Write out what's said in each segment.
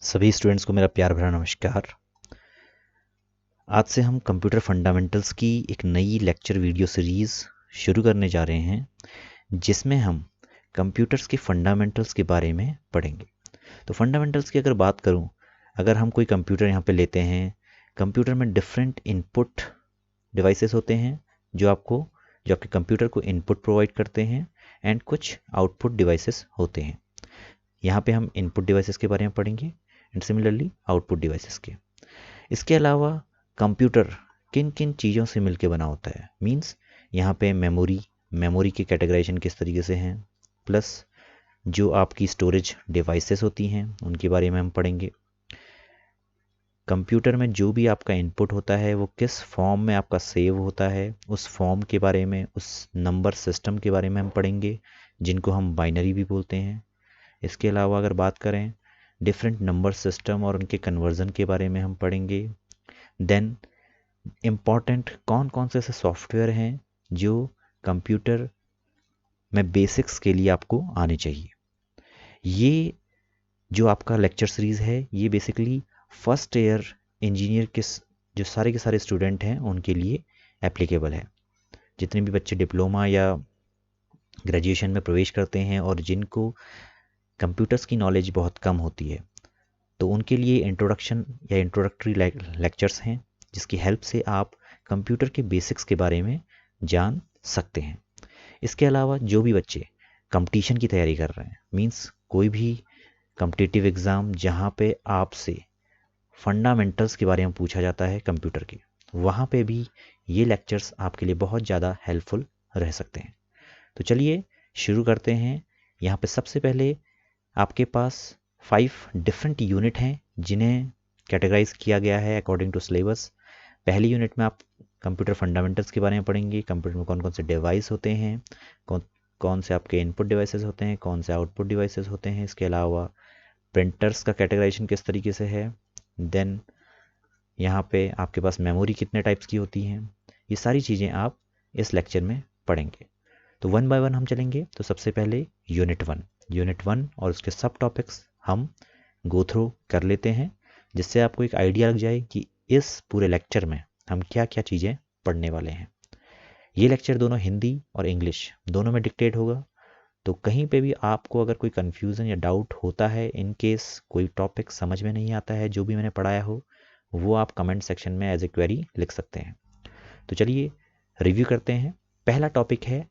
सभी स्टूडेंट्स को मेरा प्यार भरा नमस्कार। आज से हम कंप्यूटर फंडामेंटल्स की एक नई लेक्चर वीडियो सीरीज़ शुरू करने जा रहे हैं, जिसमें हम कंप्यूटर्स के फंडामेंटल्स के बारे में पढ़ेंगे। तो फंडामेंटल्स की अगर बात करूं, अगर हम कोई कंप्यूटर यहाँ पे लेते हैं, कंप्यूटर में डिफरेंट इनपुट डिवाइसेस होते हैं जो आपके कंप्यूटर को इनपुट प्रोवाइड करते हैं, एंड कुछ आउटपुट डिवाइसेस होते हैं। यहाँ पे हम इनपुट डिवाइसेस के बारे में पढ़ेंगे एंड सिमिलरली आउटपुट डिवाइसेस के। इसके अलावा कंप्यूटर किन किन चीज़ों से मिलके बना होता है, मींस यहाँ पे मेमोरी की कैटेगराइजेशन किस तरीके से हैं, प्लस जो आपकी स्टोरेज डिवाइसेस होती हैं उनके बारे में हम पढ़ेंगे। कंप्यूटर में जो भी आपका इनपुट होता है वो किस फॉर्म में आपका सेव होता है, उस फॉर्म के बारे में, उस नंबर सिस्टम के बारे में हम पढ़ेंगे, जिनको हम बाइनरी भी बोलते हैं। इसके अलावा अगर बात करें डिफरेंट नंबर सिस्टम और उनके कन्वर्जन के बारे में हम पढ़ेंगे। देन इम्पॉर्टेंट कौन कौन से ऐसे सॉफ्टवेयर हैं जो कंप्यूटर में बेसिक्स के लिए आपको आने चाहिए। ये जो आपका लेक्चर सीरीज़ है ये बेसिकली फर्स्ट ईयर इंजीनियर के जो सारे के सारे स्टूडेंट हैं उनके लिए एप्लीकेबल है। जितने भी बच्चे डिप्लोमा या ग्रेजुएशन में प्रवेश करते हैं और जिनको कंप्यूटर्स की नॉलेज बहुत कम होती है, तो उनके लिए इंट्रोडक्शन या इंट्रोडक्टरी लेक्चर्स हैं, जिसकी हेल्प से आप कंप्यूटर के बेसिक्स के बारे में जान सकते हैं। इसके अलावा जो भी बच्चे कंपटीशन की तैयारी कर रहे हैं, मींस कोई भी कॉम्पिटिटिव एग्ज़ाम जहाँ पे आपसे फंडामेंटल्स के बारे में पूछा जाता है कंप्यूटर के, वहाँ पे भी ये लेक्चर्स आपके लिए बहुत ज़्यादा हेल्पफुल रह सकते हैं। तो चलिए शुरू करते हैं। यहाँ पे सबसे पहले आपके पास 5 डिफरेंट यूनिट हैं जिन्हें कैटेगराइज किया गया है अकॉर्डिंग टू सिलेबस। पहली यूनिट में आप कंप्यूटर फंडामेंटल्स के बारे में पढ़ेंगे, कंप्यूटर में कौन कौन से डिवाइस होते हैं, कौन से आपके इनपुट डिवाइसेस होते हैं, कौन से आउटपुट डिवाइसेस होते हैं। इसके अलावा प्रिंटर्स का कैटेगराइजेशन किस तरीके से है। देन यहाँ पे आपके पास मेमोरी कितने टाइप्स की होती हैं। ये सारी चीज़ें आप इस लेक्चर में पढ़ेंगे। तो वन बाय वन हम चलेंगे। तो सबसे पहले यूनिट वन और उसके सब टॉपिक्स हम गो थ्रू कर लेते हैं, जिससे आपको एक आइडिया लग जाए कि इस पूरे लेक्चर में हम क्या क्या चीज़ें पढ़ने वाले हैं। ये लेक्चर दोनों हिंदी और इंग्लिश दोनों में डिक्टेट होगा, तो कहीं पे भी आपको अगर कोई कन्फ्यूज़न या डाउट होता है, इन केस कोई टॉपिक समझ में नहीं आता है जो भी मैंने पढ़ाया हो, वो आप कमेंट सेक्शन में एज ए क्वेरी लिख सकते हैं। तो चलिए रिव्यू करते हैं। पहला टॉपिक है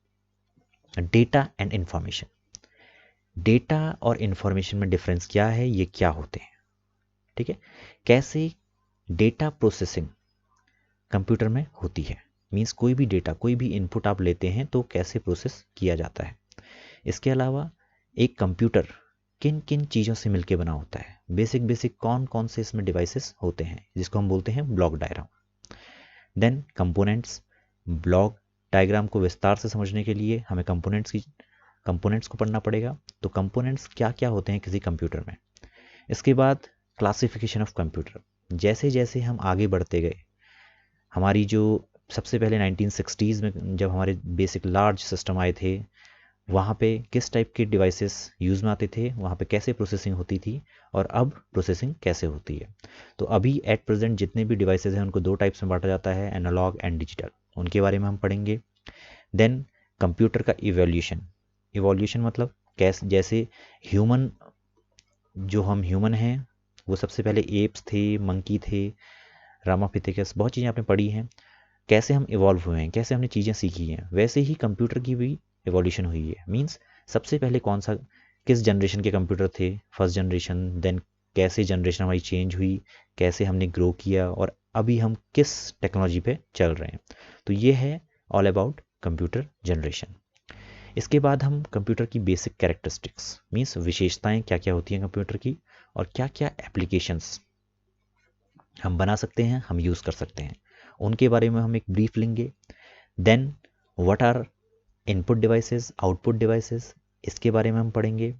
डेटा एंड इंफॉर्मेशन। डेटा और इंफॉर्मेशन में डिफरेंस क्या है, ये क्या होते हैं, ठीक है। कैसे डेटा प्रोसेसिंग कंप्यूटर में होती है, मींस कोई भी डेटा, कोई भी इनपुट आप लेते हैं तो कैसे प्रोसेस किया जाता है। इसके अलावा एक कंप्यूटर किन किन चीज़ों से मिलके बना होता है, बेसिक कौन कौन से इसमें डिवाइसेस होते हैं, जिसको हम बोलते हैं block diagram. Then components. Block diagram को विस्तार से समझने के लिए हमें कंपोनेंट्स को पढ़ना पड़ेगा। तो कंपोनेंट्स क्या क्या होते हैं किसी कंप्यूटर में। इसके बाद क्लासिफिकेशन ऑफ कंप्यूटर। जैसे जैसे हम आगे बढ़ते गए, हमारी जो सबसे पहले 1960s में जब हमारे बेसिक लार्ज सिस्टम आए थे, वहाँ पे किस टाइप के डिवाइसेस यूज़ में आते थे, वहाँ पे कैसे प्रोसेसिंग होती थी, और अब प्रोसेसिंग कैसे होती है। तो अभी एट प्रेजेंट जितने भी डिवाइसेस हैं उनको 2 टाइप्स में बांटा जाता है, एनालॉग एंड डिजिटल। उनके बारे में हम पढ़ेंगे। देन कंप्यूटर का इवोल्यूशन मतलब कैसे, जैसे हम ह्यूमन हैं, वो सबसे पहले एप्स थे, मंकी थे, रामापिथेकस, बहुत चीज़ें आपने पढ़ी हैं। कैसे हम इवॉल्व हुए हैं, कैसे हमने चीज़ें सीखी हैं, वैसे ही कंप्यूटर की भी इवोल्यूशन हुई है। मींस सबसे पहले किस जनरेशन के कंप्यूटर थे, फर्स्ट जनरेशन। देन कैसे जनरेशन हमारी चेंज हुई, कैसे हमने ग्रो किया, और अभी हम किस टेक्नोलॉजी पे चल रहे हैं। तो ये है ऑल अबाउट कंप्यूटर जनरेशन। इसके बाद हम कंप्यूटर की बेसिक कैरेक्टरिस्टिक्स, मींस विशेषताएं क्या क्या होती हैं कंप्यूटर की, और क्या क्या एप्लीकेशंस हम बना सकते हैं, हम यूज़ कर सकते हैं, उनके बारे में हम एक ब्रीफ लेंगे। Then what are input devices, output devices, इसके बारे में हम पढ़ेंगे।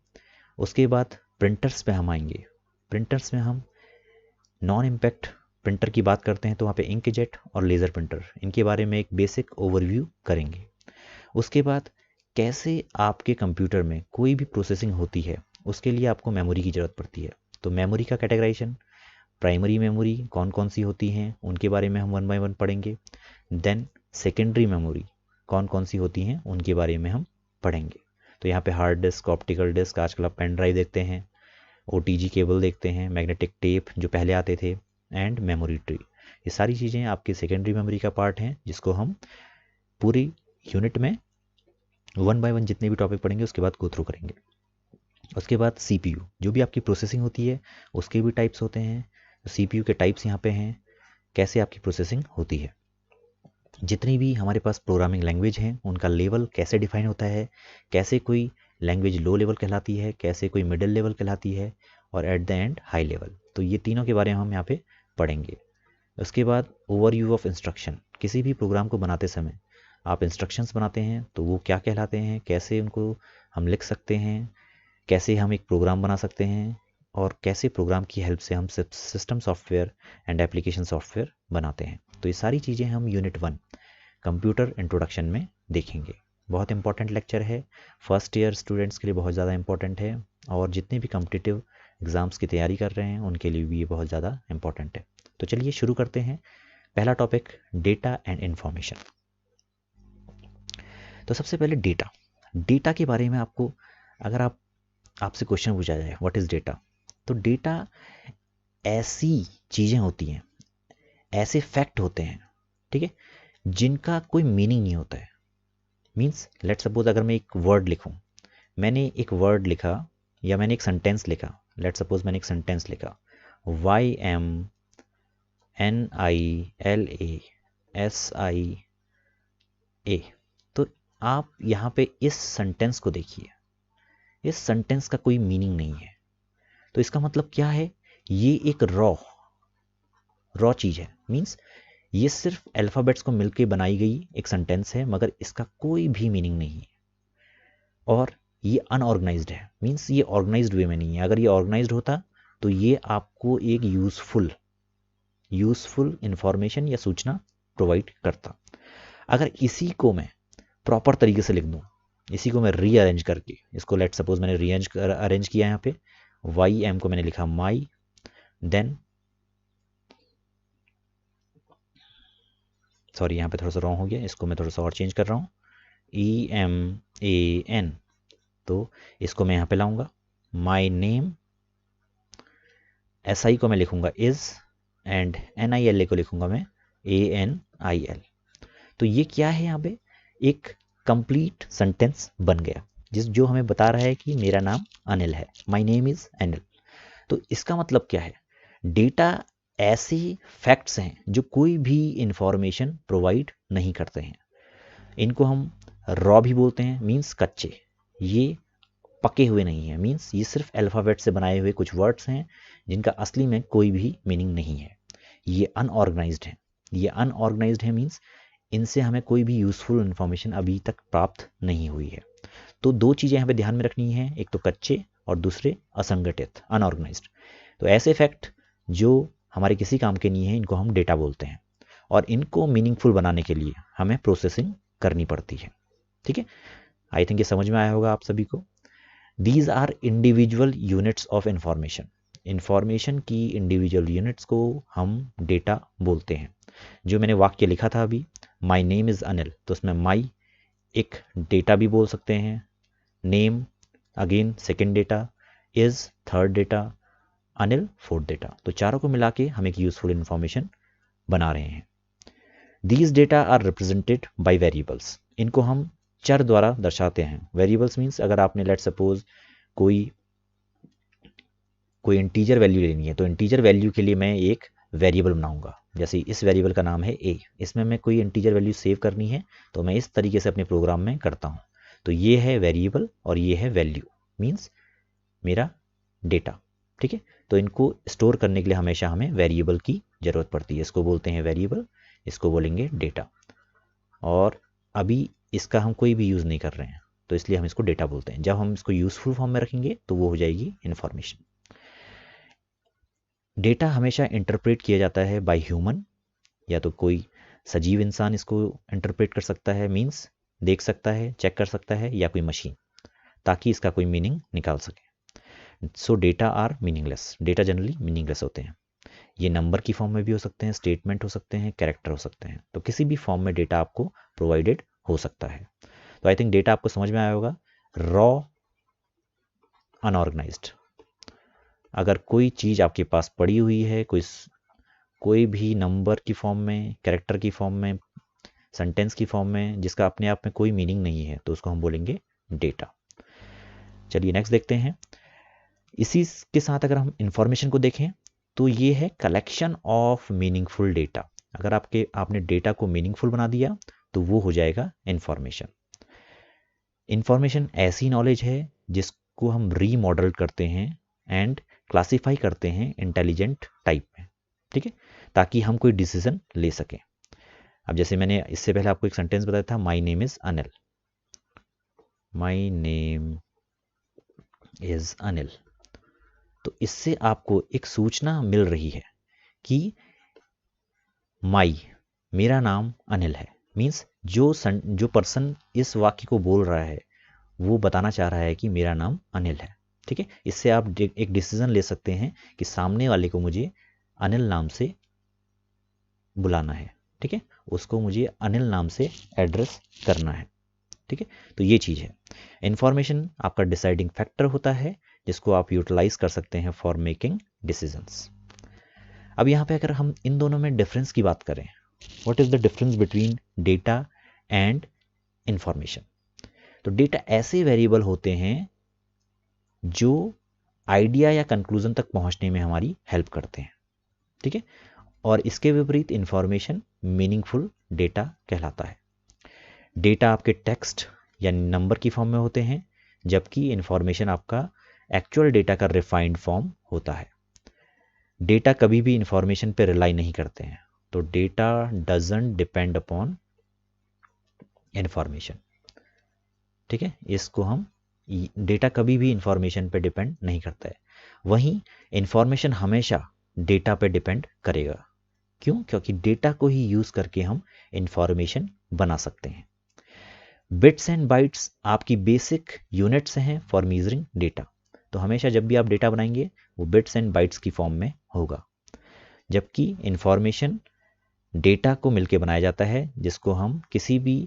उसके बाद प्रिंटर्स पे हम आएंगे। प्रिंटर्स में हम नॉन इम्पैक्ट प्रिंटर की बात करते हैं तो वहाँ पे इंकजेट और लेज़र प्रिंटर, इनके बारे में एक बेसिक ओवरव्यू करेंगे। उसके बाद कैसे आपके कंप्यूटर में कोई भी प्रोसेसिंग होती है, उसके लिए आपको मेमोरी की ज़रूरत पड़ती है। तो मेमोरी का कैटेगराइजेशन, प्राइमरी मेमोरी कौन कौन सी होती हैं उनके बारे में हम वन बाय वन पढ़ेंगे। देन सेकेंडरी मेमोरी कौन कौन सी होती हैं उनके बारे में हम पढ़ेंगे। तो यहाँ पे हार्ड डिस्क, ऑप्टिकल डिस्क, आजकल आप पेन ड्राइव देखते हैं, OTG केबल देखते हैं, मैग्नेटिक टेप जो पहले आते थे, एंड मेमोरी ट्री। ये सारी चीज़ें आपकी सेकेंडरी मेमोरी का पार्ट हैं, जिसको हम पूरी यूनिट में वन बाय वन जितने भी टॉपिक पढ़ेंगे उसके बाद गो थ्रू करेंगे। उसके बाद CPU, जो भी आपकी प्रोसेसिंग होती है उसके भी टाइप्स होते हैं। तो CPU के टाइप्स यहाँ पे हैं, कैसे आपकी प्रोसेसिंग होती है। जितनी भी हमारे पास प्रोग्रामिंग लैंग्वेज हैं उनका लेवल कैसे डिफाइन होता है, कैसे कोई लैंग्वेज लो लेवल कहलाती है, कैसे कोई मिडिल लेवल कहलाती है, और at the end high level. तो ये तीनों के बारे में हम यहाँ पे पढ़ेंगे। उसके बाद ओवरव्यू ऑफ इंस्ट्रक्शन, किसी भी प्रोग्राम को बनाते समय आप इंस्ट्रक्शंस बनाते हैं तो वो क्या कहलाते हैं, कैसे उनको हम लिख सकते हैं, कैसे हम एक प्रोग्राम बना सकते हैं, और कैसे प्रोग्राम की हेल्प से हम system software and application software बनाते हैं। तो ये सारी चीज़ें हम यूनिट 1 कंप्यूटर इंट्रोडक्शन में देखेंगे। बहुत इंपॉर्टेंट लेक्चर है, फर्स्ट ईयर स्टूडेंट्स के लिए बहुत ज़्यादा इंपॉर्टेंट है, और जितने भी कॉम्पिटिटिव एग्ज़ाम्स की तैयारी कर रहे हैं उनके लिए भी ये बहुत ज़्यादा इंपॉर्टेंट है। तो चलिए शुरू करते हैं। पहला टॉपिक, डेटा एंड इंफॉर्मेशन। तो सबसे पहले डेटा के बारे में आपको, अगर आपसे क्वेश्चन पूछा जाए व्हाट इज़ डेटा, तो डेटा ऐसी चीज़ें होती हैं, ऐसे फैक्ट होते हैं, ठीक है, जिनका कोई मीनिंग नहीं होता है। मीन्स लेट सपोज अगर मैं एक वर्ड लिखूं, मैंने एक वर्ड लिखा या मैंने एक सेंटेंस लिखा, लेट सपोज मैंने एक सेंटेंस लिखा YMNILASIA, तो आप यहाँ पे इस सेंटेंस को देखिए, इस सेंटेंस का कोई मीनिंग नहीं है। तो इसका मतलब क्या है, ये एक रॉ चीज़ है। मीन्स ये सिर्फ अल्फ़ाबेट्स को मिलके बनाई गई एक सेंटेंस है, मगर इसका कोई भी मीनिंग नहीं है, और ये अनऑर्गेनाइज्ड है। मीन्स ये ऑर्गेनाइज्ड वे में नहीं है। अगर ये ऑर्गेनाइज्ड होता तो ये आपको एक यूज़फुल इंफॉर्मेशन या सूचना प्रोवाइड करता। अगर इसी को मैं प्रॉपर तरीके से लिख दूँ, इसी को मैं रीअरेंज करके, इसको लेट सपोज मैंने अरेंज किया यहाँ पे, YM को मैंने लिखा माई, देन सॉरी यहाँ पे थोड़ा सा रॉन्ग हो गया, इसको मैं थोड़ा सा और चेंज कर रहा हूँ, EMAN, तो इसको मैं यहाँ पे लाऊंगा, माई नेम, SI को मैं लिखूंगा इज, एंड NILA को लिखूंगा मैं ANIL। तो ये क्या है, यहाँ पे एक कंप्लीट सेंटेंस बन गया, जो हमें बता रहा है कि मेरा नाम अनिल है, माई नेम इज अनिल। तो इसका मतलब क्या है, डेटा ऐसे फैक्ट्स हैं जो कोई भी इंफॉर्मेशन प्रोवाइड नहीं करते हैं। इनको हम रॉ भी बोलते हैं, मीन्स कच्चे, ये पके हुए नहीं है। मीन्स ये सिर्फ अल्फ़ाबेट से बनाए हुए कुछ वर्ड्स हैं जिनका असली में कोई भी मीनिंग नहीं है। ये अनऑर्गेनाइज्ड है, मीन्स इनसे हमें कोई भी यूज़फुल इन्फॉर्मेशन अभी तक प्राप्त नहीं हुई है। तो दो चीज़ें यहाँ पे ध्यान में रखनी है, एक तो कच्चे और दूसरे असंगठित, अनऑर्गेनाइज्ड। तो ऐसे फैक्ट जो हमारे किसी काम के नहीं है, इनको हम डेटा बोलते हैं, और इनको मीनिंगफुल बनाने के लिए हमें प्रोसेसिंग करनी पड़ती है। ठीक है, आई थिंक ये समझ में आया होगा आप सभी को। These are individual units of information की इंडिविजुअल यूनिट्स को हम डेटा बोलते हैं। जो मैंने वाक्य लिखा था अभी, माई नेम इज़ अनिल, तो उसमें माई एक डेटा भी बोल सकते हैं, name again second data, is third data, Anil fourth data. तो चारों को मिला के हम एक यूजफुल इंफॉर्मेशन बना रहे हैं। These data are represented by variables, इनको हम चर द्वारा दर्शाते हैं। वेरिएबल्स मीन्स अगर आपने लेट सपोज कोई इंटीजर वैल्यू लेनी है, तो इंटीजर वैल्यू के लिए मैं एक वेरिएबल बनाऊंगा। जैसे इस वेरिएबल का नाम है ए, इसमें मैं कोई इंटीजर वैल्यू सेव करनी है तो मैं इस तरीके से अपने प्रोग्राम में करता हूँ। तो ये है वेरिएबल और ये है वैल्यू, मीन्स मेरा डेटा। ठीक है, तो इनको स्टोर करने के लिए हमेशा हमें वेरिएबल की ज़रूरत पड़ती है। इसको बोलते हैं वेरिएबल, इसको बोलेंगे डेटा, और अभी इसका हम कोई भी यूज़ नहीं कर रहे हैं तो इसलिए हम इसको डेटा बोलते हैं। जब हम इसको यूज़फुल फॉर्म में रखेंगे तो वो हो जाएगी इन्फॉर्मेशन। डेटा हमेशा इंटरप्रेट किया जाता है बाय ह्यूमन, या तो कोई सजीव इंसान इसको इंटरप्रेट कर सकता है, मीन्स देख सकता है, चेक कर सकता है, या कोई मशीन, ताकि इसका कोई मीनिंग निकाल सके। So data are meaningless, data generally meaningless होते हैं। ये नंबर की फॉर्म में भी हो सकते हैं, स्टेटमेंट हो सकते हैं, कैरेक्टर हो सकते हैं, तो किसी भी फॉर्म में डेटा आपको प्रोवाइडेड हो सकता है। तो आई थिंक डेटा आपको समझ में आया होगा। रॉ अनऑर्गेनाइज्ड, अगर कोई चीज़ आपके पास पड़ी हुई है, कोई भी नंबर की फॉर्म में, कैरेक्टर की फॉर्म में, सेंटेंस की फॉर्म में, जिसका अपने आप में कोई मीनिंग नहीं है, तो उसको हम बोलेंगे डेटा। चलिए नेक्स्ट देखते हैं। इसी के साथ अगर हम इंफॉर्मेशन को देखें तो ये है कलेक्शन ऑफ मीनिंगफुल डेटा। अगर आपने डेटा को मीनिंगफुल बना दिया तो वो हो जाएगा इंफॉर्मेशन। इंफॉर्मेशन ऐसी नॉलेज है जिसको हम रीमॉडल करते हैं एंड क्लासीफाई करते हैं इंटेलिजेंट टाइप में, ठीक है, ताकि हम कोई डिसीजन ले सकें। अब जैसे मैंने इससे पहले आपको एक सेंटेंस बताया था, my name is Anil, my name is Anil, तो इससे आपको एक सूचना मिल रही है कि माई, मेरा नाम अनिल है, मीन्स जो पर्सन इस वाक्य को बोल रहा है वो बताना चाह रहा है कि मेरा नाम अनिल है, ठीक है। इससे आप एक डिसीजन ले सकते हैं कि सामने वाले को मुझे अनिल नाम से बुलाना है, ठीक है, उसको मुझे अनिल नाम से एड्रेस करना है, ठीक है। तो ये चीज़ है, इंफॉर्मेशन आपका डिसाइडिंग फैक्टर होता है जिसको आप यूटिलाइज कर सकते हैं फॉर मेकिंग डिसीजंस। अब यहाँ पे अगर हम इन दोनों में डिफरेंस की बात करें, what is the difference between data and information, तो डेटा ऐसे वेरिएबल होते हैं जो आइडिया या कंक्लूजन तक पहुंचने में हमारी हेल्प करते हैं, ठीक है, और इसके विपरीत इंफॉर्मेशन मीनिंगफुल डेटा कहलाता है। डेटा आपके टेक्स्ट या नंबर की फॉर्म में होते हैं, जबकि इंफॉर्मेशन आपका एक्चुअल डेटा का रिफाइंड फॉर्म होता है। डेटा कभी भी इंफॉर्मेशन पे रिलाई नहीं करते हैं, तो data doesn't depend upon information, ठीक है, इसको हम, डेटा कभी भी इंफॉर्मेशन पे डिपेंड नहीं करता है, वहीं इंफॉर्मेशन हमेशा डेटा पे डिपेंड करेगा। क्यों? क्योंकि डेटा को ही यूज करके हम इंफॉर्मेशन बना सकते हैं। बिट्स एंड बाइट्स आपकी बेसिक यूनिट्स हैं फॉर मेजरिंग डेटा, तो हमेशा जब भी आप डेटा बनाएंगे वो बिट्स एंड बाइट्स की फॉर्म में होगा, जबकि इंफॉर्मेशन डेटा को मिलके बनाया जाता है जिसको हम किसी भी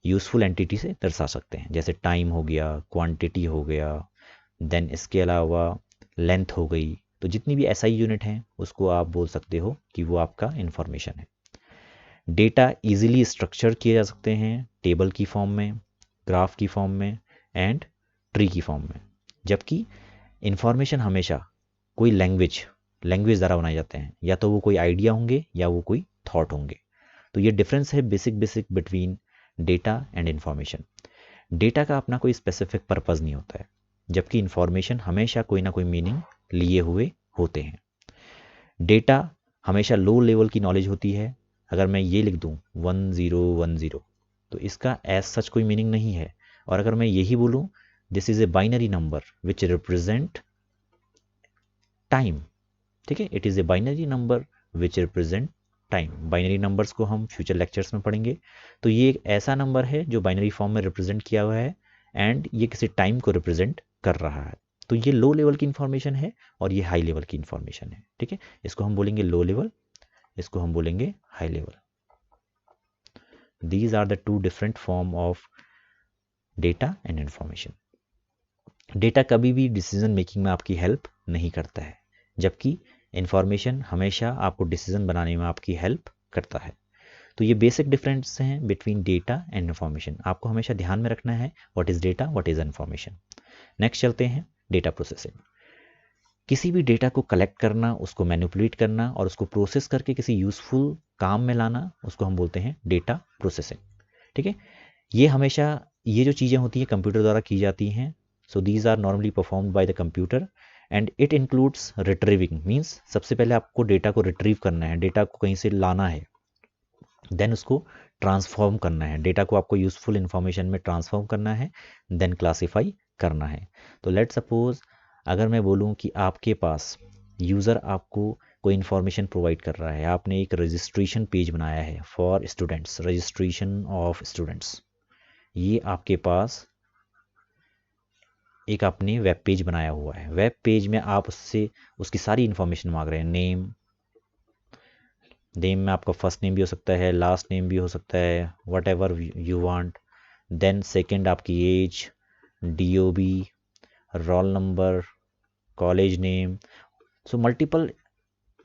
यूजफुल एंटिटी से दर्शा सकते हैं, जैसे टाइम हो गया, क्वांटिटी हो गया, देन इसके अलावा लेंथ हो गई, तो जितनी भी एसआई यूनिट हैं उसको आप बोल सकते हो कि वो आपका इंफॉर्मेशन है। डेटा इजीली स्ट्रक्चर किए जा सकते हैं टेबल की फॉर्म में, ग्राफ की फॉर्म में एंड ट्री की फॉर्म में, जबकि इंफॉर्मेशन हमेशा कोई लैंग्वेज द्वारा बनाए जाते हैं, या तो वो कोई आइडिया होंगे या वो कोई थॉट होंगे। तो ये डिफरेंस है basic between data and information. Data का अपना कोई स्पेसिफिक पर्पस नहीं होता है, जबकि इंफॉर्मेशन हमेशा कोई ना कोई मीनिंग लिए हुए होते हैं। डेटा हमेशा लो लेवल की नॉलेज होती है, अगर मैं ये लिख दूं 1010 तो इसका एज सच कोई मीनिंग नहीं है, और अगर मैं यही बोलूं this is a binary number which represent time, ठीक है, it is a binary number which represent time, binary numbers को हम फ्यूचर लेक्चर्स में पढ़ेंगे, तो ये एक ऐसा नंबर है जो बाइनरी फॉर्म में रिप्रेजेंट किया हुआ है एंड ये किसी टाइम को रिप्रेजेंट कर रहा है। तो ये लो लेवल की इंफॉर्मेशन है और ये हाई लेवल की इंफॉर्मेशन है, ठीक है, इसको हम बोलेंगे लो लेवल, इसको हम बोलेंगे high level. These are the two different form of data and information. Data कभी भी डिसीजन मेकिंग में आपकी हेल्प नहीं करता है, जबकि इंफॉर्मेशन हमेशा आपको डिसीजन बनाने में आपकी हेल्प करता है। तो ये बेसिक डिफरेंस हैं बिटवीन डेटा एंड इंफॉर्मेशन, आपको हमेशा ध्यान में रखना है what is data, what is information. Next चलते हैं डेटा प्रोसेसिंग। किसी भी डेटा को कलेक्ट करना, उसको मैनिपुलेट करना और उसको प्रोसेस करके किसी यूजफुल काम में लाना, उसको हम बोलते हैं डेटा प्रोसेसिंग, ठीक है। ये हमेशा, ये जो चीज़ें होती हैं कंप्यूटर द्वारा की जाती हैं, so these are normally performed by the computer and it includes retrieving, means सबसे पहले आपको डेटा को रिट्रीव करना है, डेटा को कहीं से लाना है, देन उसको ट्रांसफॉर्म करना है, डेटा को आपको यूजफुल इंफॉर्मेशन में ट्रांसफॉर्म करना है, देन क्लासीफाई करना है। तो लेट सपोज अगर मैं बोलूँ कि आपके पास यूज़र आपको कोई इन्फॉर्मेशन प्रोवाइड कर रहा है, आपने एक रजिस्ट्रेशन पेज बनाया है for students, registration of students, ये आपके पास एक आपने वेब पेज बनाया हुआ है, वेब पेज में आप उससे उसकी सारी इन्फॉर्मेशन मांग रहे हैं। नेम में आपका फर्स्ट नेम भी हो सकता है, लास्ट नेम भी हो सकता है, whatever you want. Then second आपकी age, DOB, roll number, college name. So multiple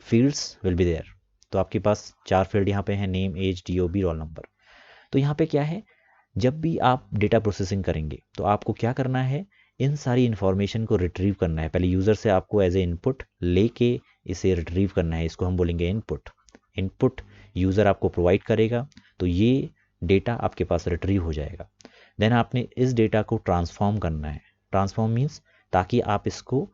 fields will be there. तो आपके पास 4 फील्ड यहाँ पे हैं, name, age, DOB, roll number. तो यहाँ पे क्या है, जब भी आप डेटा प्रोसेसिंग करेंगे तो आपको क्या करना है, इन सारी इन्फॉर्मेशन को रिट्रीव करना है। पहले यूज़र से आपको एज ए इनपुट लेके इसे रिट्रीव करना है, इसको हम बोलेंगे इनपुट। इनपुट यूज़र आपको प्रोवाइड करेगा तो ये डेटा आपके पास रिट्रीव हो जाएगा। देन आपने इस डेटा को ट्रांसफॉर्म करना है। ट्रांसफॉर्म मीन्स ताकि आप इसको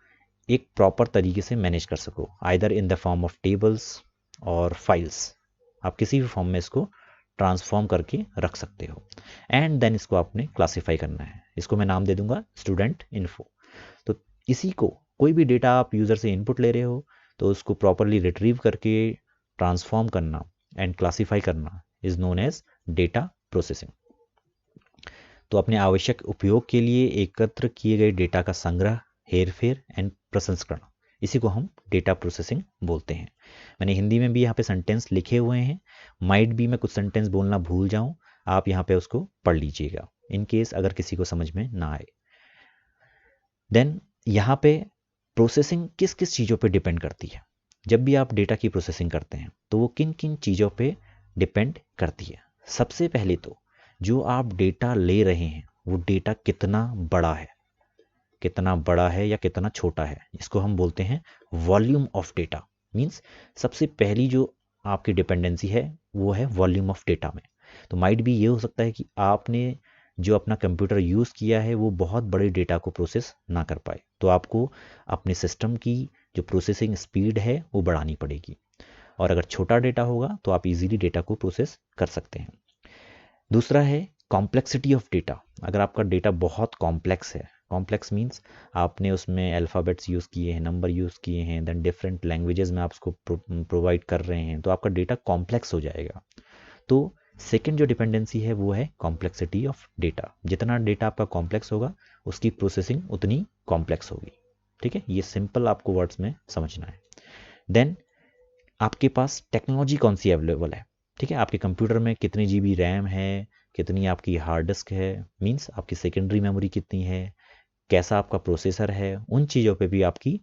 एक प्रॉपर तरीके से मैनेज कर सको, either in the form of tables और फाइल्स। आप किसी भी फॉर्म में इसको ट्रांसफॉर्म करके रख सकते हो। एंड देन इसको आपने क्लासीफाई करना है, इसको मैं नाम दे दूंगा स्टूडेंट इन्फो। तो इसी को कोई भी डेटा आप यूज़र से इनपुट ले रहे हो तो उसको प्रॉपरली रिट्रीव करके ट्रांसफॉर्म करना एंड क्लासीफाई करना is known as data processing. तो अपने आवश्यक उपयोग के लिए एकत्र किए गए डेटा का संग्रह, हेरफेर एंड प्रसंस्करण, इसी को हम डेटा प्रोसेसिंग बोलते हैं। मैंने हिंदी में भी यहाँ पे सेंटेंस लिखे हुए हैं, माइट भी मैं कुछ सेंटेंस बोलना भूल जाऊँ, आप यहाँ पे उसको पढ़ लीजिएगा इन केस अगर किसी को समझ में ना आए। देन यहाँ पे प्रोसेसिंग किस किस चीज़ों पे डिपेंड करती है। जब भी आप डेटा की प्रोसेसिंग करते हैं तो वो किन किन चीज़ों पे डिपेंड करती है। सबसे पहले तो जो आप डेटा ले रहे हैं वो डेटा कितना बड़ा है या कितना छोटा है, इसको हम बोलते हैं वॉल्यूम ऑफ डेटा। मींस सबसे पहली जो आपकी डिपेंडेंसी है वो है वॉल्यूम ऑफ डेटा में। तो माइट भी ये हो सकता है कि आपने जो अपना कंप्यूटर यूज़ किया है वो बहुत बड़े डेटा को प्रोसेस ना कर पाए, तो आपको अपने सिस्टम की जो प्रोसेसिंग स्पीड है वो बढ़ानी पड़ेगी। और अगर छोटा डेटा होगा तो आप इजीली डेटा को प्रोसेस कर सकते हैं। दूसरा है कॉम्प्लेक्सिटी ऑफ डेटा। अगर आपका डेटा बहुत कॉम्प्लेक्स है, कॉम्प्लेक्स मीन्स आपने उसमें अल्फ़ाबेट्स यूज़ किए हैं, नंबर यूज़ किए हैं, देन डिफरेंट लैंग्वेजेस में आप उसको प्रोवाइड कर रहे हैं, तो आपका डेटा कॉम्प्लेक्स हो जाएगा। तो सेकंड जो डिपेंडेंसी है वो है कॉम्प्लेक्सिटी ऑफ डेटा। जितना डेटा आपका कॉम्प्लेक्स होगा उसकी प्रोसेसिंग उतनी कॉम्प्लेक्स होगी। ठीक है, ये सिंपल आपको वर्ड्स में समझना है। देन आपके पास टेक्नोलॉजी कौन सी अवेलेबल है। ठीक है, आपके कंप्यूटर में कितनी GB रैम है, कितनी आपकी हार्ड डिस्क है, मींस आपकी सेकेंडरी मेमोरी कितनी है, कैसा आपका प्रोसेसर है, उन चीज़ों पे भी आपकी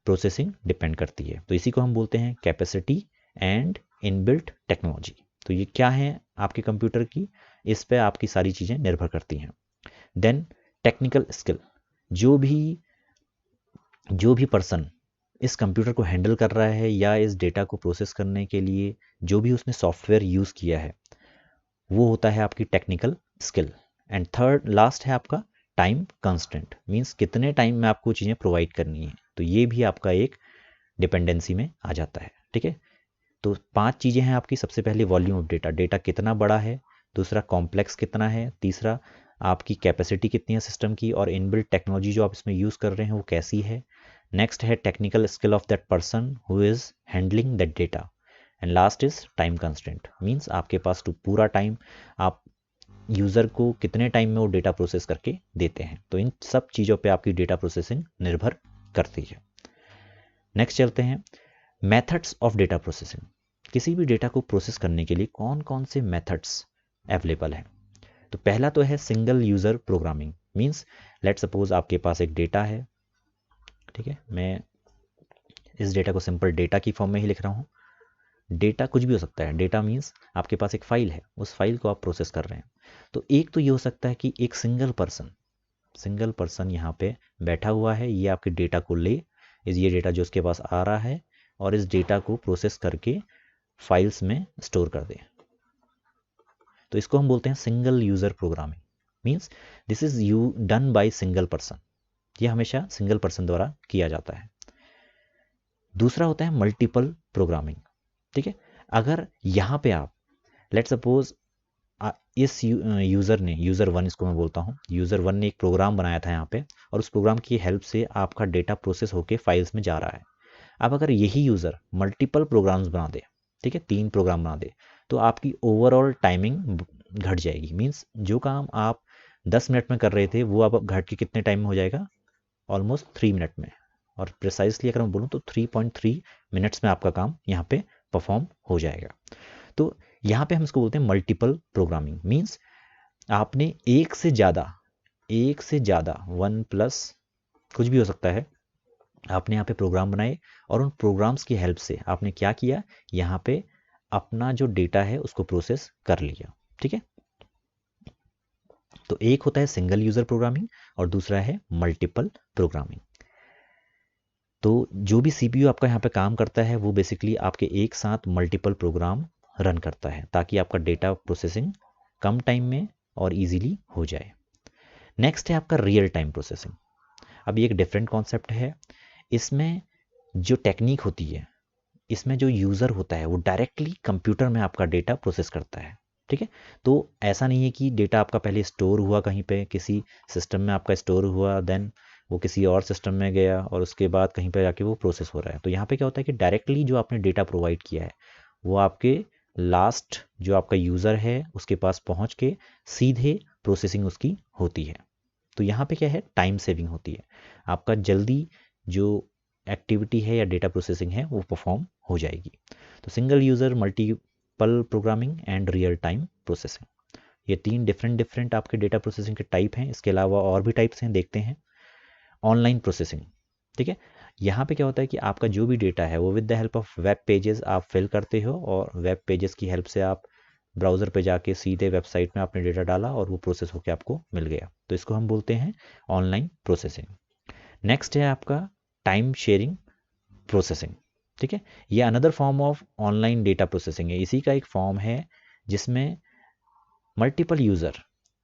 प्रोसेसिंग डिपेंड करती है। तो इसी को हम बोलते हैं कैपेसिटी एंड इनबिल्ट टेक्नोलॉजी। तो ये क्या है आपके कंप्यूटर की, इस पे आपकी सारी चीज़ें निर्भर करती हैं। देन टेक्निकल स्किल, जो भी पर्सन इस कंप्यूटर को हैंडल कर रहा है या इस डेटा को प्रोसेस करने के लिए जो भी उसने सॉफ्टवेयर यूज़ किया है वो होता है आपकी technical skill. And third last है आपका टाइम कंस्टेंट, मींस कितने टाइम में आपको चीज़ें प्रोवाइड करनी है, तो ये भी आपका एक डिपेंडेंसी में आ जाता है। ठीक है, तो 5 चीज़ें हैं आपकी। सबसे पहले वॉल्यूम ऑफ डेटा, डेटा कितना बड़ा है, दूसरा कॉम्प्लेक्स कितना है, तीसरा आपकी कैपेसिटी कितनी है सिस्टम की, और इनबिल्ट टेक्नोलॉजी जो आप इसमें यूज़ कर रहे हैं वो कैसी है। नेक्स्ट है technical skill of that person who is handling that data. And last is time constant, means आपके पास तो पूरा टाइम, आप यूज़र को कितने टाइम में वो डेटा प्रोसेस करके देते हैं। तो इन सब चीज़ों पे आपकी डेटा प्रोसेसिंग निर्भर करती है। नेक्स्ट चलते हैं मेथड्स ऑफ डेटा प्रोसेसिंग। किसी भी डेटा को प्रोसेस करने के लिए कौन कौन से मेथड्स अवेलेबल हैं। तो पहला तो है single user programming, means let suppose आपके पास एक डेटा है। ठीक है, मैं इस डेटा को सिंपल डेटा की फॉर्म में ही लिख रहा हूँ। डेटा कुछ भी हो सकता है, डेटा मीन्स आपके पास एक फाइल है, उस फाइल को आप प्रोसेस कर रहे हैं। तो एक तो ये हो सकता है कि एक सिंगल पर्सन यहाँ पे बैठा हुआ है, ये आपके डेटा को ले, ये डेटा जो उसके पास आ रहा है और इस डेटा को प्रोसेस करके फाइल्स में स्टोर कर दे। तो इसको हम बोलते हैं single user programming, means this is done by single person. ये हमेशा सिंगल पर्सन द्वारा किया जाता है। दूसरा होता है मल्टीपल प्रोग्रामिंग। ठीक है, अगर यहाँ पे आप लेट सपोज इस यूज़र 1, इसको मैं बोलता हूँ, यूज़र 1 ने एक प्रोग्राम बनाया था यहाँ पे, और उस प्रोग्राम की हेल्प से आपका डेटा प्रोसेस होके फाइल्स में जा रहा है। अब अगर यही यूज़र मल्टीपल प्रोग्राम्स बना दे, ठीक है, 3 प्रोग्राम बना दे, तो आपकी ओवरऑल टाइमिंग घट जाएगी। मीन्स जो काम आप 10 मिनट में कर रहे थे वो अब घट के कितने टाइम में हो जाएगा, ऑलमोस्ट 3 मिनट में। और प्रिसाइसली अगर मैं बोलूँ तो 3.3 मिनट्स में आपका काम यहाँ पे परफॉर्म हो जाएगा। तो यहाँ पे हम इसको बोलते हैं मल्टीपल प्रोग्रामिंग। मीन्स आपने एक से ज़्यादा 1 प्लस कुछ भी हो सकता है, आपने यहाँ पे प्रोग्राम बनाए और उन प्रोग्राम्स की हेल्प से आपने क्या किया, यहाँ पे अपना जो डेटा है उसको प्रोसेस कर लिया। ठीक है, तो एक होता है सिंगल यूज़र प्रोग्रामिंग और दूसरा है मल्टीपल प्रोग्रामिंग। तो जो भी सीपीयू आपका यहाँ पे काम करता है वो बेसिकली आपके एक साथ मल्टीपल प्रोग्राम रन करता है ताकि आपका डेटा प्रोसेसिंग कम टाइम में और इजीली हो जाए। नेक्स्ट है आपका रियल टाइम प्रोसेसिंग। अब ये एक डिफरेंट कॉन्सेप्ट है। इसमें जो टेक्निक होती है, इसमें जो यूज़र होता है वो डायरेक्टली कंप्यूटर में आपका डेटा प्रोसेस करता है। ठीक है, तो ऐसा नहीं है कि डेटा आपका पहले स्टोर हुआ कहीं पे किसी सिस्टम में, आपका स्टोर हुआ, देन वो किसी और सिस्टम में गया और उसके बाद कहीं पे जाके वो प्रोसेस हो रहा है। तो यहाँ पे क्या होता है कि डायरेक्टली जो आपने डेटा प्रोवाइड किया है वो आपके लास्ट जो आपका यूज़र है उसके पास पहुँच के सीधे प्रोसेसिंग उसकी होती है। तो यहाँ पे क्या है, टाइम सेविंग होती है, आपका जल्दी जो एक्टिविटी है या डेटा प्रोसेसिंग है वो परफॉर्म हो जाएगी। तो single user, multiple programming and real time processing, ये 3 डिफरेंट आपके डेटा प्रोसेसिंग के टाइप हैं। इसके अलावा और भी टाइप्स हैं, देखते हैं। Online processing. ठीक है, यहाँ पे क्या होता है कि आपका जो भी डेटा है वो with the help of web pages आप फिल करते हो और वेब पेजेस की हेल्प से आप ब्राउज़र पे जाके सीधे वेबसाइट में आपने डेटा डाला और वो प्रोसेस होकर आपको मिल गया। तो इसको हम बोलते हैं ऑनलाइन प्रोसेसिंग। नेक्स्ट है आपका टाइम शेयरिंग प्रोसेसिंग। ठीक है, ये another form of online data processing है। इसी का एक फॉर्म है जिसमें मल्टीपल यूज़र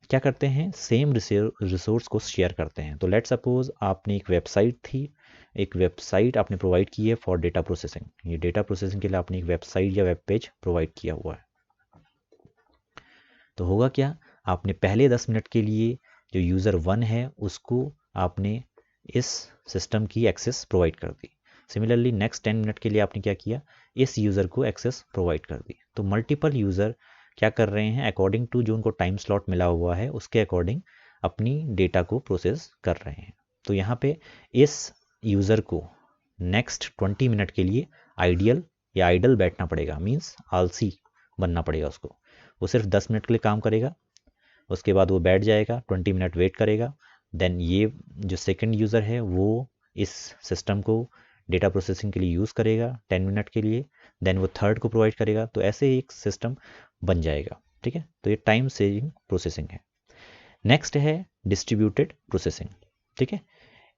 क्या करते हैं, सेम रिसोर्स को शेयर करते हैं। तो लेट सपोज आपने एक वेबसाइट थी, एक वेबसाइट आपने प्रोवाइड की है फॉर डेटा प्रोसेसिंग। ये डेटा प्रोसेसिंग के लिए आपने एक वेबसाइट या वेब पेज प्रोवाइड किया हुआ है। तो होगा क्या, आपने पहले 10 मिनट के लिए जो यूज़र 1 है उसको आपने इस सिस्टम की एक्सेस प्रोवाइड कर दी। सिमिलरली नेक्स्ट 10 मिनट के लिए आपने क्या किया, इस यूज़र को एक्सेस प्रोवाइड कर दी। तो मल्टीपल यूज़र क्या कर रहे हैं, अकॉर्डिंग टू जो उनको टाइम स्लॉट मिला हुआ है उसके अकॉर्डिंग अपनी डेटा को प्रोसेस कर रहे हैं। तो यहाँ पे इस यूज़र को नेक्स्ट 20 मिनट के लिए आइडियल या आइडल बैठना पड़ेगा, मीन्स आलसी बनना पड़ेगा उसको। वो सिर्फ 10 मिनट के लिए काम करेगा, उसके बाद वो बैठ जाएगा, 20 मिनट वेट करेगा। देन ये जो सेकंड यूज़र है वो इस सिस्टम को डेटा प्रोसेसिंग के लिए यूज़ करेगा 10 मिनट के लिए, देन वो थर्ड को प्रोवाइड करेगा। तो ऐसे एक सिस्टम बन जाएगा। ठीक है, तो ये टाइम सेविंग प्रोसेसिंग है। नेक्स्ट है डिस्ट्रीब्यूटेड प्रोसेसिंग। ठीक है,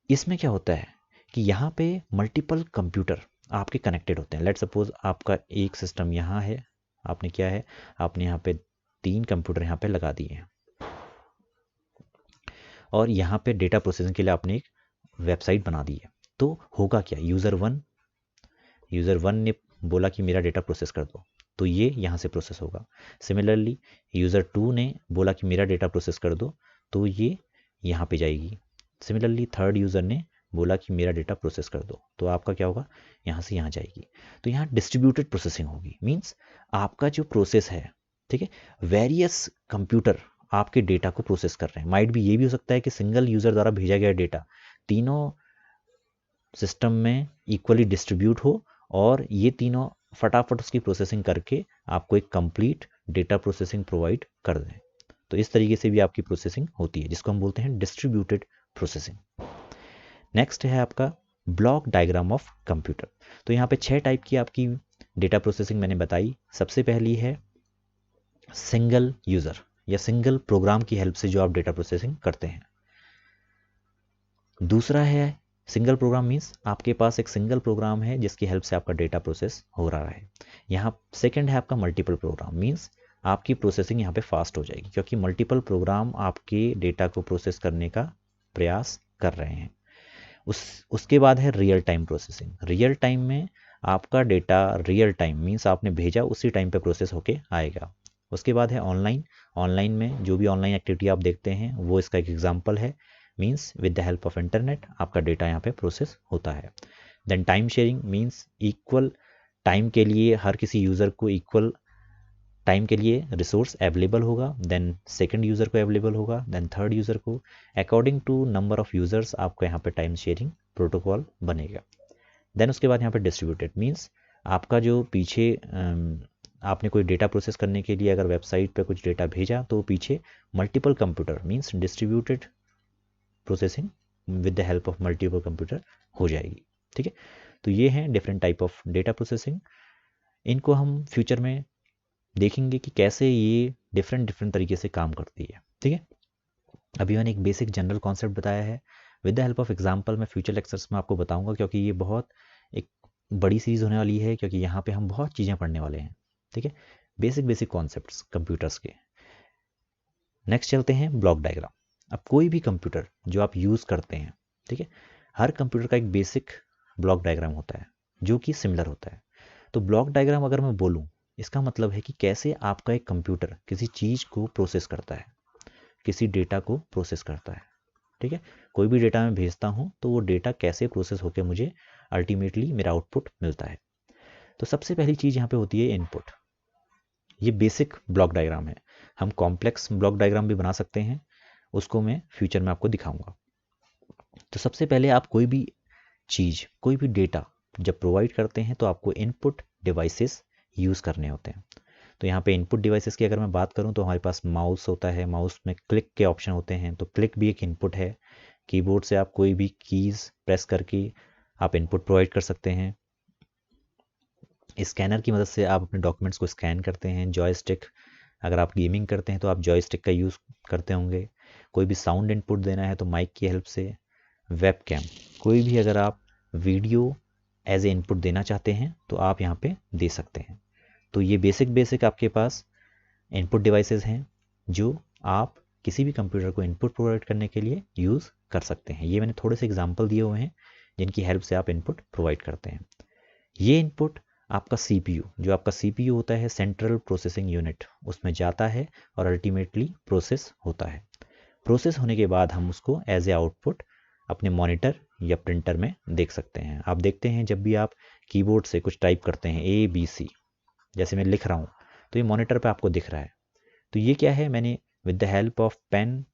इसमें क्या होता है कि यहाँ पे मल्टीपल कंप्यूटर आपके कनेक्टेड होते हैं। लेट सपोज आपका एक सिस्टम यहाँ है, आपने क्या है, आपने यहाँ पे 3 कंप्यूटर यहाँ पे लगा दिए हैं और यहाँ पे डेटा प्रोसेसिंग के लिए आपने एक वेबसाइट बना दी है। तो होगा क्या, यूज़र वन ने बोला कि मेरा डेटा प्रोसेस कर दो, तो ये यहाँ से प्रोसेस होगा। सिमिलरली यूज़र 2 ने बोला कि मेरा डेटा प्रोसेस कर दो, तो ये यहाँ पे जाएगी। सिमिलरली थर्ड यूज़र ने बोला कि मेरा डेटा प्रोसेस कर दो, तो आपका क्या होगा, यहाँ से यहाँ जाएगी। तो यहाँ डिस्ट्रीब्यूटेड प्रोसेसिंग होगी। मीन्स आपका जो प्रोसेस है, ठीक है, वेरियस कंप्यूटर आपके डेटा को प्रोसेस कर रहे हैं। माइट भी ये भी हो सकता है कि सिंगल यूज़र द्वारा भेजा गया डेटा तीनों सिस्टम में इक्वली डिस्ट्रीब्यूट हो और ये तीनों फटाफट उसकी प्रोसेसिंग करके आपको एक कंप्लीट डेटा प्रोसेसिंग प्रोवाइड कर दें। तो इस तरीके से भी आपकी प्रोसेसिंग होती है, जिसको हम बोलते हैं डिस्ट्रीब्यूटेड प्रोसेसिंग। नेक्स्ट है आपका ब्लॉक डायग्राम ऑफ कंप्यूटर। तो यहाँ पे 6 टाइप की आपकी डेटा प्रोसेसिंग मैंने बताई। सबसे पहली है सिंगल यूज़र या सिंगल प्रोग्राम की हेल्प से जो आप डेटा प्रोसेसिंग करते हैं। दूसरा है सिंगल प्रोग्राम, मीन्स आपके पास एक सिंगल प्रोग्राम है जिसकी हेल्प से आपका डेटा प्रोसेस हो रहा है। यहाँ सेकंड है आपका मल्टीपल प्रोग्राम, मीन्स आपकी प्रोसेसिंग यहाँ पे फास्ट हो जाएगी क्योंकि मल्टीपल प्रोग्राम आपके डेटा को प्रोसेस करने का प्रयास कर रहे हैं। उसके बाद है real time processing. Real time में आपका डेटा रियल टाइम मीन्स आपने भेजा उसी टाइम पे प्रोसेस होके आएगा। उसके बाद है ऑनलाइन। ऑनलाइन में जो भी ऑनलाइन एक्टिविटी आप देखते हैं वो इसका एक एग्जांपल है। Means with the help of internet आपका डेटा यहाँ पे प्रोसेस होता है। Then time sharing means equal time के लिए हर किसी यूज़र को इक्वल टाइम के लिए रिसोर्स अवेलेबल होगा, देन सेकंड यूज़र को अवेलेबल होगा, देन थर्ड यूज़र को, according to number of users आपका यहाँ पे टाइम शेयरिंग प्रोटोकॉल बनेगा। देन उसके बाद यहाँ पे डिस्ट्रीब्यूटेड मीन्स आपका जो पीछे आपने कोई डेटा प्रोसेस करने के लिए अगर वेबसाइट पे कुछ डेटा भेजा तो पीछे multiple computer means distributed processing with the help of multiple computer हो जाएगी। ठीक है, तो ये हैं different type of data processing. इनको हम फ्यूचर में देखेंगे कि कैसे ये डिफरेंट तरीके से काम करती है। ठीक है, अभी मैंने एक बेसिक जनरल कॉन्सेप्ट बताया है, with the help of example मैं फ्यूचर लेक्चर्स में आपको बताऊंगा, क्योंकि ये बहुत एक बड़ी सीरीज होने वाली है, क्योंकि यहाँ पे हम बहुत चीज़ें पढ़ने वाले हैं। ठीक है, बेसिक कॉन्सेप्ट्स कंप्यूटर्स के। नेक्स्ट चलते हैं ब्लॉक डायग्राम। अब कोई भी कंप्यूटर जो आप यूज़ करते हैं, ठीक है, हर कंप्यूटर का एक बेसिक ब्लॉक डायग्राम होता है जो कि सिमिलर होता है। तो ब्लॉक डायग्राम अगर मैं बोलूँ, इसका मतलब है कि कैसे आपका एक कंप्यूटर किसी चीज़ को प्रोसेस करता है, किसी डेटा को प्रोसेस करता है। ठीक है, कोई भी डेटा मैं भेजता हूँ तो वो डेटा कैसे प्रोसेस होकर मुझे अल्टीमेटली मेरा आउटपुट मिलता है। तो सबसे पहली चीज़ यहाँ पे होती है इनपुट। ये बेसिक ब्लॉक डायग्राम है। हम कॉम्प्लेक्स ब्लॉक डायग्राम भी बना सकते हैं, उसको मैं फ्यूचर में आपको दिखाऊंगा। तो सबसे पहले आप कोई भी चीज़, कोई भी डेटा जब प्रोवाइड करते हैं तो आपको इनपुट डिवाइसेस यूज़ करने होते हैं। तो यहाँ पे इनपुट डिवाइसेस की अगर मैं बात करूँ तो हमारे पास माउस होता है, माउस में क्लिक के ऑप्शन होते हैं, तो क्लिक भी एक इनपुट है। कीबोर्ड से आप कोई भी कीज़ प्रेस करके आप इनपुट प्रोवाइड कर सकते हैं। स्कैनर की मदद से आप अपने डॉक्यूमेंट्स को स्कैन करते हैं। जॉयस्टिक, अगर आप गेमिंग करते हैं तो आप जॉयस्टिक का यूज़ करते होंगे। कोई भी साउंड इनपुट देना है तो माइक की हेल्प से। वेबकैम, कोई भी अगर आप वीडियो एज ए इनपुट देना चाहते हैं तो आप यहाँ पे दे सकते हैं। तो ये बेसिक आपके पास इनपुट डिवाइसेस हैं जो आप किसी भी कंप्यूटर को इनपुट प्रोवाइड करने के लिए यूज़ कर सकते हैं। ये मैंने थोड़े से एग्जांपल दिए हुए हैं जिनकी हेल्प से आप इनपुट प्रोवाइड करते हैं। ये इनपुट आपका सीपीयू, जो आपका सीपीयू होता है सेंट्रल प्रोसेसिंग यूनिट, उसमें जाता है और अल्टीमेटली प्रोसेस होता है। प्रोसेस होने के बाद हम उसको एज ए आउटपुट अपने मॉनिटर या प्रिंटर में देख सकते हैं। आप देखते हैं जब भी आप कीबोर्ड से कुछ टाइप करते हैं ABC, जैसे मैं लिख रहा हूँ तो ये मॉनिटर पे आपको दिख रहा है। तो ये क्या है, मैंने with the help of pen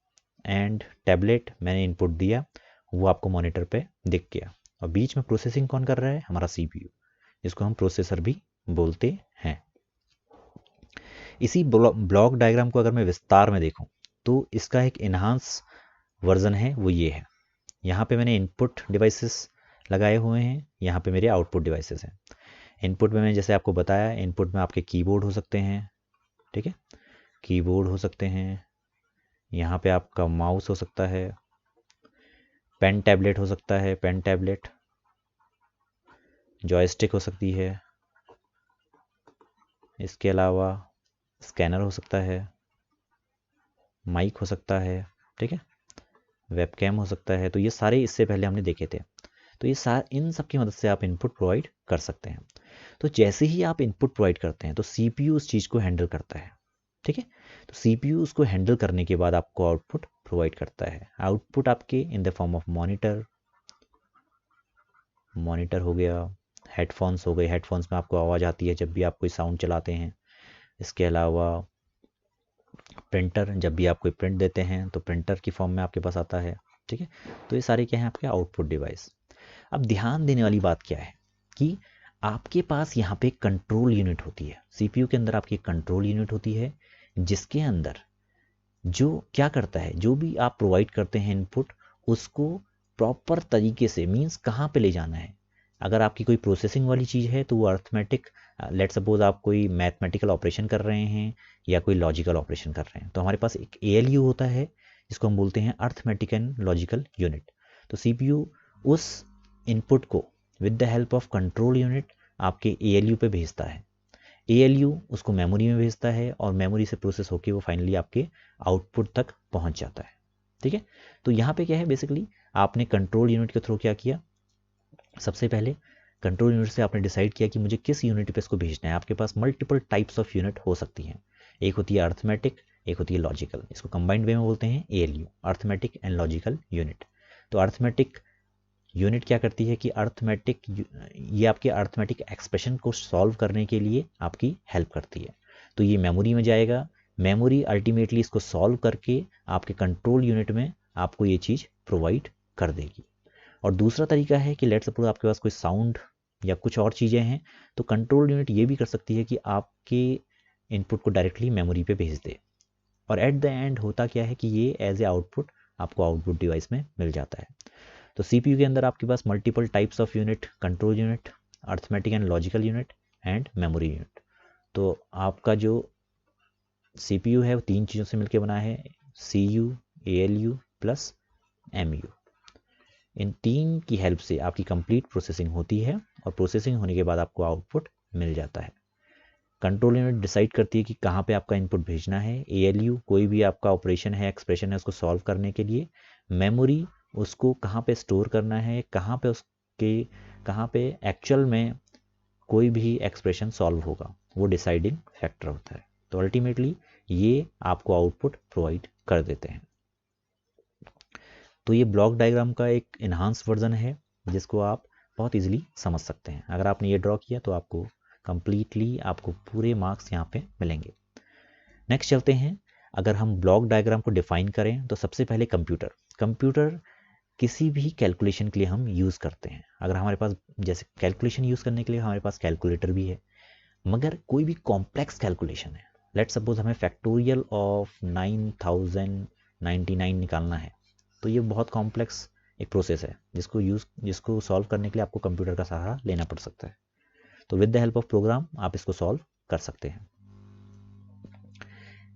and tablet मैंने इनपुट दिया, वो आपको मॉनिटर पे दिख गया। और बीच में प्रोसेसिंग कौन कर रहा है, हमारा CPU, जिसको हम प्रोसेसर भी बोलते हैं। इसी ब्लॉक डायग्राम को अगर मैं विस्तार में देखूं तो इसका एक इन्हांस वर्जन है, वो ये है। यहाँ पे मैंने इनपुट डिवाइसेस लगाए हुए हैं, यहाँ पे मेरे आउटपुट डिवाइसेस हैं। इनपुट में मैंने जैसे आपको बताया, इनपुट में आपके कीबोर्ड हो सकते हैं, ठीक है, कीबोर्ड हो सकते हैं, यहाँ पे आपका माउस हो सकता है, पेन टैबलेट हो सकता है, पेन टैबलेट, जॉयस्टिक हो सकती है, इसके अलावा स्कैनर हो सकता है, माइक हो सकता है, ठीक है, वेबकैम हो सकता है। तो ये सारे इससे पहले हमने देखे थे। तो ये इन सब की मदद से आप इनपुट प्रोवाइड कर सकते हैं। तो जैसे ही आप इनपुट प्रोवाइड करते हैं तो CPU उस चीज़ को हैंडल करता है, ठीक है। तो CPU उसको हैंडल करने के बाद आपको आउटपुट प्रोवाइड करता है। आउटपुट आपके इन द फॉर्म ऑफ मॉनिटर हो गया, हेडफोन्स हो गए, हेडफोन्स में आपको आवाज़ आती है जब भी आप कोई साउंड चलाते हैं। इसके अलावा प्रिंटर, जब भी आप कोई प्रिंट देते हैं तो प्रिंटर की फॉर्म में आपके पास आता है, ठीक है। तो ये सारे क्या हैं, आपके आउटपुट डिवाइस। अब ध्यान देने वाली बात क्या है कि आपके पास यहाँ पे कंट्रोल यूनिट होती है। CPU के अंदर आपकी कंट्रोल यूनिट होती है, जिसके अंदर जो क्या करता है, जो भी आप प्रोवाइड करते हैं इनपुट, उसको प्रॉपर तरीके से मीन्स कहाँ पे ले जाना है। अगर आपकी कोई प्रोसेसिंग वाली चीज़ है तो वो अर्थमेटिक, लेट सपोज आप कोई मैथमेटिकल ऑपरेशन कर रहे हैं या कोई लॉजिकल ऑपरेशन कर रहे हैं, तो हमारे पास एक ALU होता है जिसको हम बोलते हैं अर्थमेटिक एंड लॉजिकल यूनिट। तो CPU उस इनपुट को with the help of control unit आपके ALU पे भेजता है। ALU उसको मेमोरी में भेजता है और मेमोरी से प्रोसेस होकर वो फाइनली आपके आउटपुट तक पहुंच जाता है, ठीक है। तो यहाँ पे क्या है, बेसिकली आपने कंट्रोल यूनिट के थ्रू क्या किया, सबसे पहले कंट्रोल यूनिट से आपने डिसाइड किया कि मुझे किस यूनिट पे इसको भेजना है। आपके पास मल्टीपल टाइप्स ऑफ यूनिट हो सकती हैं, एक होती है अर्थमेटिक, एक होती है लॉजिकल। इसको कंबाइंड वे में बोलते हैं ALU, arithmetic and logical unit. तो अर्थमेटिक यूनिट क्या करती है कि ये आपके अर्थमेटिक एक्सप्रेशन को सॉल्व करने के लिए आपकी हेल्प करती है। तो ये मेमोरी में जाएगा। मेमोरी अल्टीमेटली इसको सॉल्व करके आपके कंट्रोल यूनिट में आपको ये चीज़ प्रोवाइड कर देगी। और दूसरा तरीका है कि लेट सपोज आपके पास कोई साउंड या कुछ और चीज़ें हैं, तो कंट्रोल यूनिट ये भी कर सकती है कि आपके इनपुट को डायरेक्टली मेमोरी पे भेज दे, और एट द एंड होता क्या है कि ये एज ए आउटपुट आपको आउटपुट डिवाइस में मिल जाता है। तो सीपीयू के अंदर आपके पास multiple types of unit, control unit, arithmetic and logical unit and memory unit. तो आपका जो सीपीयू है वो तीन चीज़ों से मिलकर बना है, सीयू, एएलयू प्लस एमयू। इन तीन की हेल्प से आपकी कंप्लीट प्रोसेसिंग होती है, और प्रोसेसिंग होने के बाद आपको आउटपुट मिल जाता है। कंट्रोल यूनिट डिसाइड करती है कि कहाँ पे आपका इनपुट भेजना है। एएलयू कोई भी आपका ऑपरेशन है, एक्सप्रेशन है, उसको सॉल्व करने के लिए। मेमोरी उसको कहाँ पे स्टोर करना है, कहाँ पे एक्चुअल में कोई भी एक्सप्रेशन सॉल्व होगा, वो डिसाइडिंग फैक्टर होता है। तो अल्टीमेटली ये आपको आउटपुट प्रोवाइड कर देते हैं। तो ये ब्लॉक डायग्राम का एक इन्हांस वर्जन है जिसको आप बहुत इजीली समझ सकते हैं। अगर आपने ये ड्रॉ किया तो आपको कंप्लीटली आपको पूरे मार्क्स यहाँ पे मिलेंगे। नेक्स्ट चलते हैं। अगर हम ब्लॉक डायग्राम को डिफाइन करें तो सबसे पहले कंप्यूटर किसी भी कैलकुलेशन के लिए हम यूज़ करते हैं। अगर हमारे पास जैसे कैलकुलेशन यूज़ करने के लिए हमारे पास कैलकुलेटर भी है, मगर कोई भी कॉम्प्लेक्स कैलकुलेशन है, लेट सपोज हमें फैक्टोरियल ऑफ 9099 निकालना है, तो ये बहुत कॉम्प्लेक्स एक प्रोसेस है जिसको सॉल्व करने के लिए आपको कंप्यूटर का सहारा लेना पड़ सकता है। तो with the help of program आप इसको सॉल्व कर सकते हैं।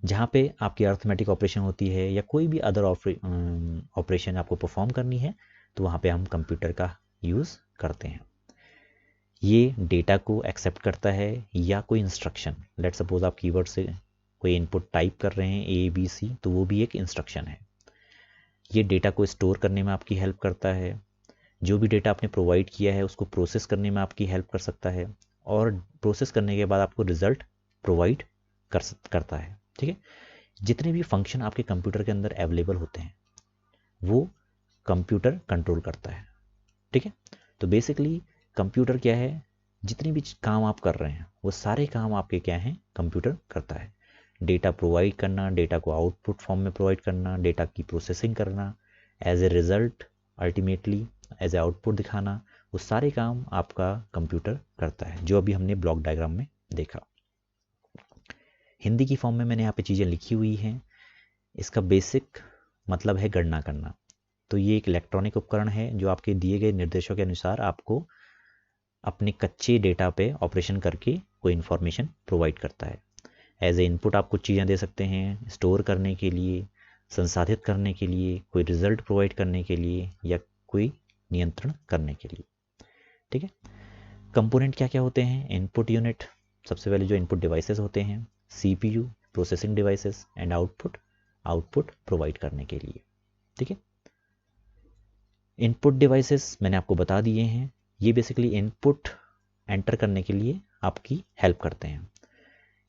जहाँ पे आपकी अर्थमेटिक ऑपरेशन होती है या कोई भी अदर ऑपरेशन आपको परफॉर्म करनी है, तो वहाँ पे हम कंप्यूटर का यूज़ करते हैं। ये डेटा को एक्सेप्ट करता है या कोई इंस्ट्रक्शन, लेट सपोज आप कीवर्ड से कोई इनपुट टाइप कर रहे हैं ABC, तो वो भी एक इंस्ट्रक्शन है। ये डेटा को स्टोर करने में आपकी हेल्प करता है। जो भी डेटा आपने प्रोवाइड किया है उसको प्रोसेस करने में आपकी हेल्प कर सकता है, और प्रोसेस करने के बाद आपको रिजल्ट प्रोवाइड करता है। ठीक है, जितने भी फंक्शन आपके कंप्यूटर के अंदर अवेलेबल होते हैं वो कंप्यूटर कंट्रोल करता है। ठीक है, तो बेसिकली कंप्यूटर क्या है, जितने भी काम आप कर रहे हैं वो सारे काम आपके क्या हैं, कंप्यूटर करता है। डेटा प्रोवाइड करना, डेटा को आउटपुट फॉर्म में प्रोवाइड करना, डेटा की प्रोसेसिंग करना, as a result ultimately as a output दिखाना, वो सारे काम आपका कंप्यूटर करता है, जो अभी हमने ब्लॉक डायग्राम में देखा। हिंदी की फॉर्म में मैंने यहाँ पे चीज़ें लिखी हुई हैं। इसका बेसिक मतलब है गणना करना। तो ये एक इलेक्ट्रॉनिक उपकरण है जो आपके दिए गए निर्देशों के अनुसार आपको अपने कच्चे डेटा पे ऑपरेशन करके कोई इन्फॉर्मेशन प्रोवाइड करता है। एज ए इनपुट आप कुछ चीज़ें दे सकते हैं, स्टोर करने के लिए, संसाधित करने के लिए, कोई रिजल्ट प्रोवाइड करने के लिए, या कोई नियंत्रण करने के लिए। ठीक है, कंपोनेंट क्या क्या होते हैं? इनपुट यूनिट, सबसे पहले जो इनपुट डिवाइसेस होते हैं, CPU processing devices, and output provide करने के लिए। ठीक है, इनपुट डिवाइसेस मैंने आपको बता दिए हैं। ये बेसिकली इनपुट एंटर करने के लिए आपकी हेल्प करते हैं।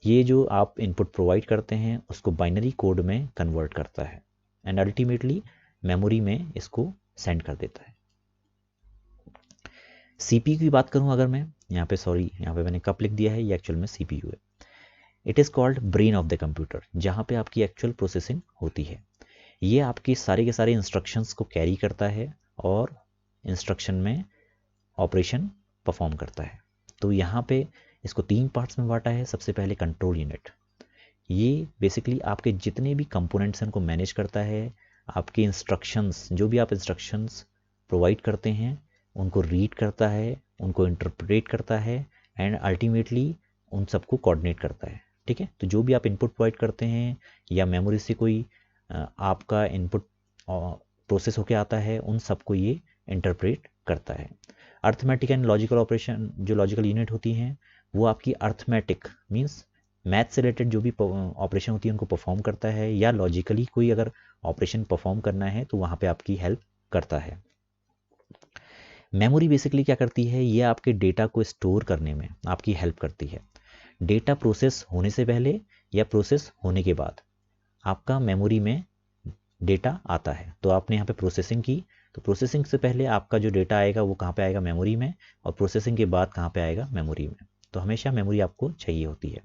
ये जो आप इनपुट प्रोवाइड करते हैं उसको बाइनरी कोड में कन्वर्ट करता है एंड अल्टीमेटली मेमोरी में इसको सेंड कर देता है। CPU की बात करूं अगर मैं यहाँ पे मैंने कप लिख दिया है, ये एक्चुअल में CPU है। It is called brain of the computer, जहाँ पे आपकी एक्चुअल प्रोसेसिंग होती है। ये आपकी सारे के सारे इंस्ट्रक्शंस को कैरी करता है और इंस्ट्रक्शन में ऑपरेशन परफॉर्म करता है। तो यहाँ पे इसको 3 पार्ट्स में बांटा है। सबसे पहले कंट्रोल यूनिट, ये बेसिकली आपके जितने भी कंपोनेंट्स हैं उनको मैनेज करता है। आपके इंस्ट्रक्शंस, जो भी आप इंस्ट्रक्शंस प्रोवाइड करते हैं उनको रीड करता है, उनको इंटरप्रेट करता है एंड अल्टीमेटली उन सबको कोऑर्डिनेट करता है। ठीक है, तो जो भी आप इनपुट प्रोवाइड करते हैं या मेमोरी से कोई आपका इनपुट प्रोसेस होके आता है, उन सबको ये इंटरप्रेट करता है। अर्थमेटिक एंड लॉजिकल ऑपरेशन, जो लॉजिकल यूनिट होती हैं वो आपकी अर्थमेटिक मीन्स मैथ से रिलेटेड जो भी ऑपरेशन होती है उनको परफॉर्म करता है, या लॉजिकली कोई अगर ऑपरेशन परफॉर्म करना है तो वहाँ पे आपकी हेल्प करता है। मेमोरी बेसिकली क्या करती है, ये आपके डेटा को स्टोर करने में आपकी हेल्प करती है। डेटा प्रोसेस होने से पहले या प्रोसेस होने के बाद आपका मेमोरी में डेटा आता है। तो आपने यहाँ पे प्रोसेसिंग की, तो प्रोसेसिंग से पहले आपका जो डेटा आएगा वो कहाँ पे आएगा, मेमोरी में, और प्रोसेसिंग के बाद कहाँ पे आएगा, मेमोरी में। तो हमेशा मेमोरी आपको चाहिए होती है।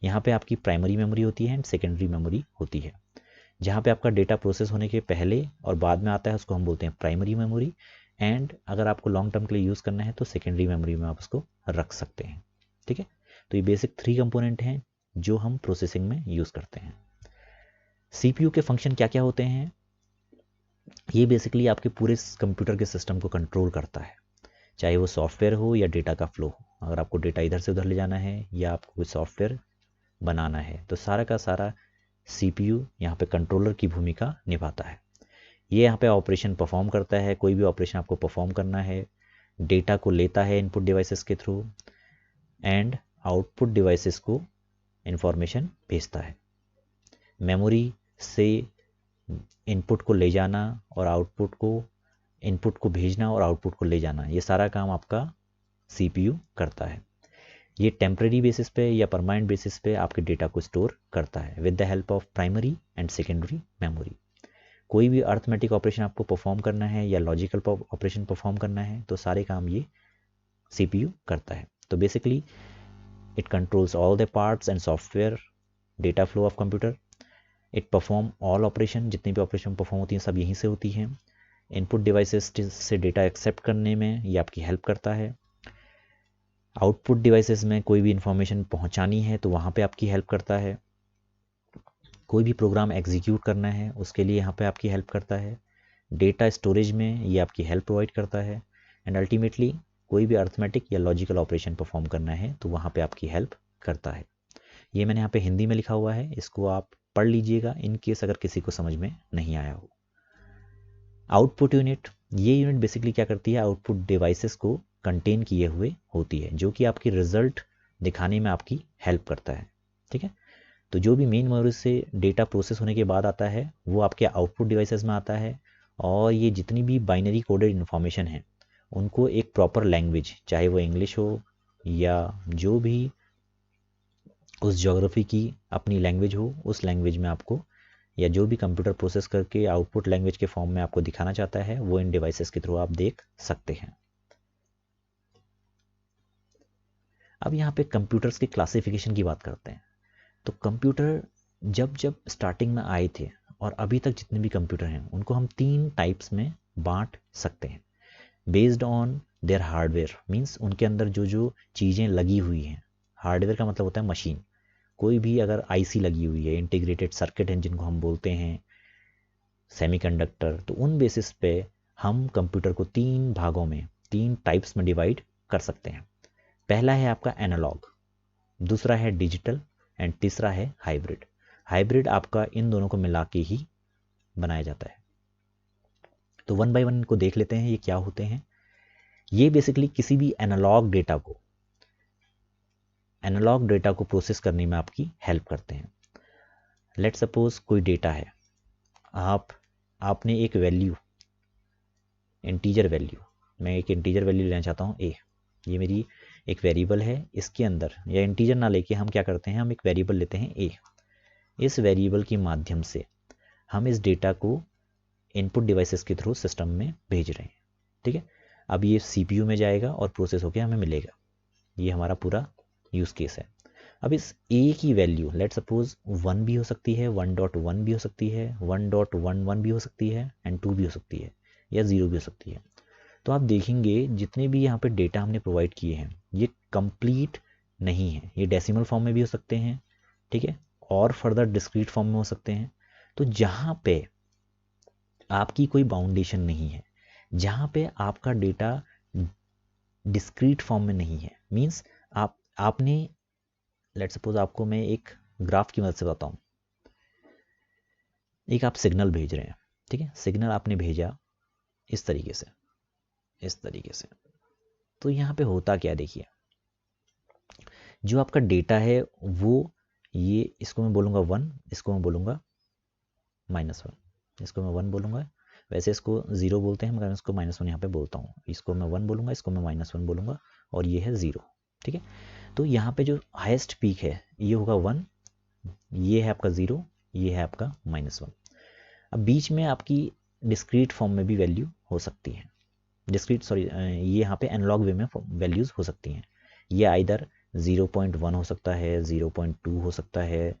यहाँ पे आपकी प्राइमरी मेमोरी होती है एंड सेकेंडरी मेमोरी होती है। जहाँ पे आपका डेटा प्रोसेस होने के पहले और बाद में आता है उसको हम बोलते हैं प्राइमरी मेमोरी, एंड अगर आपको लॉन्ग टर्म के लिए यूज़ करना है तो सेकेंडरी मेमोरी में आप उसको रख सकते हैं। ठीक है, तो ये बेसिक 3 कंपोनेंट हैं जो हम प्रोसेसिंग में यूज़ करते हैं। CPU के फंक्शन क्या क्या होते हैं? ये बेसिकली आपके पूरे कंप्यूटर के सिस्टम को कंट्रोल करता है, चाहे वो सॉफ्टवेयर हो या डेटा का फ्लो हो। अगर आपको डेटा इधर से उधर ले जाना है या आपको कोई सॉफ्टवेयर बनाना है तो सारा का सारा CPU यहाँ पे कंट्रोलर की भूमिका निभाता है। ये यहाँ पे ऑपरेशन परफॉर्म करता है, कोई भी ऑपरेशन आपको परफॉर्म करना है, डेटा को लेता है इनपुट डिवाइसेस के थ्रू एंड आउटपुट डिवाइसेस को इंफॉर्मेशन भेजता है। मेमोरी से इनपुट को ले जाना और आउटपुट को, इनपुट को भेजना और आउटपुट को ले जाना, ये सारा काम आपका CPU करता है। ये टेम्परेरी बेसिस पे या परमानेंट बेसिस पे आपके डेटा को स्टोर करता है with the help of primary and secondary memory. कोई भी अर्थमेटिक ऑपरेशन आपको परफॉर्म करना है या लॉजिकल ऑपरेशन परफॉर्म करना है तो सारे काम ये CPU करता है। तो basically it controls all the parts and software data flow of computer. It perform all operation, जितनी भी ऑपरेशन परफॉर्म होती हैं सब यहीं से होती हैं। इनपुट डिवाइसेस से डेटा एक्सेप्ट करने में ये आपकी हेल्प करता है। आउटपुट डिवाइसेस में कोई भी इंफॉर्मेशन पहुंचानी है तो वहाँ पे आपकी हेल्प करता है। कोई भी प्रोग्राम एग्जीक्यूट करना है उसके लिए यहाँ पे आपकी हेल्प करता है। डेटा स्टोरेज में ये आपकी हेल्प प्रोवाइड करता है एंड अल्टीमेटली कोई भी अर्थमेटिक या लॉजिकल ऑपरेशन परफॉर्म करना है तो वहाँ पे आपकी हेल्प करता है। ये मैंने यहाँ पे हिंदी में लिखा हुआ है, इसको आप पढ़ लीजिएगा इन केस अगर किसी को समझ में नहीं आया हो। आउटपुट यूनिट, ये यूनिट बेसिकली क्या करती है, आउटपुट डिवाइसेस को कंटेन किए हुए होती है जो कि आपकी रिजल्ट दिखाने में आपकी हेल्प करता है। ठीक है, तो जो भी मेन मेमोरी से डेटा प्रोसेस होने के बाद आता है वो आपके आउटपुट डिवाइसेस में आता है और ये जितनी भी बाइनरी कोडेड इन्फॉर्मेशन है उनको एक प्रॉपर लैंग्वेज, चाहे वो इंग्लिश हो या जो भी उस ज्योग्राफी की अपनी लैंग्वेज हो, उस लैंग्वेज में आपको, या जो भी कंप्यूटर प्रोसेस करके आउटपुट लैंग्वेज के फॉर्म में आपको दिखाना चाहता है वो इन डिवाइसेस के थ्रू आप देख सकते हैं। अब यहाँ पे कंप्यूटर्स के क्लासिफिकेशन की बात करते हैं। तो कंप्यूटर जब जब स्टार्टिंग में आए थे और अभी तक जितने भी कंप्यूटर हैं उनको हम 3 टाइप्स में बांट सकते हैं based on their hardware. Means उनके अंदर जो जो चीज़ें लगी हुई हैं, हार्डवेयर का मतलब होता है मशीन, कोई भी अगर IC लगी हुई है, इंटीग्रेटेड सर्किट हैं जिनको हम बोलते हैं, सेमीकंडक्टर, तो उन बेसिस पे हम कंप्यूटर को 3 भागों में, 3 टाइप्स में डिवाइड कर सकते हैं। पहला है आपका एनालॉग, दूसरा है डिजिटल एंड तीसरा है हाइब्रिड। हाइब्रिड आपका इन दोनों को मिला के ही बनाया जाता है। तो वन बाय वन इनको देख लेते हैं ये क्या होते हैं। ये बेसिकली किसी भी एनालॉग डेटा को प्रोसेस करने में आपकी हेल्प करते हैं। लेट सपोज कोई डेटा है, आपने एक वैल्यू, इंटीजर वैल्यू, मैं एक इंटीजर वैल्यू लेना चाहता हूँ a, ये मेरी एक वेरिएबल है, इसके अंदर, या इंटीजर ना लेके हम क्या करते हैं, हम एक वेरिएबल लेते हैं a। इस वेरिएबल के माध्यम से हम इस डेटा को इनपुट डिवाइसेस के थ्रू सिस्टम में भेज रहे हैं। ठीक है, अब ये CPU में जाएगा और प्रोसेस होकर हमें मिलेगा। ये हमारा पूरा यूज़ केस है। अब इस a की वैल्यू लेट सपोज 1 भी हो सकती है, 1.1 भी हो सकती है, 1.11 भी हो सकती है एंड 2 भी हो सकती है, या 0 भी हो सकती है। तो आप देखेंगे जितने भी यहाँ पे डेटा हमने प्रोवाइड किए हैं ये कंप्लीट नहीं है, ये डेसिमल फॉर्म में भी हो सकते हैं, ठीक है, और फर्दर डिस्क्रीट फॉर्म में हो सकते हैं। तो जहाँ पे आपकी कोई बाउंडेशन नहीं है, जहाँ पे आपका डेटा डिस्क्रीट फॉर्म में नहीं है, मीन्स आपने लेट सपोज आपको मैं एक ग्राफ की मदद से बताऊं, एक आप सिग्नल भेज रहे हैं, ठीक है, सिग्नल आपने भेजा इस तरीके से, इस तरीके से। तो यहाँ पे होता क्या, देखिए जो आपका डेटा है वो, ये इसको मैं बोलूँगा 1, इसको मैं बोलूँगा -1, इसको मैं 1 बोलूँगा, वैसे इसको 0 बोलते हैं मगर मैं इसको -1 यहाँ पे बोलता हूँ। इसको मैं 1 बोलूँगा, इसको मैं -1 बोलूँगा और ये है 0। ठीक है, तो यहाँ पे जो हाईएस्ट पीक है ये होगा 1, ये है आपका 0, ये है आपका -1। अब बीच में आपकी डिस्क्रीट फॉर्म में भी वैल्यू हो सकती है, ये यहाँ पे एनालॉग वे में वैल्यूज़ हो सकती हैं। ये आइदर 0.1 हो सकता है, 0.2 हो सकता है,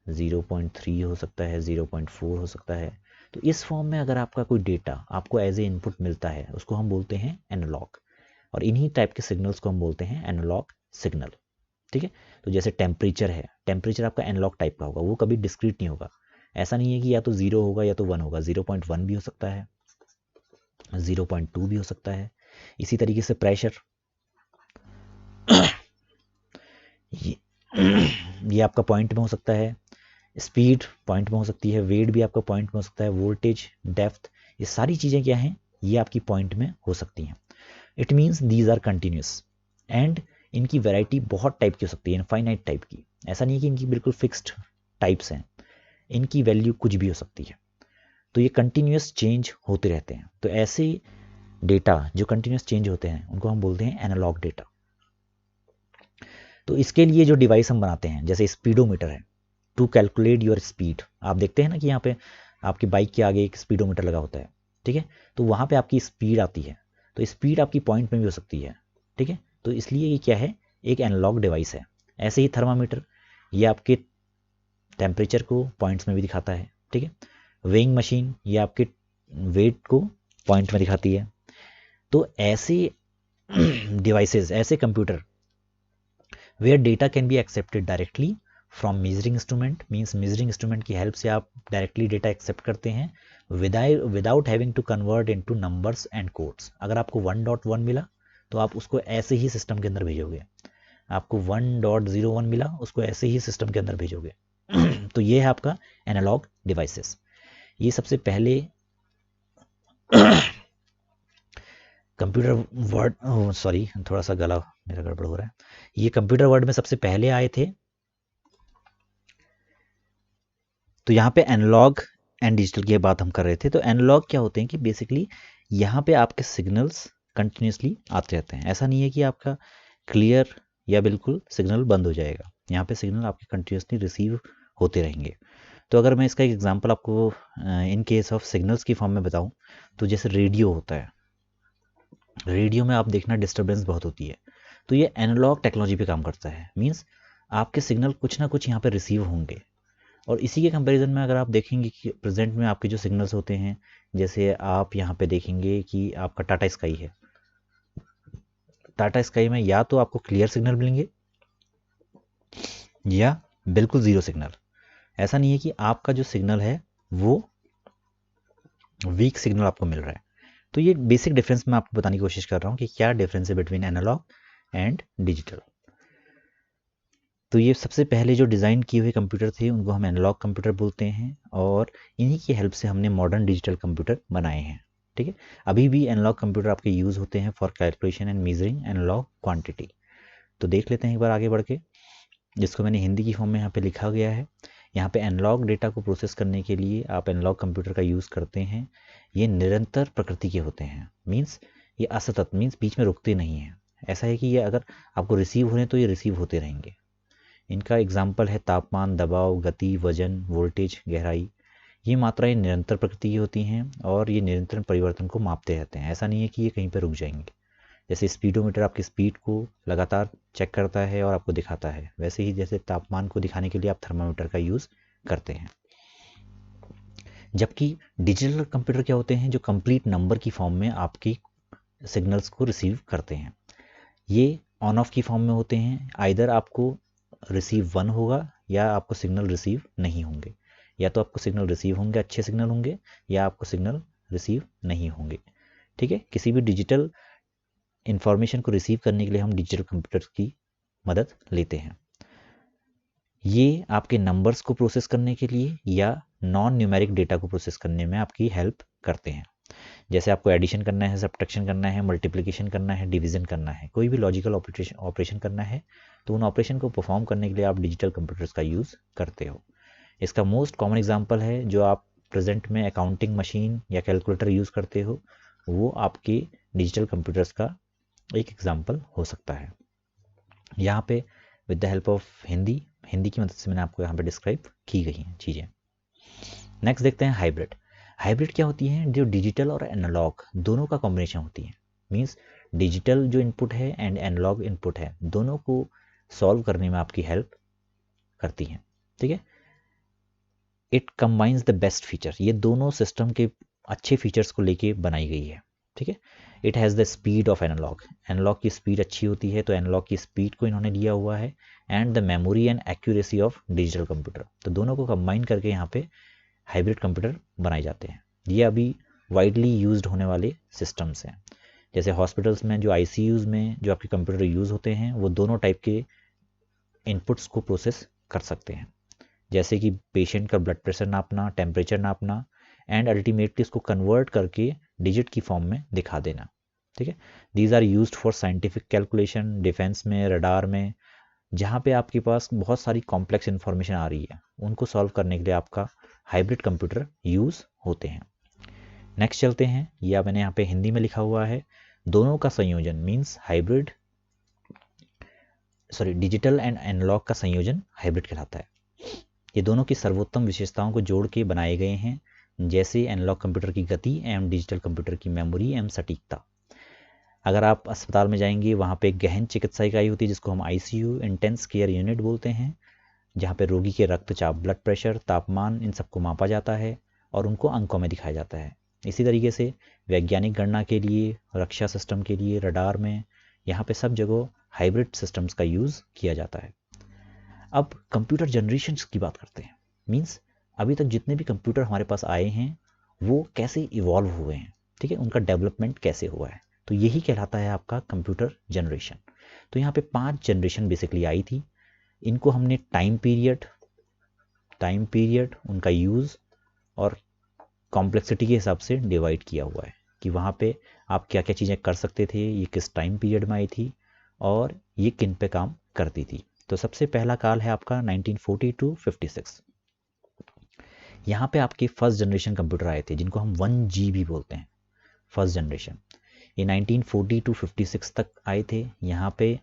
0.3 हो सकता है, 0.4 हो सकता है। तो इस फॉर्म में अगर आपका कोई डेटा आपको एज ए इनपुट मिलता है, उसको हम बोलते हैं एनालॉग, और इन्हीं टाइप के सिग्नल्स को हम बोलते हैं एनालॉग सिग्नल। ठीक है, तो जैसे टेम्परेचर है, टेम्परेचर आपका एनालॉग टाइप का होगा, वो कभी डिस्क्रीट नहीं होगा। ऐसा नहीं है कि या तो 0 होगा या तो 1 होगा, 0.1 भी हो सकता है, 0.2 भी हो सकता है। इसी तरीके से प्रेशर, ये आपका पॉइंट में हो सकता है, स्पीड पॉइंट में हो सकती है, वेट भी आपका पॉइंट में हो सकता है, वोल्टेज, डेप्थ, ये सारी चीज़ें क्या हैं, ये आपकी पॉइंट में हो सकती हैं। It means these are continuous, and इनकी वैरायटी बहुत टाइप की हो सकती है, इनफाइनाइट टाइप की। ऐसा नहीं है कि इनकी बिल्कुल फिक्स्ड टाइप्स हैं, इनकी वैल्यू कुछ भी हो सकती है। तो ये कंटिन्यूस चेंज होते रहते हैं। तो ऐसे डेटा जो कंटिन्यूस चेंज होते हैं उनको हम बोलते हैं एनालॉग डेटा। तो इसके लिए जो डिवाइस हम बनाते हैं, जैसे स्पीडोमीटर है, टू कैलकुलेट योर स्पीड। आप देखते हैं ना कि यहाँ पे आपकी बाइक के आगे एक स्पीडोमीटर लगा होता है, ठीक है, तो वहाँ पे आपकी स्पीड आती है, तो स्पीड आपकी पॉइंट में भी हो सकती है। ठीक है, तो इसलिए ये क्या है, एक एनालॉग डिवाइस है। ऐसे ही थर्मामीटर, ये आपके टेम्परेचर को पॉइंट्स में भी दिखाता है। ठीक है, वेइंग मशीन, ये आपके वेट को पॉइंट में दिखाती है। तो ऐसे डिवाइसेस, ऐसे computer where data can be accepted directly from measuring instrument, means measuring instrument की हेल्प से आप डायरेक्टली डेटा एक्सेप्ट करते हैं without having to convert into numbers and codes. अगर आपको 1.1 मिला तो आप उसको ऐसे ही सिस्टम के अंदर भेजोगे, आपको 1.01 मिला उसको ऐसे ही सिस्टम के अंदर भेजोगे। तो ये है आपका एनालॉग डिवाइसेस। ये सबसे पहले कंप्यूटर वर्ड, सॉरी थोड़ा सा गला मेरा गड़बड़ हो रहा है, ये कंप्यूटर वर्ड में सबसे पहले आए थे। तो यहाँ पे एनालॉग एंड डिजिटल की बात हम कर रहे थे। तो एनालॉग क्या होते हैं कि बेसिकली यहाँ पे आपके सिग्नल्स कंटिन्यूसली आते रहते हैं। ऐसा नहीं है कि आपका क्लियर या बिल्कुल सिग्नल बंद हो जाएगा, यहाँ पे सिग्नल आपके कंटिन्यूसली रिसीव होते रहेंगे। तो अगर मैं इसका एक एग्जांपल आपको इन केस ऑफ सिग्नल्स की फॉर्म में बताऊं, तो जैसे रेडियो होता है, रेडियो में आप देखना डिस्टर्बेंस बहुत होती है, तो ये एनालॉग टेक्नोलॉजी पे काम करता है। मींस आपके सिग्नल कुछ ना कुछ यहाँ पे रिसीव होंगे। और इसी के कंपैरिजन में अगर आप देखेंगे कि प्रेजेंट में आपके जो सिग्नल्स होते हैं, जैसे आप यहाँ पे देखेंगे कि आपका टाटा स्काई है, टाटा स्काई में या तो आपको क्लियर सिग्नल मिलेंगे या बिल्कुल ज़ीरो सिग्नल। ऐसा नहीं है कि आपका जो सिग्नल है वो वीक सिग्नल आपको मिल रहा है। तो ये बेसिक डिफरेंस मैं आपको बताने की कोशिश कर रहा हूँ कि क्या डिफरेंस है बिटवीन एनालॉग एंड डिजिटल। तो ये सबसे पहले जो डिज़ाइन किए हुए कंप्यूटर थे उनको हम एनालॉग कंप्यूटर बोलते हैं, और इन्हीं की हेल्प से हमने मॉडर्न डिजिटल कंप्यूटर बनाए हैं। ठीक है, अभी भी एनालॉग कंप्यूटर आपके यूज़ होते हैं for calculation and measuring analogue quantity. तो देख लेते हैं एक बार आगे बढ़ के, जिसको मैंने हिंदी की फॉर्म में यहाँ पे लिखा गया है। यहाँ पे एनालॉग डेटा को प्रोसेस करने के लिए आप एनालॉग कंप्यूटर का यूज़ करते हैं। ये निरंतर प्रकृति के होते हैं, मीन्स ये असतत, मीन्स बीच में रुकते नहीं हैं। ऐसा है कि ये अगर आपको रिसीव हो रहे हैं तो ये रिसीव होते रहेंगे। इनका एग्जाम्पल है तापमान, दबाव, गति, वजन, वोल्टेज, गहराई। ये मात्राएं निरंतर प्रकृति की होती हैं और ये निरंतर परिवर्तन को मापते रहते हैं। ऐसा नहीं है कि ये कहीं पर रुक जाएंगे। जैसे स्पीडोमीटर आपकी स्पीड को लगातार चेक करता है और आपको दिखाता है, वैसे ही जैसे तापमान को दिखाने के लिए आप थर्मामीटर का यूज़ करते हैं। जबकि डिजिटल कंप्यूटर क्या होते हैं, जो कंप्लीट नंबर की फॉर्म में आपकी सिग्नल्स को रिसीव करते हैं। ये ऑन ऑफ की फॉर्म में होते हैं, आइदर आपको रिसीव 1 होगा या आपको सिग्नल रिसीव नहीं होंगे, या तो आपको सिग्नल रिसीव होंगे, अच्छे सिग्नल होंगे, या आपको सिग्नल रिसीव नहीं होंगे। ठीक है, किसी भी डिजिटल इंफॉर्मेशन को रिसीव करने के लिए हम डिजिटल कंप्यूटर की मदद लेते हैं। ये आपके नंबर्स को प्रोसेस करने के लिए या नॉन न्यूमेरिक डेटा को प्रोसेस करने में आपकी हेल्प करते हैं। जैसे आपको एडिशन करना है, सब्ट्रैक्शन करना है, मल्टीप्लिकेशन करना है, डिवीजन करना है, कोई भी लॉजिकल ऑपरेशन करना है, तो उन ऑपरेशन को परफॉर्म करने के लिए आप डिजिटल कंप्यूटर्स का यूज़ करते हो। इसका मोस्ट कॉमन एग्जांपल है जो आप प्रेजेंट में अकाउंटिंग मशीन या कैलकुलेटर यूज़ करते हो, वो आपके डिजिटल कंप्यूटर्स का एक एग्जाम्पल हो सकता है। यहाँ पे with the help of Hindi की मदद से मैंने आपको यहाँ पे डिस्क्राइब की गई हैं चीज़ें। नेक्स्ट देखते हैं हाइब्रिड। हाइब्रिड क्या होती है, जो डिजिटल और एनालॉग दोनों का कॉम्बिनेशन होती है। मीन्स डिजिटल जो इनपुट है एंड एनालॉग इनपुट है, दोनों को सॉल्व करने में आपकी हेल्प करती हैं। ठीक है, it combines the best feature, ये दोनों सिस्टम के अच्छे फीचर्स को लेके बनाई गई है। ठीक है, it has the speed of analogue, analogue की स्पीड अच्छी होती है, तो एनालॉग की स्पीड को इन्होंने लिया हुआ है, and the memory and accuracy of digital computer, तो दोनों को कंबाइन करके यहाँ पे हाइब्रिड कंप्यूटर बनाए जाते हैं। ये अभी वाइडली यूज्ड होने वाले सिस्टम्स हैं। जैसे हॉस्पिटल्स में जो आईसीयूज़ में जो आपके कंप्यूटर यूज़ होते हैं, वो दोनों टाइप के इनपुट्स को प्रोसेस कर सकते हैं, जैसे कि पेशेंट का ब्लड प्रेशर नापना, टेम्परेचर नापना, एंड अल्टीमेटली इसको कन्वर्ट करके डिजिट की फॉर्म में दिखा देना। ठीक है, these are used for scientific calculation, defence में, रडार में, जहाँ पे आपके पास बहुत सारी कॉम्प्लेक्स इन्फॉर्मेशन आ रही है, उनको सॉल्व करने के लिए आपका हाइब्रिड कंप्यूटर यूज़ होते हैं। नेक्स्ट चलते हैं, या मैंने यहाँ पे हिंदी में लिखा हुआ है, दोनों का संयोजन means hybrid, digital and analogue का संयोजन हाइब्रिड कहलाता है। ये दोनों की सर्वोत्तम विशेषताओं को जोड़ के बनाए गए हैं, जैसे एनालॉग कंप्यूटर की गति एवं डिजिटल कंप्यूटर की मेमोरी एवं सटीकता। अगर आप अस्पताल में जाएंगे, वहाँ पे एक गहन चिकित्सा इकाई होती है जिसको हम आईसीयू, इंटेंस केयर यूनिट बोलते हैं, जहाँ पे रोगी के रक्तचाप, ब्लड प्रेशर, तापमान, इन सबको मापा जाता है और उनको अंकों में दिखाया जाता है। इसी तरीके से वैज्ञानिक गणना के लिए, रक्षा सिस्टम के लिए, रडार में, यहाँ पे सब जगह हाइब्रिड सिस्टम्स का यूज़ किया जाता है। अब कंप्यूटर जनरेशन की बात करते हैं, मीन्स अभी तक जितने भी कंप्यूटर हमारे पास आए हैं वो कैसे इवॉल्व हुए हैं। ठीक है, उनका डेवलपमेंट कैसे हुआ है, तो यही कहलाता है आपका कंप्यूटर जनरेशन। तो यहाँ पे 5 जनरेशन बेसिकली आई थी। इनको हमने टाइम पीरियड, उनका यूज़ और कॉम्प्लेक्सिटी के हिसाब से डिवाइड किया हुआ है कि वहाँ पे आप क्या क्या चीज़ें कर सकते थे, ये किस टाइम पीरियड में आई थी और ये किन पे काम करती थी। तो सबसे पहला काल है आपका 1940 to 56। यहाँ पे आपके फर्स्ट जनरेशन कंप्यूटर आए थे जिनको हम 1G भी बोलते हैं, फर्स्ट जनरेशन। ये 1940 to 56 तक आए थे। यहाँ पे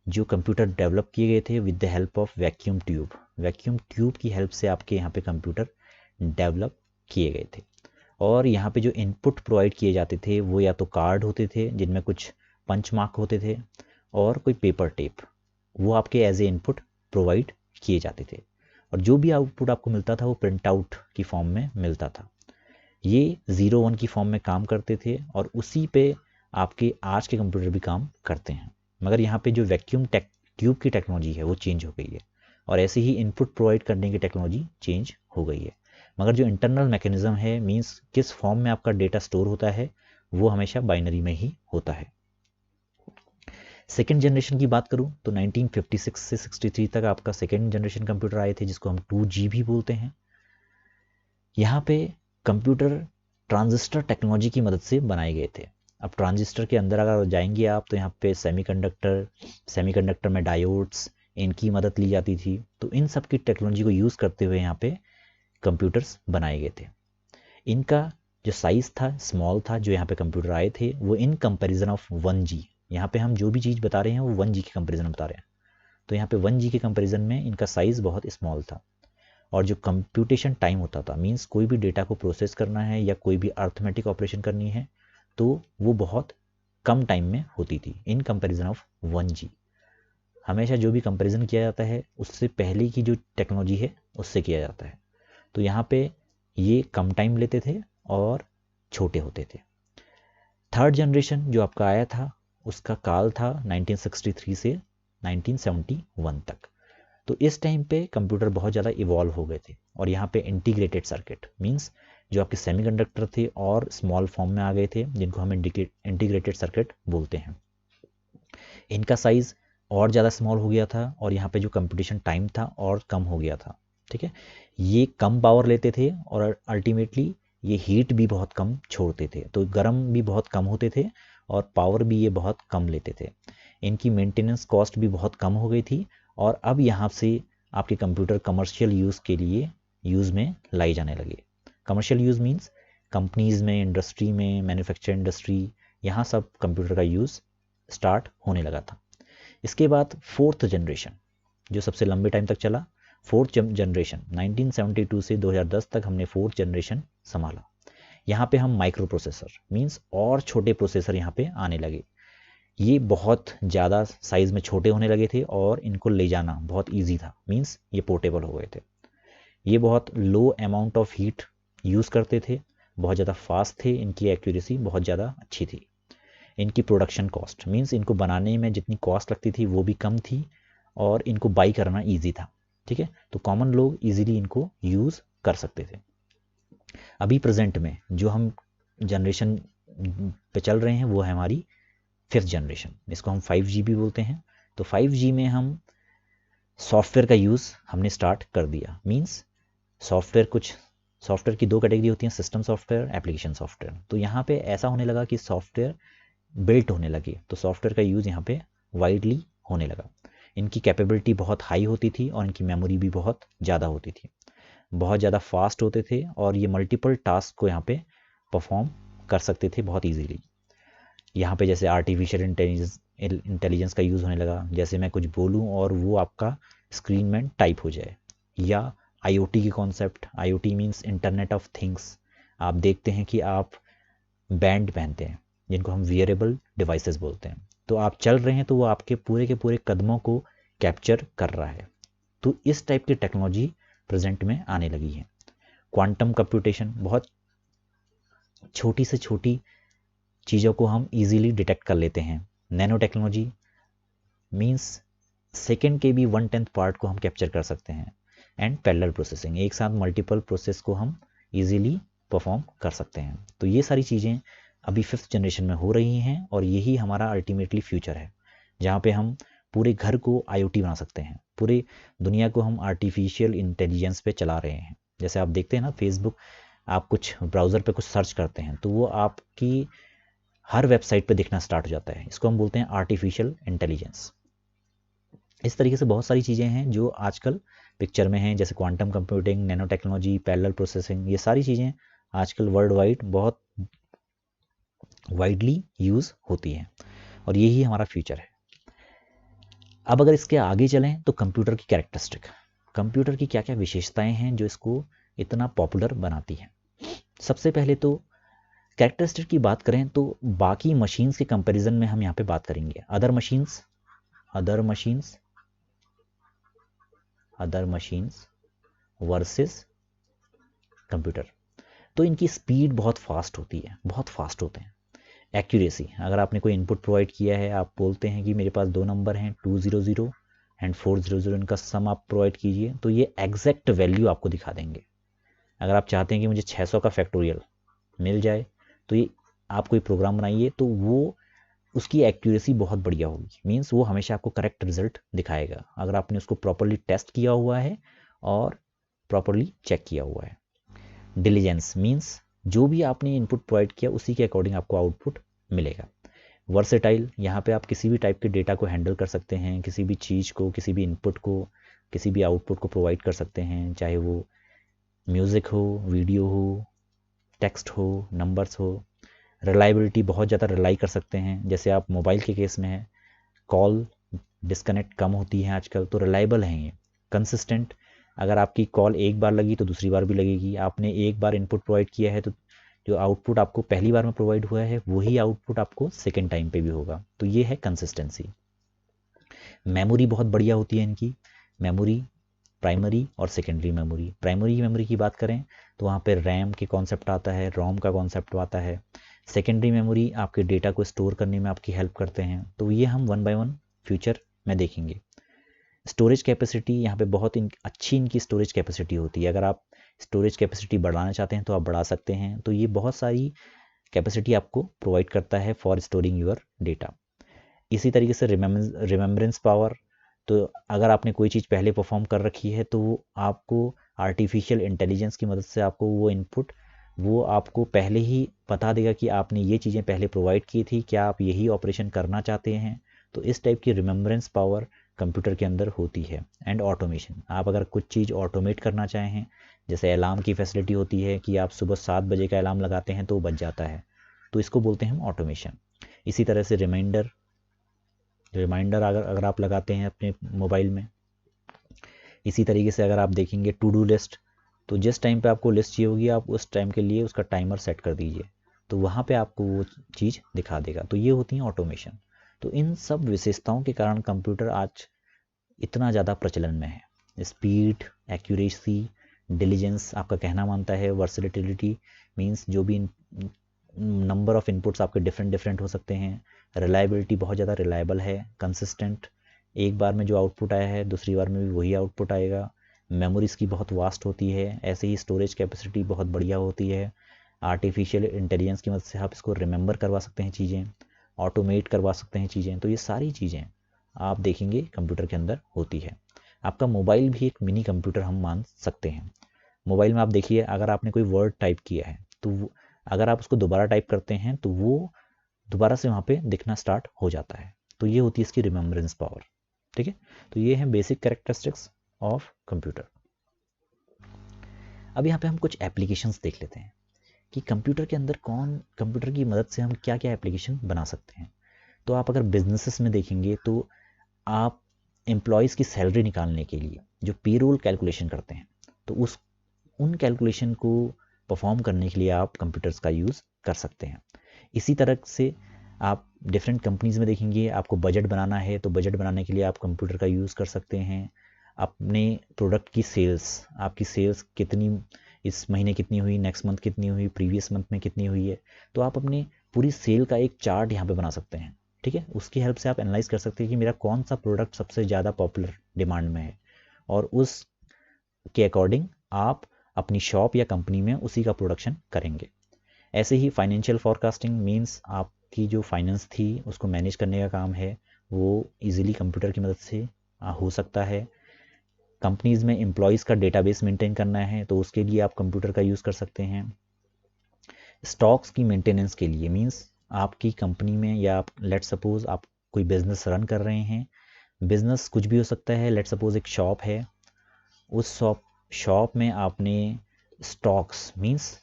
जो कंप्यूटर डेवलप किए गए थे with the help of vacuum tube की हेल्प से आपके यहाँ पे कंप्यूटर डेवलप किए गए थे। और यहाँ पे जो इनपुट प्रोवाइड किए जाते थे वो या तो कार्ड होते थे जिनमें कुछ पंच मार्क होते थे और कोई पेपर टेप, वो आपके एज ए इनपुट प्रोवाइड किए जाते थे, और जो भी आउटपुट आपको मिलता था वो प्रिंट आउट की फॉर्म में मिलता था। ये 0-1 की फॉर्म में काम करते थे और उसी पे आपके आज के कंप्यूटर भी काम करते हैं। मगर यहाँ पे जो वैक्यूम ट्यूब की टेक्नोलॉजी है वो चेंज हो गई है, और ऐसे ही इनपुट प्रोवाइड करने की टेक्नोलॉजी चेंज हो गई है। मगर जो इंटरनल मैकेनिज्म है, मीन्स किस फॉर्म में आपका डेटा स्टोर होता है, वो हमेशा बाइनरी में ही होता है। सेकेंड जनरेशन की बात करूं तो 1956 से 63 तक आपका सेकेंड जनरेशन कंप्यूटर आए थे जिसको हम 2G भी बोलते हैं। यहाँ पे कंप्यूटर ट्रांजिस्टर टेक्नोलॉजी की मदद से बनाए गए थे। अब ट्रांजिस्टर के अंदर अगर जाएंगे आप तो यहाँ पे सेमीकंडक्टर में डायोड्स, इनकी मदद ली जाती थी। तो इन सब की टेक्नोलॉजी को यूज़ करते हुए यहाँ पे कंप्यूटर्स बनाए गए थे। इनका जो साइज़ था, स्मॉल था, जो यहाँ पे कंप्यूटर आए थे वो इन कंपैरिजन ऑफ 1G, यहाँ पे हम जो भी चीज़ बता रहे हैं वो 1G के कंपैरिजन में बता रहे हैं, तो यहाँ पे 1G के कंपैरिजन में इनका साइज़ बहुत स्मॉल था। और जो कंप्यूटेशन टाइम होता था, मीन्स कोई भी डेटा को प्रोसेस करना है या कोई भी अर्थमेटिक ऑपरेशन करनी है, तो वो बहुत कम टाइम में होती थी इन कंपैरिजन ऑफ 1G। हमेशा जो भी कंपैरिजन किया जाता है उससे पहले की जो टेक्नोलॉजी है उससे किया जाता है। तो यहाँ पे ये कम टाइम लेते थे और छोटे होते थे। थर्ड जनरेशन जो आपका आया था उसका काल था 1963 से 1971 तक। तो इस टाइम पे कंप्यूटर बहुत ज़्यादा इवॉल्व हो गए थे, और यहाँ पे इंटीग्रेटेड सर्किट मींस जो आपके सेमीकंडक्टर थे और स्मॉल फॉर्म में आ गए थे, जिनको हम इंटीग्रेटेड सर्किट बोलते हैं। इनका साइज़ और ज़्यादा स्मॉल हो गया था, और यहाँ पे जो कंप्यूटेशन टाइम था और कम हो गया था। ठीक है, ये कम पावर लेते थे और अल्टीमेटली ये हीट भी बहुत कम छोड़ते थे, तो गर्म भी बहुत कम होते थे और पावर भी ये बहुत कम लेते थे। इनकी मेंटेनेंस कॉस्ट भी बहुत कम हो गई थी, और अब यहाँ से आपके कंप्यूटर कमर्शियल यूज़ के लिए यूज़ में लाई जाने लगे। कमर्शियल यूज़ मीन्स कंपनीज़ में, इंडस्ट्री में, मैन्युफैक्चरिंग इंडस्ट्री, यहाँ सब कंप्यूटर का यूज़ स्टार्ट होने लगा था। इसके बाद फोर्थ जनरेशन जो सबसे लंबे टाइम तक चला, फोर्थ जनरेशन 1972 से 2010 तक हमने फोर्थ जनरेशन संभाला। यहाँ पे हम माइक्रो प्रोसेसर मीन्स और छोटे प्रोसेसर यहाँ पे आने लगे। ये बहुत ज़्यादा साइज़ में छोटे होने लगे थे और इनको ले जाना बहुत ईजी था, मीन्स ये पोर्टेबल हो गए थे। ये बहुत लो अमाउंट ऑफ हीट यूज़ करते थे, बहुत ज़्यादा फास्ट थे, इनकी एक्यूरेसी बहुत ज़्यादा अच्छी थी। इनकी प्रोडक्शन कॉस्ट मीन्स इनको बनाने में जितनी कॉस्ट लगती थी वो भी कम थी और इनको बाई करना ईजी था। ठीक है, तो कॉमन लोग ईजिली इनको यूज़ कर सकते थे। अभी प्रेजेंट में जो हम जनरेशन पे चल रहे हैं वो है हमारी 5th जनरेशन, इसको हम 5G भी बोलते हैं। तो 5G में हम सॉफ्टवेयर का यूज़ हमने स्टार्ट कर दिया। मीन्स सॉफ्टवेयर की दो कैटेगरी होती हैं, सिस्टम सॉफ्टवेयर, एप्लीकेशन सॉफ्टवेयर। तो यहाँ पे ऐसा होने लगा कि सॉफ्टवेयर बिल्ट होने लगे, तो सॉफ्टवेयर का यूज़ यहाँ पे वाइडली होने लगा। इनकी कैपेबिलिटी बहुत हाई होती थी और इनकी मेमोरी भी बहुत ज़्यादा होती थी, बहुत ज़्यादा फास्ट होते थे और ये मल्टीपल टास्क को यहाँ पे परफॉर्म कर सकते थे बहुत ईजीली। यहाँ पे जैसे आर्टिफिशियल इंटेलिजेंस का यूज़ होने लगा, जैसे मैं कुछ बोलूँ और वो आपका स्क्रीन में टाइप हो जाए। या IoT की concept, IoT means internet of things. आप देखते हैं कि आप बैंड पहनते हैं जिनको हम वियरेबल डिवाइसेस बोलते हैं, तो आप चल रहे हैं तो वो आपके पूरे के पूरे कदमों को कैप्चर कर रहा है। तो इस टाइप की टेक्नोलॉजी प्रेजेंट में आने लगी है। क्वांटम कंप्यूटेशन, बहुत छोटी से छोटी चीज़ों को हम इजीली डिटेक्ट कर लेते हैं। नैनो टेक्नोलॉजी मीन्स सेकेंड के भी 1/10 पार्ट को हम कैप्चर कर सकते हैं। एंड पैरेलल प्रोसेसिंग, एक साथ मल्टीपल प्रोसेस को हम इजीली परफॉर्म कर सकते हैं। तो ये सारी चीज़ें अभी 5th जनरेशन में हो रही हैं और यही हमारा अल्टीमेटली फ्यूचर है, जहाँ पे हम पूरे घर को IoT बना सकते हैं, पूरे दुनिया को हम आर्टिफिशियल इंटेलिजेंस पे चला रहे हैं। जैसे आप देखते हैं ना, फेसबुक, आप कुछ ब्राउज़र पे कुछ सर्च करते हैं तो वो आपकी हर वेबसाइट पे दिखना स्टार्ट हो जाता है। इसको हम बोलते हैं आर्टिफिशियल इंटेलिजेंस। इस तरीके से बहुत सारी चीज़ें हैं जो आजकल पिक्चर में हैं, जैसे quantum computing, nano technology, parallel processing. ये सारी चीज़ें आजकल वर्ल्ड वाइड बहुत वाइडली यूज़ होती हैं और यही हमारा फ्यूचर है। अब अगर इसके आगे चलें तो कंप्यूटर की कैरेक्टरिस्टिक, कंप्यूटर की क्या क्या विशेषताएं हैं जो इसको इतना पॉपुलर बनाती हैं। सबसे पहले तो कैरेक्टरिस्टिक की बात करें तो बाकी मशीन्स के कंपैरिजन में हम यहाँ पे बात करेंगे अदर मशीन्स वर्सेस कंप्यूटर। तो इनकी स्पीड बहुत फास्ट होती है, बहुत फास्ट होते हैं। एक्यूरेसी, अगर आपने कोई इनपुट प्रोवाइड किया है, आप बोलते हैं कि मेरे पास दो नंबर हैं 200 एंड 400, इनका सम आप प्रोवाइड कीजिए, तो ये एग्जैक्ट वैल्यू आपको दिखा देंगे। अगर आप चाहते हैं कि मुझे 600 का फैक्टोरियल मिल जाए तो ये आप कोई प्रोग्राम बनाइए तो वो उसकी एक्यूरेसी बहुत बढ़िया होगी। मीन्स वो हमेशा आपको करेक्ट रिजल्ट दिखाएगा अगर आपने उसको प्रॉपरली टेस्ट किया हुआ है और प्रॉपरली चेक किया हुआ है। डिलीजेंस मीन्स जो भी आपने इनपुट प्रोवाइड किया उसी के अकॉर्डिंग आपको आउटपुट मिलेगा। वर्सेटाइल, यहाँ पे आप किसी भी टाइप के डेटा को हैंडल कर सकते हैं, किसी भी चीज़ को, किसी भी इनपुट को, किसी भी आउटपुट को प्रोवाइड कर सकते हैं, चाहे वो म्यूज़िक हो, वीडियो हो, टेक्स्ट हो, नंबर्स हो। रिलायबिलिटी, बहुत ज़्यादा रिलाई कर सकते हैं, जैसे आप मोबाइल के केस में है, कॉल डिस्कनेक्ट कम होती है आजकल, तो रिलायबल हैं ये। कंसिस्टेंट, अगर आपकी कॉल एक बार लगी तो दूसरी बार भी लगेगी, आपने एक बार इनपुट प्रोवाइड किया है तो जो आउटपुट आपको पहली बार में प्रोवाइड हुआ है वही आउटपुट आपको सेकेंड टाइम पे भी होगा, तो ये है कंसिस्टेंसी। मेमोरी बहुत बढ़िया होती है इनकी, मेमोरी प्राइमरी और सेकेंडरी मेमोरी। प्राइमरी मेमोरी की बात करें तो वहाँ पे रैम के कॉन्सेप्ट आता है, रोम का कॉन्सेप्ट आता है। सेकेंडरी मेमोरी आपके डेटा को स्टोर करने में आपकी हेल्प करते हैं, तो ये हम 1 बाय 1 फ्यूचर में देखेंगे। स्टोरेज कैपेसिटी, यहाँ पे बहुत अच्छी इनकी स्टोरेज कैपेसिटी होती है। अगर आप स्टोरेज कैपेसिटी बढ़ाना चाहते हैं तो आप बढ़ा सकते हैं, तो ये बहुत सारी कैपेसिटी आपको प्रोवाइड करता है फॉर स्टोरिंग योर डेटा। इसी तरीके से रिमेम्बरेंस पावर, तो अगर आपने कोई चीज़ पहले परफॉर्म कर रखी है तो वो आपको आर्टिफिशियल इंटेलिजेंस की मदद से आपको वो इनपुट, वो आपको पहले ही बता देगा कि आपने ये चीज़ें पहले प्रोवाइड की थी, क्या आप यही ऑपरेशन करना चाहते हैं। तो इस टाइप की रिमेम्बरेंस पावर कंप्यूटर के अंदर होती है। एंड ऑटोमेशन, आप अगर कुछ चीज़ ऑटोमेट करना चाहें, जैसे अलार्म की फैसिलिटी होती है कि आप सुबह 7 बजे का अलार्म लगाते हैं तो वो बज जाता है, तो इसको बोलते हैं हम ऑटोमेशन। इसी तरह से रिमाइंडर अगर आप लगाते हैं अपने मोबाइल में, इसी तरीके से अगर आप देखेंगे टू डू लिस्ट, तो जिस टाइम पे आपको लिस्ट चाहिए होगी आप उस टाइम के लिए उसका टाइमर सेट कर दीजिए, तो वहाँ पे आपको वो चीज़ दिखा देगा। तो ये होती है ऑटोमेशन। तो इन सब विशेषताओं के कारण कंप्यूटर आज इतना ज़्यादा प्रचलन में है। स्पीड, एक्यूरेसी, डिलीजेंस आपका कहना मानता है, वर्सेटिलिटी मींस जो भी नंबर ऑफ इनपुट्स आपके डिफरेंट डिफरेंट हो सकते हैं, रिलायबिलिटी बहुत ज़्यादा रिलायबल है, कंसिस्टेंट, एक बार में जो आउटपुट आया है दूसरी बार में भी वही आउटपुट आएगा, मेमोरीज की बहुत वास्ट होती है, ऐसे ही स्टोरेज कैपेसिटी बहुत बढ़िया होती है, आर्टिफिशियल इंटेलिजेंस की मदद से आप इसको रिमेंबर करवा सकते हैं चीज़ें, ऑटोमेट करवा सकते हैं चीज़ें। तो ये सारी चीज़ें आप देखेंगे कंप्यूटर के अंदर होती है। आपका मोबाइल भी एक मिनी कंप्यूटर हम मान सकते हैं। मोबाइल में आप देखिए, अगर आपने कोई वर्ड टाइप किया है तो अगर आप उसको दोबारा टाइप करते हैं तो वो दोबारा से वहाँ पे दिखना स्टार्ट हो जाता है। तो ये होती है इसकी रिमेम्बरेंस पावर। ठीक है, तो ये है बेसिक कैरेक्टरिस्टिक्स ऑफ कंप्यूटर। अब यहाँ पे हम कुछ एप्लीकेशंस देख लेते हैं कि कंप्यूटर के अंदर कंप्यूटर की मदद से हम क्या क्या एप्लीकेशन बना सकते हैं। तो आप अगर बिजनेसेस में देखेंगे तो आप एम्प्लॉयज़ की सैलरी निकालने के लिए जो पेरोल कैलकुलेशन करते हैं, तो उन कैलकुलेशन को परफॉर्म करने के लिए आप कंप्यूटर्स का यूज़ कर सकते हैं। इसी तरह से आप डिफरेंट कंपनीज़ में देखेंगे, आपको बजट बनाना है तो बजट बनाने के लिए आप कंप्यूटर का यूज़ कर सकते हैं। अपने प्रोडक्ट की सेल्स, आपकी सेल्स कितनी इस महीने कितनी हुई, नेक्स्ट मंथ कितनी हुई, प्रीवियस मंथ में कितनी हुई है, तो आप अपनी पूरी सेल का एक चार्ट यहाँ पे बना सकते हैं। ठीक है, उसकी हेल्प से आप एनालाइज कर सकते हैं कि मेरा कौन सा प्रोडक्ट सबसे ज़्यादा पॉपुलर डिमांड में है, और उस के अकॉर्डिंग आप अपनी शॉप या कंपनी में उसी का प्रोडक्शन करेंगे। ऐसे ही फाइनेंशियल फॉरकास्टिंग मीन्स आपकी जो फाइनेंस थी उसको मैनेज करने का काम है, वो इजीली कंप्यूटर की मदद से हो सकता है। कंपनीज़ में एम्प्लॉयज़ का डेटाबेस मेंटेन करना है तो उसके लिए आप कंप्यूटर का यूज़ कर सकते हैं। स्टॉक्स की मेंटेनेंस के लिए मीन्स आपकी कंपनी में, या आप लेट सपोज आप कोई बिजनेस रन कर रहे हैं, बिजनेस कुछ भी हो सकता है, लेट सपोज एक शॉप है, उस शॉप में आपने स्टॉक्स मीन्स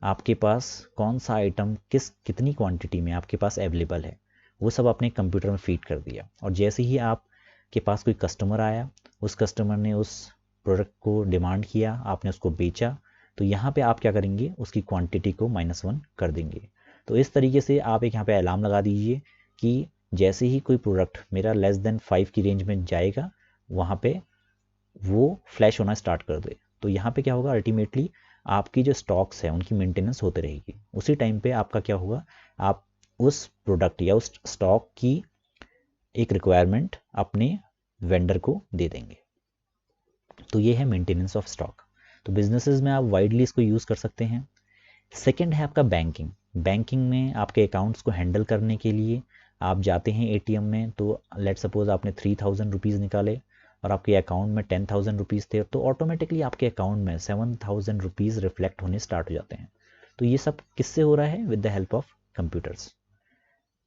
आपके पास कौन सा आइटम कितनी क्वांटिटी में आपके पास अवेलेबल है, वो सब आपने कंप्यूटर में फीड कर दिया। और जैसे ही आपके पास कोई कस्टमर आया, उस कस्टमर ने उस प्रोडक्ट को डिमांड किया, आपने उसको बेचा, तो यहाँ पे आप क्या करेंगे, उसकी क्वांटिटी को -1 कर देंगे। तो इस तरीके से आप एक यहाँ पे अलार्म लगा दीजिए कि जैसे ही कोई प्रोडक्ट मेरा <5 की रेंज में जाएगा, वहाँ पे वो फ्लैश होना स्टार्ट कर दे। तो यहाँ पे क्या होगा, अल्टीमेटली आपकी जो स्टॉक्स है उनकी मेंटेनेंस होते रहेगी। उसी टाइम पे आपका क्या होगा, आप उस प्रोडक्ट या उस स्टॉक की एक रिक्वायरमेंट अपने वेंडर को दे देंगे। तो ये है मेंटेनेंस ऑफ स्टॉक। तो बिजनेसेस में आप वाइडली इसको यूज़ कर सकते हैं। सेकंड है आपका बैंकिंग। बैंकिंग में आपके अकाउंट्स को हैंडल करने के लिए आप जाते हैं एटीएम में, तो लेट सपोज आपने 3000 रुपीज़ निकाले और आपके अकाउंट में 10,000 रुपीज़ थे, तो ऑटोमेटिकली आपके अकाउंट में 7,000 रुपीज़ रिफ्लेक्ट होने स्टार्ट हो जाते हैं। तो ये सब किससे हो रहा है, with the help of computers.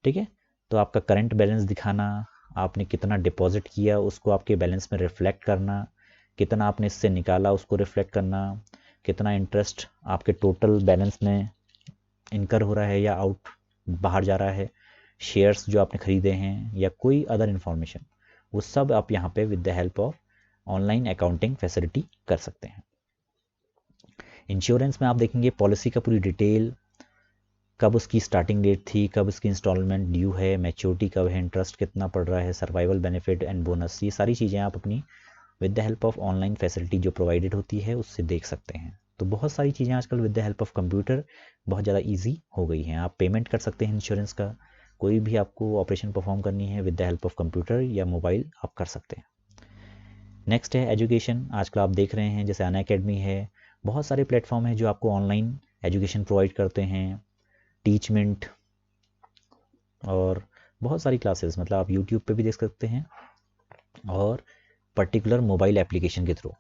ठीक है, तो आपका करंट बैलेंस दिखाना, आपने कितना डिपॉजिट किया उसको आपके बैलेंस में रिफ्लेक्ट करना, कितना आपने इससे निकाला उसको रिफ्लेक्ट करना, कितना इंटरेस्ट आपके टोटल बैलेंस में इनकर हो रहा है या आउट बाहर जा रहा है, शेयर्स जो आपने खरीदे हैं या कोई अदर इन्फॉर्मेशन, वो सब आप यहाँ पे with the help of online accounting facility कर सकते हैं। इंश्योरेंस में आप देखेंगे पॉलिसी का पूरी डिटेल, कब उसकी स्टार्टिंग डेट थी, कब उसकी इंस्टॉलमेंट ड्यू है, मैच्योरिटी कब है, इंटरेस्ट कितना पड़ रहा है, सर्वाइवल बेनिफिट एंड बोनस, ये सारी चीज़ें आप अपनी with the help of online facility जो प्रोवाइडेड होती है उससे देख सकते हैं। तो बहुत सारी चीज़ें आजकल with the help of computer बहुत ज़्यादा ईजी हो गई हैं। आप पेमेंट कर सकते हैं इंश्योरेंस का, कोई भी आपको ऑपरेशन परफॉर्म करनी है with the help of computer या मोबाइल आप कर सकते हैं। नेक्स्ट है एजुकेशन। आजकल आप देख रहे हैं जैसे अनअकैडमी है, बहुत सारे प्लेटफॉर्म हैं जो आपको ऑनलाइन एजुकेशन प्रोवाइड करते हैं, टीचमेंट और बहुत सारी क्लासेस, मतलब आप यूट्यूब पे भी देख सकते हैं और पर्टिकुलर मोबाइल एप्लीकेशन के थ्रू।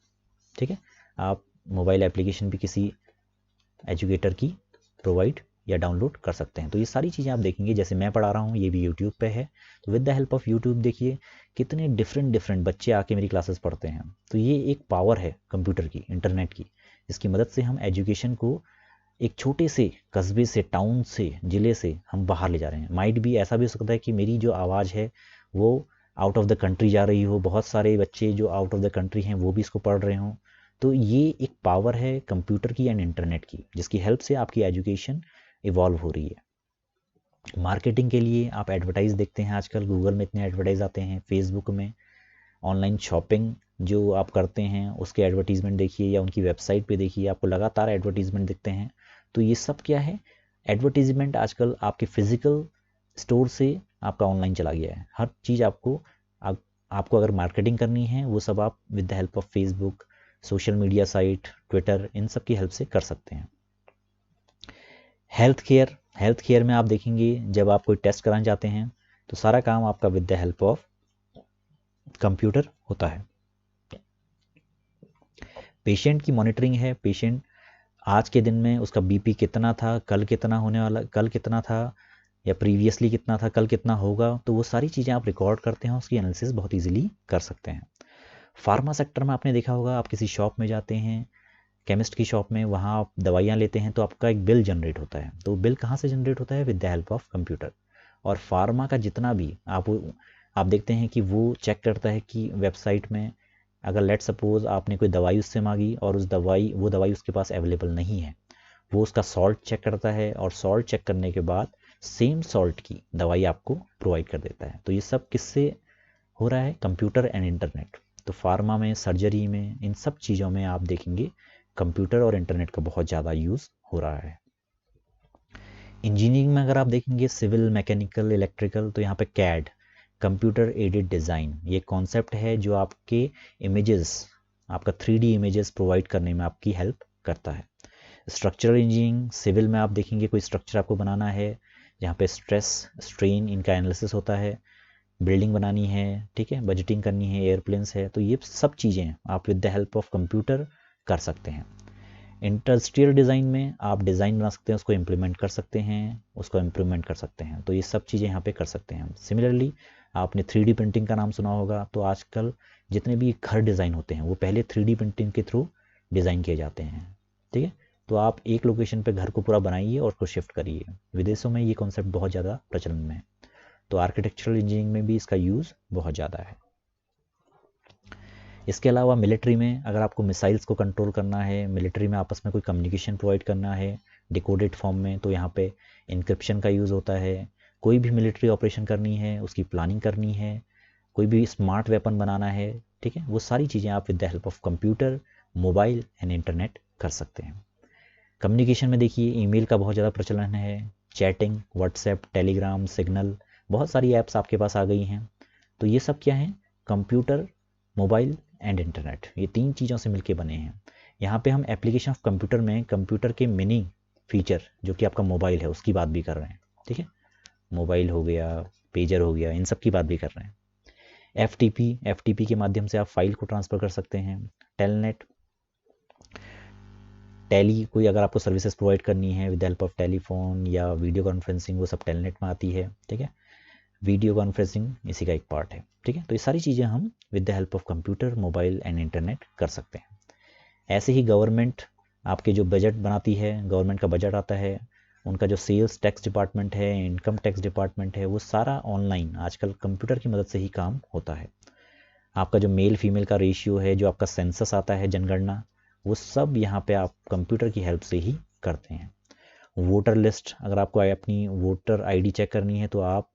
ठीक है, आप मोबाइल एप्लीकेशन भी किसी एजुकेटर की प्रोवाइड या डाउनलोड कर सकते हैं। तो ये सारी चीज़ें आप देखेंगे, जैसे मैं पढ़ा रहा हूँ ये भी यूट्यूब पे है, तो with the help of YouTube देखिए कितने डिफरेंट बच्चे आके मेरी क्लासेस पढ़ते हैं। तो ये एक पावर है कंप्यूटर की, इंटरनेट की, जिसकी मदद से हम एजुकेशन को एक छोटे से कस्बे से, टाउन से, ज़िले से हम बाहर ले जा रहे हैं। माइट भी ऐसा भी हो सकता है कि मेरी जो आवाज़ है वो आउट ऑफ द कंट्री जा रही हो, बहुत सारे बच्चे जो आउट ऑफ द कंट्री हैं वो भी इसको पढ़ रहे हों। तो ये एक पावर है कंप्यूटर की एंड इंटरनेट की, जिसकी हेल्प से आपकी एजुकेशन इवॉल्व हो रही है। मार्केटिंग के लिए आप एडवर्टाइज देखते हैं, आजकल गूगल में इतने एडवर्टाइज आते हैं, फेसबुक में, ऑनलाइन शॉपिंग जो आप करते हैं उसके एडवर्टीज़मेंट देखिए या उनकी वेबसाइट पे देखिए, आपको लगातार एडवर्टीज़मेंट दिखते हैं। तो ये सब क्या है, एडवर्टीज़मेंट आजकल आपके फिजिकल स्टोर से आपका ऑनलाइन चला गया है। हर चीज़ आपको अगर मार्केटिंग करनी है वो सब आप with the help of Facebook, social media site, Twitter, इन सब की हेल्प से कर सकते हैं। हेल्थ केयर में आप देखेंगे जब आप कोई टेस्ट कराने जाते हैं तो सारा काम आपका with the help of computer होता है। पेशेंट की मॉनिटरिंग है, पेशेंट आज के दिन में उसका बीपी कितना था, कल कितना होने वाला, कल कितना था या प्रीवियसली कितना था, कल कितना होगा, तो वो सारी चीज़ें आप रिकॉर्ड करते हैं, उसकी एनालिसिस बहुत इजीली कर सकते हैं। फार्मा सेक्टर में आपने देखा होगा, आप किसी शॉप में जाते हैं, केमिस्ट की शॉप में, वहाँ आप दवाइयाँ लेते हैं तो आपका एक बिल जनरेट होता है। तो बिल कहाँ से जनरेट होता है, with the help of computer. और फार्मा का जितना भी आप देखते हैं कि वो चेक करता है कि वेबसाइट में अगर लेट सपोज आपने कोई दवाई उससे मांगी और वो दवाई उसके पास अवेलेबल नहीं है, वो उसका सॉल्ट चेक करता है और सॉल्ट चेक करने के बाद सेम सॉल्ट की दवाई आपको प्रोवाइड कर देता है। तो ये सब किससे हो रहा है, कंप्यूटर एंड इंटरनेट। तो फार्मा में, सर्जरी में, इन सब चीज़ों में आप देखेंगे कंप्यूटर और इंटरनेट का बहुत ज़्यादा यूज़ हो रहा है। इंजीनियरिंग में अगर आप देखेंगे, सिविल, मैकेनिकल, इलेक्ट्रिकल, तो यहाँ पे कैड, कंप्यूटर एडेड डिज़ाइन, ये कॉन्सेप्ट है जो आपके इमेजेस, आपका 3D इमेजेस प्रोवाइड करने में आपकी हेल्प करता है। स्ट्रक्चरल इंजीनियरिंग, सिविल में आप देखेंगे कोई स्ट्रक्चर आपको बनाना है जहाँ पे स्ट्रेस, स्ट्रेन, इनका एनालिसिस होता है, बिल्डिंग बनानी है, ठीक है, बजटिंग करनी है, एयरप्लेन्स है, तो ये सब चीज़ें आप with the help of computer कर सकते हैं। इंडस्ट्रियल डिज़ाइन में आप डिज़ाइन बना सकते हैं, उसको इम्प्लीमेंट कर सकते हैं, उसको इम्प्लीमेंट कर सकते हैं, तो ये सब चीज़ें यहाँ पे कर सकते हैं। सिमिलरली आपने 3D प्रिंटिंग का नाम सुना होगा, तो आजकल जितने भी घर डिज़ाइन होते हैं वो पहले 3D प्रिंटिंग के थ्रू डिज़ाइन किए जाते हैं, ठीक है। तो आप एक लोकेशन पे घर को पूरा बनाइए और उसको शिफ्ट करिए। विदेशों में ये कॉन्सेप्ट बहुत ज़्यादा प्रचलन में है। तो आर्किटेक्चरल इंजीनियरिंग में भी इसका यूज़ बहुत ज़्यादा है। इसके अलावा मिलिट्री में अगर आपको मिसाइल्स को कंट्रोल करना है, मिलिट्री में आपस में कोई कम्युनिकेशन प्रोवाइड करना है डिकोडेड फॉर्म में, तो यहाँ पे इंक्रिप्शन का यूज़ होता है। कोई भी मिलिट्री ऑपरेशन करनी है, उसकी प्लानिंग करनी है, कोई भी स्मार्ट वेपन बनाना है, ठीक है, वो सारी चीज़ें आप with the help of computer, mobile and internet कर सकते हैं। कम्युनिकेशन में देखिए ईमेल का बहुत ज़्यादा प्रचलन है, चैटिंग, व्हाट्सएप, टेलीग्राम, सिग्नल, बहुत सारी ऐप्स आपके पास आ गई हैं। तो ये सब क्या हैं, कंप्यूटर, मोबाइल एंड इंटरनेट, ये तीन चीज़ों से मिलके बने हैं। यहाँ पे हम एप्लीकेशन ऑफ कंप्यूटर में कंप्यूटर के मिनी फीचर जो कि आपका मोबाइल है उसकी बात भी कर रहे हैं, ठीक है, मोबाइल हो गया, पेजर हो गया, इन सब की बात भी कर रहे हैं। एफ टी पी के माध्यम से आप फाइल को ट्रांसफ़र कर सकते हैं। टेलनेट, टैली, कोई अगर आपको सर्विसेज प्रोवाइड करनी है विद हेल्प ऑफ टेलीफोन या वीडियो कॉन्फ्रेंसिंग, वो सब टेलनेट में आती है, ठीक है। वीडियो कॉन्फ्रेंसिंग इसी का एक पार्ट है, ठीक है। तो ये सारी चीज़ें हम with the help of computer, mobile and internet कर सकते हैं। ऐसे ही गवर्नमेंट आपके जो बजट बनाती है, गवर्नमेंट का बजट आता है, उनका जो सेल्स टैक्स डिपार्टमेंट है, इनकम टैक्स डिपार्टमेंट है, वो सारा ऑनलाइन आजकल कंप्यूटर की मदद से ही काम होता है। आपका जो मेल फीमेल का रेशियो है, जो आपका सेंसस आता है, जनगणना, वो सब यहाँ पे आप कंप्यूटर की हेल्प से ही करते हैं। वोटर लिस्ट, अगर आपको अपनी वोटर आईडी चेक करनी है तो आप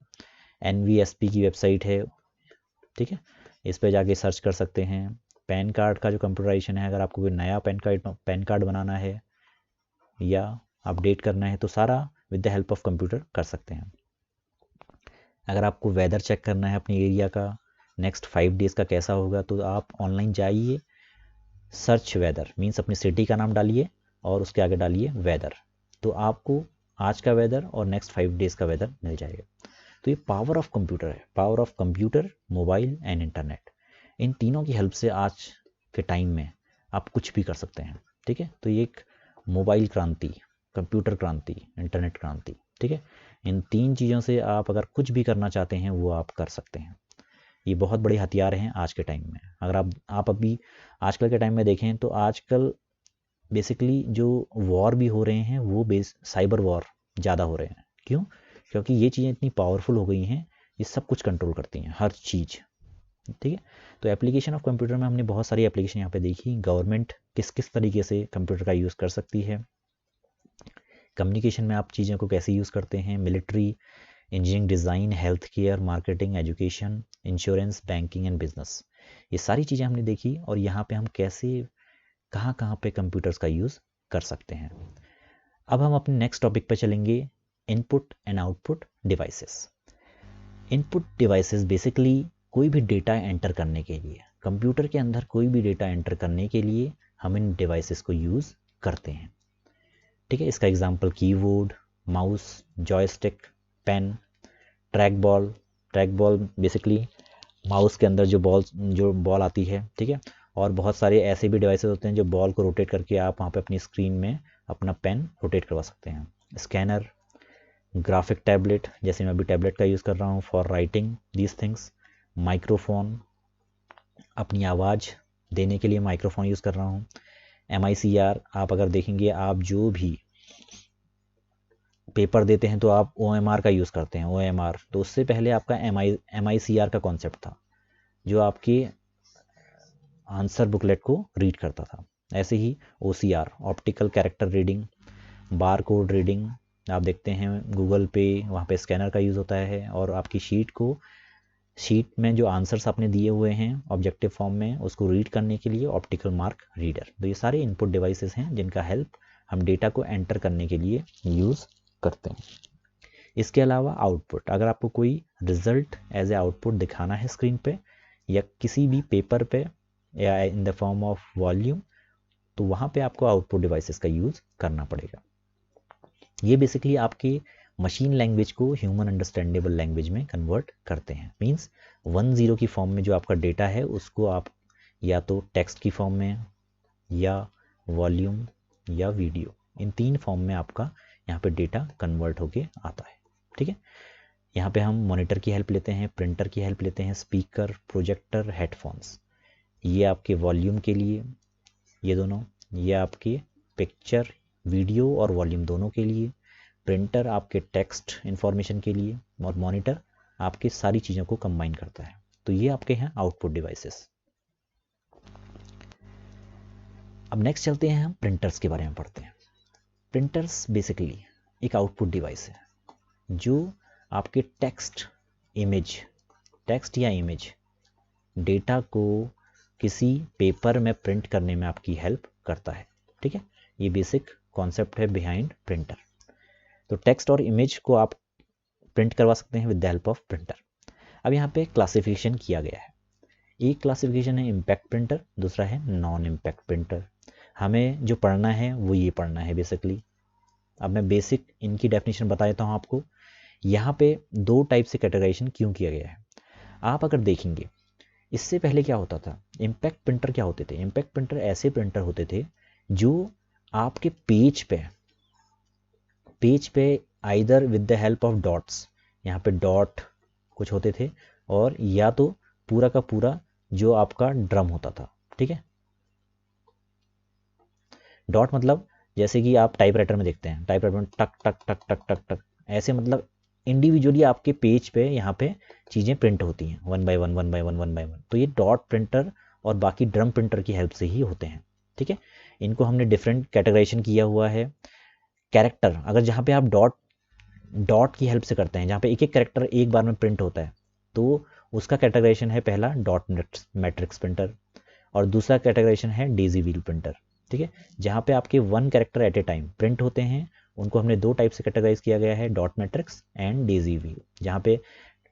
NVSP की वेबसाइट है, ठीक है, इस पर जाके सर्च कर सकते हैं। पैन कार्ड का जो कंप्यूटराइजेशन है, अगर आपको कोई नया पैन कार्ड बनाना है या अपडेट करना है तो सारा with the help of computer कर सकते हैं। अगर आपको वेदर चेक करना है अपने एरिया का, नेक्स्ट 5 डेज़ का कैसा होगा, तो आप ऑनलाइन जाइए, सर्च वेदर मीन्स अपनी सिटी का नाम डालिए और उसके आगे डालिए वेदर, तो आपको आज का वेदर और नेक्स्ट 5 डेज़ का वेदर मिल जाएगा। तो ये पावर ऑफ कंप्यूटर है, power of computer, mobile and internet, इन तीनों की हेल्प से आज के टाइम में आप कुछ भी कर सकते हैं, ठीक है। तो ये एक मोबाइल क्रांति, कंप्यूटर क्रांति, इंटरनेट क्रांति, ठीक है, इन तीन चीज़ों से आप अगर कुछ भी करना चाहते हैं वो आप कर सकते हैं। ये बहुत बड़े हथियार हैं आज के टाइम में। अगर आप अभी आजकल के टाइम में देखें तो आजकल बेसिकली जो वॉर भी हो रहे हैं वो साइबर वॉर ज़्यादा हो रहे हैं। क्यों? क्योंकि ये चीज़ें इतनी पावरफुल हो गई हैं, ये सब कुछ कंट्रोल करती हैं, हर चीज़, ठीक है। तो एप्लीकेशन ऑफ कंप्यूटर में हमने बहुत सारी एप्लीकेशन यहाँ पे देखी। गवर्नमेंट किस किस तरीके से कंप्यूटर का यूज़ कर सकती है, कम्युनिकेशन में आप चीज़ों को कैसे यूज़ करते हैं, military, engineering, design, health care, marketing, education, insurance, banking and business, ये सारी चीज़ें हमने देखी और यहाँ पे हम कैसे कहाँ कहाँ पे कंप्यूटर्स का यूज़ कर सकते हैं। अब हम अपने नेक्स्ट टॉपिक पे चलेंगे, input and output devices. Input devices basically कोई भी डेटा एंटर करने के लिए, कंप्यूटर के अंदर कोई भी डेटा एंटर करने के लिए हम इन डिवाइसेस को यूज़ करते हैं। ठीक है, इसका example keyboard, mouse, joystick, pen, track ball basically mouse के अंदर जो बॉल आती है, ठीक है। और बहुत सारे ऐसे भी डिवाइसेस होते हैं जो बॉल को रोटेट करके आप वहाँ पे अपनी स्क्रीन में अपना पेन रोटेट करवा सकते हैं। स्कैनर, ग्राफिक टैबलेट, जैसे मैं अभी टैबलेट का यूज़ कर रहा हूँ for writing these things. Microphone, अपनी आवाज़ देने के लिए माइक्रोफोन यूज़ कर रहा हूँ। MICR, आप अगर देखेंगे आप जो भी पेपर देते हैं तो आप OMR का यूज़ करते हैं, OMR, तो उससे पहले आपका MICR का कॉन्सेप्ट था जो आपके आंसर बुकलेट को रीड करता था। ऐसे ही OCR, optical character reading, bar code reading, आप देखते हैं गूगल पे वहाँ पे स्कैनर का यूज़ होता है और आपकी शीट में जो आंसर्स आपने दिए हुए हैं ऑब्जेक्टिव फॉर्म में उसको रीड करने के लिए ऑप्टिकल मार्क रीडर। तो ये सारे इनपुट डिवाइसेस हैं जिनका हेल्प हम डेटा को एंटर करने के लिए यूज़ करते हैं। इसके अलावा आउटपुट, अगर आपको कोई रिजल्ट एज ए आउटपुट दिखाना है स्क्रीन पे या किसी भी पेपर पे या इन द फॉर्म ऑफ वॉल्यूम, तो वहाँ पे आपको आउटपुट डिवाइसेस का यूज़ करना पड़ेगा। ये बेसिकली आपकी मशीन लैंग्वेज को ह्यूमन अंडरस्टैंडेबल लैंग्वेज में कन्वर्ट करते हैं। मींस 1-0 की फॉर्म में जो आपका डेटा है उसको आप या तो टेक्स्ट की फॉर्म में या वॉल्यूम या वीडियो, इन 3 फॉर्म में आपका यहाँ पे डेटा कन्वर्ट होके आता है। ठीक है, यहाँ पे हम मॉनिटर की हेल्प लेते हैं, प्रिंटर की हेल्प लेते हैं, स्पीकर, प्रोजेक्टर, हेडफोन्स, ये आपके वॉल्यूम के लिए, ये दोनों, ये आपके पिक्चर, वीडियो और वॉल्यूम दोनों के लिए, प्रिंटर आपके टेक्स्ट इन्फॉर्मेशन के लिए और मॉनिटर आपके सारी चीज़ों को कंबाइन करता है। तो ये आपके हैं आउटपुट डिवाइसेस। अब नेक्स्ट चलते हैं, हम प्रिंटर्स के बारे में पढ़ते हैं। प्रिंटर्स बेसिकली एक आउटपुट डिवाइस है जो आपके टेक्स्ट या इमेज डेटा को किसी पेपर में प्रिंट करने में आपकी हेल्प करता है। ठीक है, ये बेसिक कॉन्सेप्ट है बिहाइंड प्रिंटर। तो टेक्स्ट और इमेज को आप प्रिंट करवा सकते हैं with the help of printer. अब यहाँ पे क्लासिफिकेशन किया गया है, एक क्लासिफिकेशन है इम्पैक्ट प्रिंटर, दूसरा है नॉन इम्पैक्ट प्रिंटर। हमें जो पढ़ना है वो ये पढ़ना है बेसिकली। अब मैं बेसिक इनकी डेफिनेशन बता देता हूँ आपको। यहाँ पे 2 टाइप से कैटेगराइजेशन क्यों किया गया है। आप अगर देखेंगे इससे पहले क्या होता था, इम्पैक्ट प्रिंटर क्या होते थे, इम्पैक्ट प्रिंटर ऐसे प्रिंटर होते थे जो आपके पेज पे either with the help of dots, यहाँ पे डॉट कुछ होते थे, और या तो पूरा का पूरा जो आपका ड्रम होता था। ठीक है, डॉट मतलब जैसे कि आप टाइपराइटर में देखते हैं, टाइपराइटर में टक टक टक टक टक टक, ऐसे मतलब इंडिविजुअली आपके पेज पे यहाँ पे चीज़ें प्रिंट होती हैं 1 बाय 1। तो ये डॉट प्रिंटर और बाकी ड्रम प्रिंटर की हेल्प से ही होते हैं। ठीक है, इनको हमने डिफरेंट कैटेगराइजेशन किया हुआ है। कैरेक्टर, अगर जहाँ पे आप डॉट की हेल्प से करते हैं, जहाँ पे एक एक कैरेक्टर एक बार में प्रिंट होता है, तो उसका कैटेगराइजेशन है पहला डॉट मैट्रिक्स प्रिंटर, और दूसरा कैटेगराइजेशन है डेजी व्हील प्रिंटर। ठीक है, जहाँ पे आपके 1 character eight a time print होते हैं, उनको हमने 2 टाइप से कैटेगराइज किया गया है, dot matrix and daisy wheel. जहाँ पे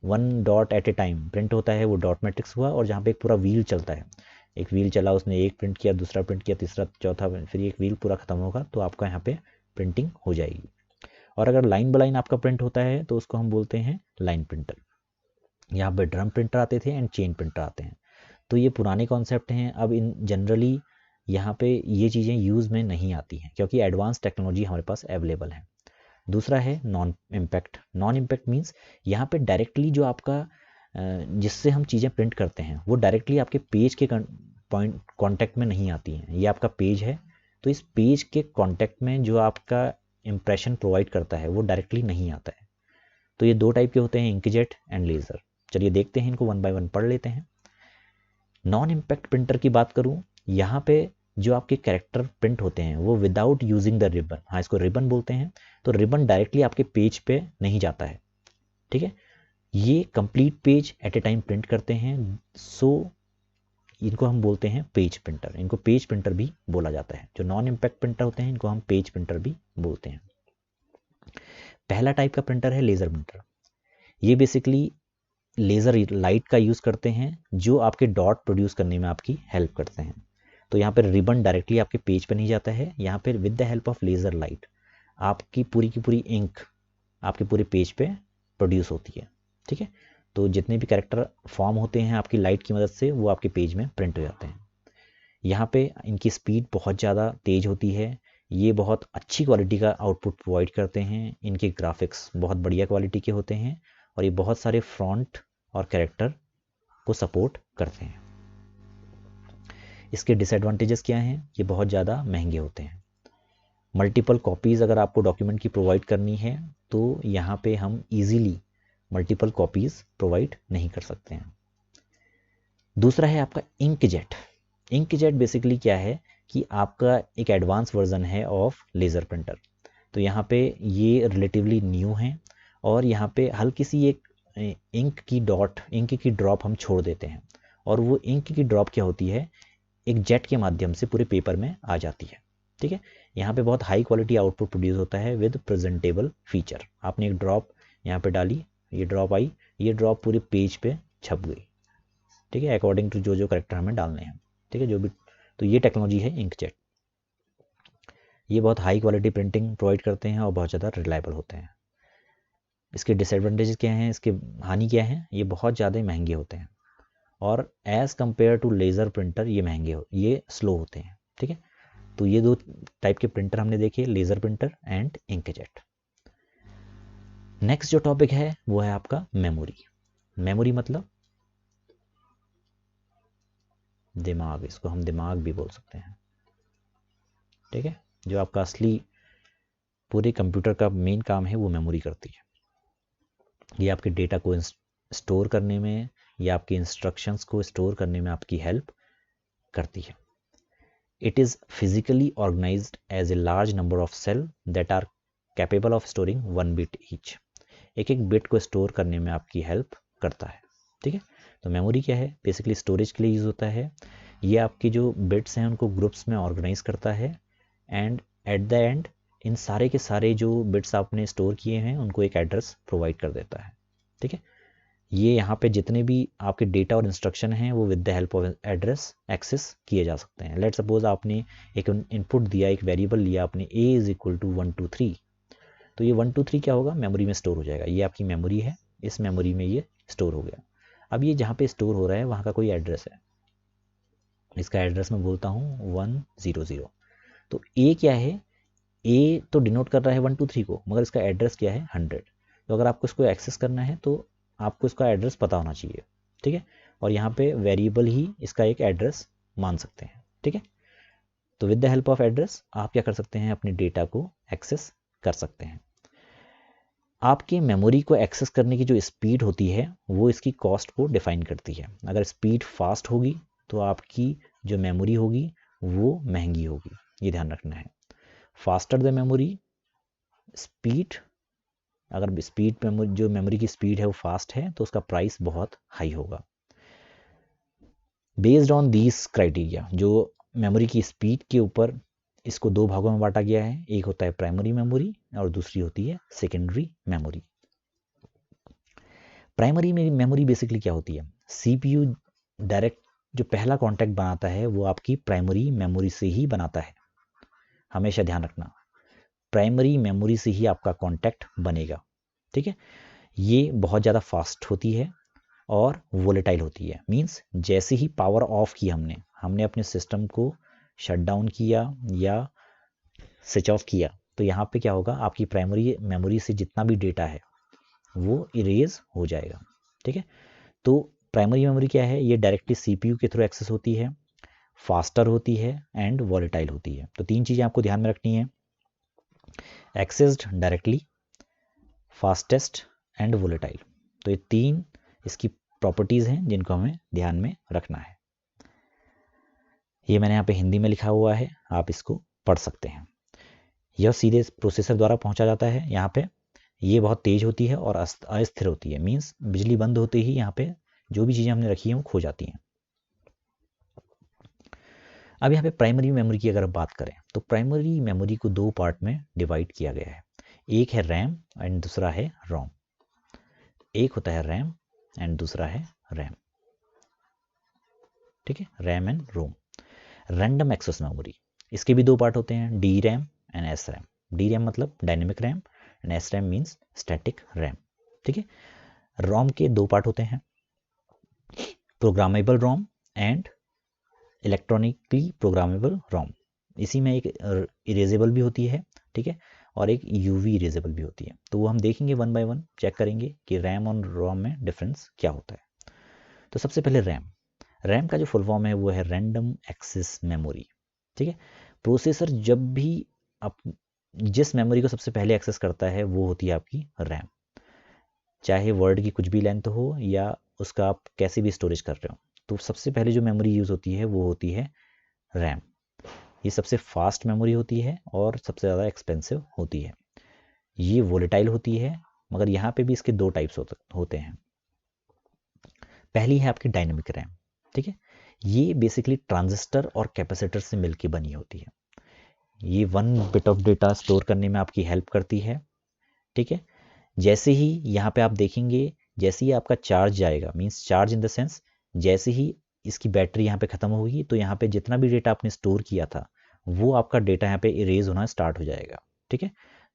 1 dot at a time print होता है वो डॉट मैट्रिक्स हुआ, और जहाँ पे एक पूरा व्हील चलता है, एक व्हील चला, उसने एक प्रिंट किया, दूसरा प्रिंट किया, तीसरा, चौथा, फिर एक व्हील पूरा खत्म होगा तो आपका यहाँ पे प्रिंटिंग हो जाएगी। और अगर लाइन बाय लाइन आपका प्रिंट होता है तो उसको हम बोलते हैं लाइन प्रिंटर। यहाँ पे ड्रम प्रिंटर आते थे एंड चेन प्रिंटर आते हैं। तो ये पुराने कॉन्सेप्ट हैं, अब इन जनरली यहाँ पे ये चीज़ें यूज़ में नहीं आती हैं क्योंकि एडवांस टेक्नोलॉजी हमारे पास अवेलेबल है। दूसरा है नॉन इम्पैक्ट मीन्स यहाँ पे डायरेक्टली जो आपका जिससे हम चीज़ें प्रिंट करते हैं वो डायरेक्टली आपके पेज के कॉन्टेक्ट में नहीं आती हैं। ये आपका पेज है, तो इस पेज के कॉन्टेक्ट में जो आपका इम्प्रेशन प्रोवाइड करता है वो डायरेक्टली नहीं आता है। तो ये 2 टाइप के होते हैं, इंकजेट एंड लेज़र। चलिए देखते हैं इनको 1 बाय 1 पढ़ लेते हैं। नॉन इम्पैक्ट प्रिंटर की बात करूं, यहाँ पे जो आपके कैरेक्टर प्रिंट होते हैं वो विदाउट यूजिंग द रिबन, हाँ इसको रिबन बोलते हैं, तो रिबन डायरेक्टली आपके पेज पे नहीं जाता है, ठीक है, ये complete page eight a time print करते हैं, सो इनको हम बोलते हैं पेज प्रिंटर। इनको पेज प्रिंटर भी बोला जाता है। जो नॉन इम्पैक्ट प्रिंटर होते हैं इनको हम पेज प्रिंटर भी बोलते हैं। पहला टाइप का प्रिंटर है लेज़र प्रिंटर। ये बेसिकली लेज़र लाइट का यूज़ करते हैं जो आपके डॉट प्रोड्यूस करने में आपकी हेल्प करते हैं। तो यहाँ पर रिबन डायरेक्टली आपके पेज पर नहीं जाता है, यहाँ पर with the help of laser light आपकी पूरी की पूरी इंक आपके पूरे पेज पे प्रोड्यूस होती है, ठीक है। तो जितने भी कैरेक्टर फॉर्म होते हैं आपकी लाइट की मदद से वो आपके पेज में प्रिंट हो जाते हैं। यहाँ पे इनकी स्पीड बहुत ज़्यादा तेज़ होती है, ये बहुत अच्छी क्वालिटी का आउटपुट प्रोवाइड करते हैं, इनके ग्राफिक्स बहुत बढ़िया क्वालिटी के होते हैं और ये बहुत सारे फ्रंट और कैरेक्टर को सपोर्ट करते हैं। इसके डिसएडवांटेजेस क्या हैं? ये बहुत ज़्यादा महंगे होते हैं। मल्टीपल कॉपीज़ अगर आपको डॉक्यूमेंट की प्रोवाइड करनी है तो यहाँ पे हम इजीली मल्टीपल कॉपीज़ प्रोवाइड नहीं कर सकते हैं। दूसरा है आपका इंकजेट। इंकजेट बेसिकली क्या है कि आपका एक एडवांस वर्जन है ऑफ लेज़र प्रिंटर। तो यहाँ पे ये रिलेटिवली न्यू है और यहाँ पे हल्की सी एक इंक की ड्रॉप हम छोड़ देते हैं और वो इंक की ड्रॉप क्या होती है, एक जेट के माध्यम से पूरे पेपर में आ जाती है, ठीक है। यहाँ पे बहुत हाई क्वालिटी आउटपुट प्रोड्यूस होता है विद प्रेजेंटेबल फीचर। आपने एक ड्रॉप यहाँ पे डाली, ये ड्रॉप आई, ये ड्रॉप पूरे पेज पे छप गई, ठीक है, अकॉर्डिंग टू जो करेक्टर हमें डालने हैं, ठीक है, जो भी। तो ये टेक्नोलॉजी है इंकजेट। ये बहुत हाई क्वालिटी प्रिंटिंग प्रोवाइड करते हैं और बहुत ज़्यादा रिलायबल होते हैं। इसके डिसएडवांटेजेस क्या हैं, इसके हानि क्या हैं? ये बहुत ज़्यादा महंगे होते हैं और as compare to laser printer ये स्लो होते हैं, ठीक है। तो ये दो टाइप के प्रिंटर हमने देखे, laser printer and inkjet. Next जो टॉपिक है वो है आपका मेमोरी। मेमोरी मतलब दिमाग, इसको हम दिमाग भी बोल सकते हैं, ठीक है। जो आपका असली पूरे कंप्यूटर का मेन काम है वो मेमोरी करती है। ये आपके डेटा को स्टोर करने में या आपके इंस्ट्रक्शंस को स्टोर करने में आपकी हेल्प करती है। It is physically organised as a large number of cell that are capable of storing 1 bit each. एक एक बिट को स्टोर करने में आपकी हेल्प करता है, ठीक है। तो मेमोरी क्या है? बेसिकली स्टोरेज के लिए यूज़ होता है। ये आपकी जो बिट्स हैं उनको ग्रुप्स में ऑर्गेनाइज करता है and at the and in सारे के सारे जो बिट्स आपने स्टोर किए हैं उनको एक एड्रेस प्रोवाइड कर देता है, ठीक है। ये यहाँ पे जितने भी आपके डेटा और इंस्ट्रक्शन हैं वो with the help of address access किए जा सकते हैं। लेट सपोज आपने एक इनपुट दिया, एक वेरिएबल लिया आपने a इज इक्वल टू 1 2 3, तो ये 1 2 3 क्या होगा, मेमोरी में स्टोर हो जाएगा। ये आपकी मेमोरी है, इस मेमोरी में ये स्टोर हो गया। अब ये जहाँ पे स्टोर हो रहा है वहाँ का कोई एड्रेस है, इसका एड्रेस मैं बोलता हूँ 100। तो a क्या है, a तो डिनोट कर रहा है 1 2 3 को, मगर इसका एड्रेस क्या है 100। तो अगर आपको इसको एक्सेस करना है तो आपको इसका एड्रेस पता होना चाहिए, ठीक है। और यहाँ पे वेरिएबल ही इसका एक एड्रेस मान सकते हैं, ठीक है। तो with the help of address आप क्या कर सकते हैं, अपने डेटा को एक्सेस कर सकते हैं। आपकी मेमोरी को एक्सेस करने की जो स्पीड होती है वो इसकी कॉस्ट को डिफाइन करती है। अगर स्पीड फास्ट होगी तो आपकी जो मेमोरी होगी वो महंगी होगी, ये ध्यान रखना है। फास्टर द मेमोरी स्पीड, अगर स्पीड जो मेमोरी की स्पीड है वो फास्ट है तो उसका प्राइस बहुत हाई होगा। बेस्ड ऑन दीज क्राइटेरिया, जो मेमोरी की स्पीड के ऊपर इसको दो भागों में बांटा गया है। एक होता है प्राइमरी मेमोरी और दूसरी होती है secondary memory. Primary memory basically क्या होती है, सीपीयू डायरेक्ट जो पहला कांटेक्ट बनाता है वो आपकी प्राइमरी मेमोरी से ही बनाता है। हमेशा ध्यान रखना, प्राइमरी मेमोरी से ही आपका कांटेक्ट बनेगा, ठीक है। ये बहुत ज़्यादा फास्ट होती है और वोलेटाइल होती है। मींस जैसे ही पावर ऑफ की हमने अपने सिस्टम को शट डाउन किया या स्विच ऑफ किया तो यहाँ पे क्या होगा, आपकी प्राइमरी मेमोरी से जितना भी डेटा है वो इरेज हो जाएगा, ठीक है। तो प्राइमरी मेमोरी क्या है, ये डायरेक्टली सीपीयू के थ्रू एक्सेस होती है, फास्टर होती है एंड वॉलेटाइल होती है। तो तीन चीज़ें आपको ध्यान में रखनी है, accessed directly, fastest and volatile. तो ये तीन इसकी प्रॉपर्टीज़ हैं जिनको हमें ध्यान में रखना है। ये मैंने यहाँ पे हिंदी में लिखा हुआ है, आप इसको पढ़ सकते हैं। यह सीधे प्रोसेसर द्वारा पहुँचा जाता है। यहाँ पे ये बहुत तेज़ होती है और अस्थिर होती है, मीन्स बिजली बंद होते ही यहाँ पे जो भी चीज़ें हमने रखी हैं वो खो जाती हैं। अब यहाँ पे प्राइमरी मेमोरी की अगर बात करें तो प्राइमरी मेमोरी को दो पार्ट में डिवाइड किया गया है। एक है रैम एंड दूसरा है रोम। एक होता है रैम एंड दूसरा है रैम, ठीक है, RAM and ROM. Random access memory, इसके भी दो पार्ट होते हैं, D RAM and S RAM. D RAM मतलब dynamic RAM and S RAM means static RAM, ठीक है। रोम के दो पार्ट होते हैं, programmable ROM and electronically programmable ROM. इसी में एक इरेजेबल भी होती है, ठीक है, और एक यूवी इरेजेबल भी होती है। तो वो हम देखेंगे वन बाय वन, चेक करेंगे कि रैम और रोम में डिफरेंस क्या होता है। तो सबसे पहले रैम। रैम का जो फुल फॉर्म है वो है रैंडम एक्सेस मेमोरी, ठीक है। प्रोसेसर जब भी आप जिस मेमोरी को सबसे पहले एक्सेस करता है वो होती है आपकी रैम, चाहे वर्ड की कुछ भी लेंथ हो या उसका आप कैसे भी स्टोरेज कर रहे हो। तो सबसे पहले जो मेमोरी यूज़ होती है वो होती है रैम। ये सबसे फास्ट मेमोरी होती है और सबसे ज़्यादा एक्सपेंसिव होती है। ये वोलेटाइल होती है, मगर यहाँ पे भी इसके दो टाइप्स होते हैं। पहली है आपकी डायनेमिक रैम, ठीक है। ये बेसिकली ट्रांजिस्टर और कैपेसिटर से मिलके बनी होती है। ये 1 बिट ऑफ डेटा स्टोर करने में आपकी हेल्प करती है, ठीक है। जैसे ही यहाँ पे आप देखेंगे, जैसे ही आपका चार्ज जाएगा, means charge in the sense जैसे ही इसकी बैटरी यहाँ पे ख़त्म होगी तो यहाँ पे जितना भी डेटा आपने स्टोर किया था वो आपका डेटा यहाँ पे इरेज होना स्टार्ट हो जाएगा, ठीक है।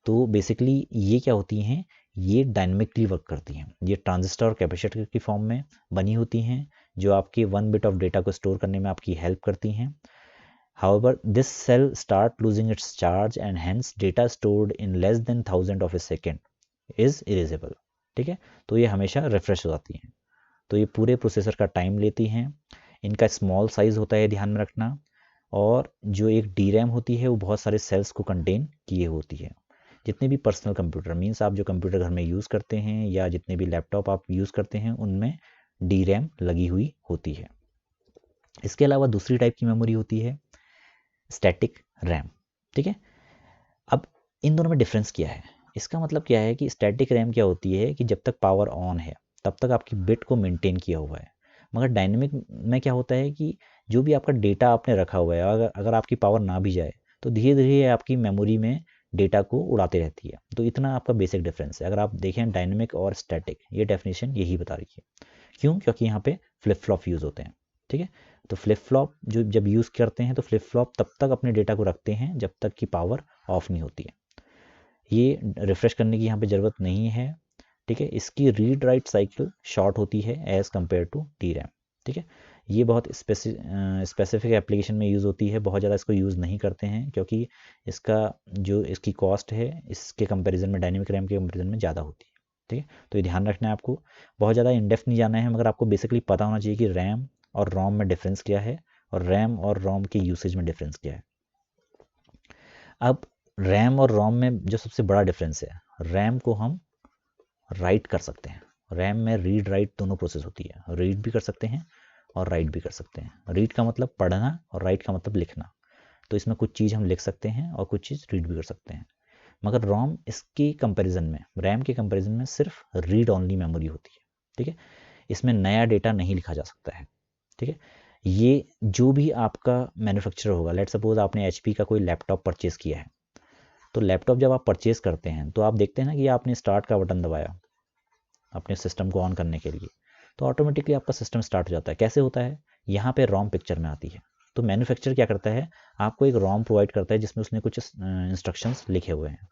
तो बेसिकली ये क्या होती हैं, ये डायनेमिकली वर्क करती हैं। ये ट्रांजिस्टर और कैपेसिटर की फॉर्म में बनी होती हैं जो आपके 1 बिट ऑफ डेटा को स्टोर करने में आपकी हेल्प करती हैं। However, this cell start losing its charge and hence data stored in less than 1000 of a second is erasable, ठीक है। तो ये हमेशा रिफ्रेश हो जाती हैं। तो ये पूरे प्रोसेसर का टाइम लेती हैं। इनका स्मॉल साइज होता है, ध्यान में रखना। और जो एक डी रैम होती है वो बहुत सारे सेल्स को कंटेन किए होती है। जितने भी पर्सनल कंप्यूटर, मीन्स आप जो कंप्यूटर घर में यूज़ करते हैं या जितने भी लैपटॉप आप यूज़ करते हैं उनमें डी रैम लगी हुई होती है। इसके अलावा दूसरी टाइप की मेमोरी होती है स्टैटिक रैम, ठीक है। अब इन दोनों में डिफरेंस क्या है, इसका मतलब क्या है कि स्टैटिक रैम क्या होती है कि जब तक पावर ऑन है तब तक आपकी बिट को मेंटेन किया हुआ है। मगर डायनेमिक में क्या होता है कि जो भी आपका डेटा आपने रखा हुआ है, अगर आपकी पावर ना भी जाए तो धीरे धीरे आपकी मेमोरी में डेटा को उड़ाते रहती है। तो इतना आपका बेसिक डिफरेंस है। अगर आप देखें डायनेमिक और स्टैटिक, ये डेफिनेशन यही बता रही है। क्यों? क्योंकि यहाँ पे फ्लिप फ्लॉप यूज़ होते हैं, ठीक है। तो फ्लिप फ्लॉप जो जब यूज़ करते हैं तो फ्लिप फ्लॉप तब तक अपने डेटा को रखते हैं जब तक कि पावर ऑफ नहीं होती है। ये रिफ्रेश करने की यहाँ पे ज़रूरत नहीं है, ठीक है। इसकी रीड राइट साइकिल शॉर्ट होती है as compare to the RAM, ठीक है। ये बहुत स्पेसिफिक एप्लीकेशन में यूज़ होती है, बहुत ज़्यादा इसको यूज़ नहीं करते हैं क्योंकि इसका जो इसकी कॉस्ट है इसके कंपैरिजन में, डायनेमिक रैम के कंपैरिजन में ज़्यादा होती है, ठीक है। तो ये ध्यान रखना है आपको। बहुत ज़्यादा इन डेप्थ नहीं जाना है, मगर आपको बेसिकली पता होना चाहिए कि रैम और रोम में डिफरेंस क्या है और रैम और रोम के यूसेज में डिफरेंस क्या है। अब रैम और रोम में जो सबसे बड़ा डिफरेंस है, रैम को हम राइट कर सकते हैं। रैम में रीड राइट दोनों प्रोसेस होती है, रीड भी कर सकते हैं और राइट भी कर सकते हैं। रीड का मतलब पढ़ना और राइट का मतलब लिखना। तो इसमें कुछ चीज़ हम लिख सकते हैं और कुछ चीज़ रीड भी कर सकते हैं। मगर रोम इसके कंपैरिजन में, रैम के कंपैरिजन में सिर्फ रीड ऑनली मेमोरी होती है, ठीक है। इसमें नया डेटा नहीं लिखा जा सकता है, ठीक है। ये जो भी आपका मैन्युफैक्चरर होगा, लेट सपोज आपने HP का कोई लैपटॉप परचेज़ किया है, तो लैपटॉप जब आप परचेज़ करते हैं तो आप देखते हैं ना कि आपने स्टार्ट का बटन दबाया अपने सिस्टम को ऑन करने के लिए, तो ऑटोमेटिकली आपका सिस्टम स्टार्ट हो जाता है। कैसे होता है? यहाँ पे रोम पिक्चर में आती है। तो मैन्युफैक्चरर क्या करता है, आपको एक रोम प्रोवाइड करता है जिसमें उसने कुछ इंस्ट्रक्शंस लिखे हुए हैं।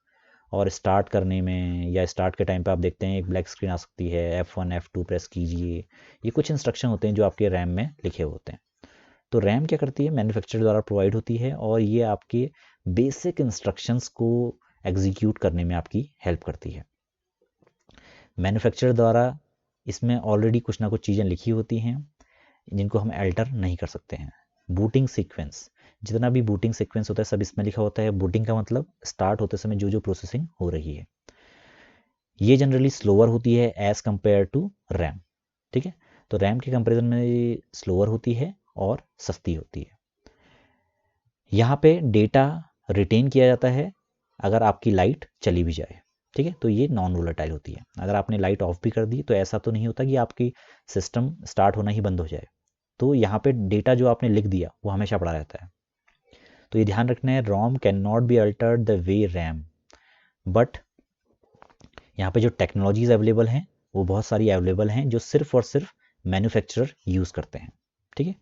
और स्टार्ट करने में या स्टार्ट के टाइम पे आप देखते हैं एक ब्लैक स्क्रीन आ सकती है, F1 F2 प्रेस कीजिए। ये कुछ इंस्ट्रक्शन होते हैं जो आपके रैम में लिखे होते हैं। तो रैम क्या करती है, मैन्युफैक्चरर द्वारा प्रोवाइड होती है और ये आपके बेसिक इंस्ट्रक्शंस को एग्जीक्यूट करने में आपकी हेल्प करती है। मैन्युफैक्चरर द्वारा इसमें ऑलरेडी कुछ ना कुछ चीज़ें लिखी होती हैं जिनको हम अल्टर नहीं कर सकते हैं। बूटिंग सीक्वेंस, जितना भी बूटिंग सीक्वेंस होता है सब इसमें लिखा होता है। बूटिंग का मतलब स्टार्ट होते समय जो जो प्रोसेसिंग हो रही है। ये जनरली स्लोअर होती है एज़ कम्पेयर टू रैम, ठीक है। तो रैम के कंपेरिजन में ये स्लोअर होती है और सस्ती होती है। यहाँ पे डेटा रिटेन किया जाता है अगर आपकी लाइट चली भी जाए, ठीक है। तो ये नॉन वोलेटाइल होती है। अगर आपने लाइट ऑफ भी कर दी तो ऐसा तो नहीं होता कि आपकी सिस्टम स्टार्ट होना ही बंद हो जाए। तो यहाँ पे डेटा जो आपने लिख दिया वो हमेशा पड़ा रहता है। तो ये ध्यान रखना है, ROM can not be altered the way RAM, but यहाँ पे जो टेक्नोलॉजीज अवेलेबल हैं वो बहुत सारी अवेलेबल हैं जो सिर्फ और सिर्फ मैन्युफैक्चरर यूज़ करते हैं, ठीक है।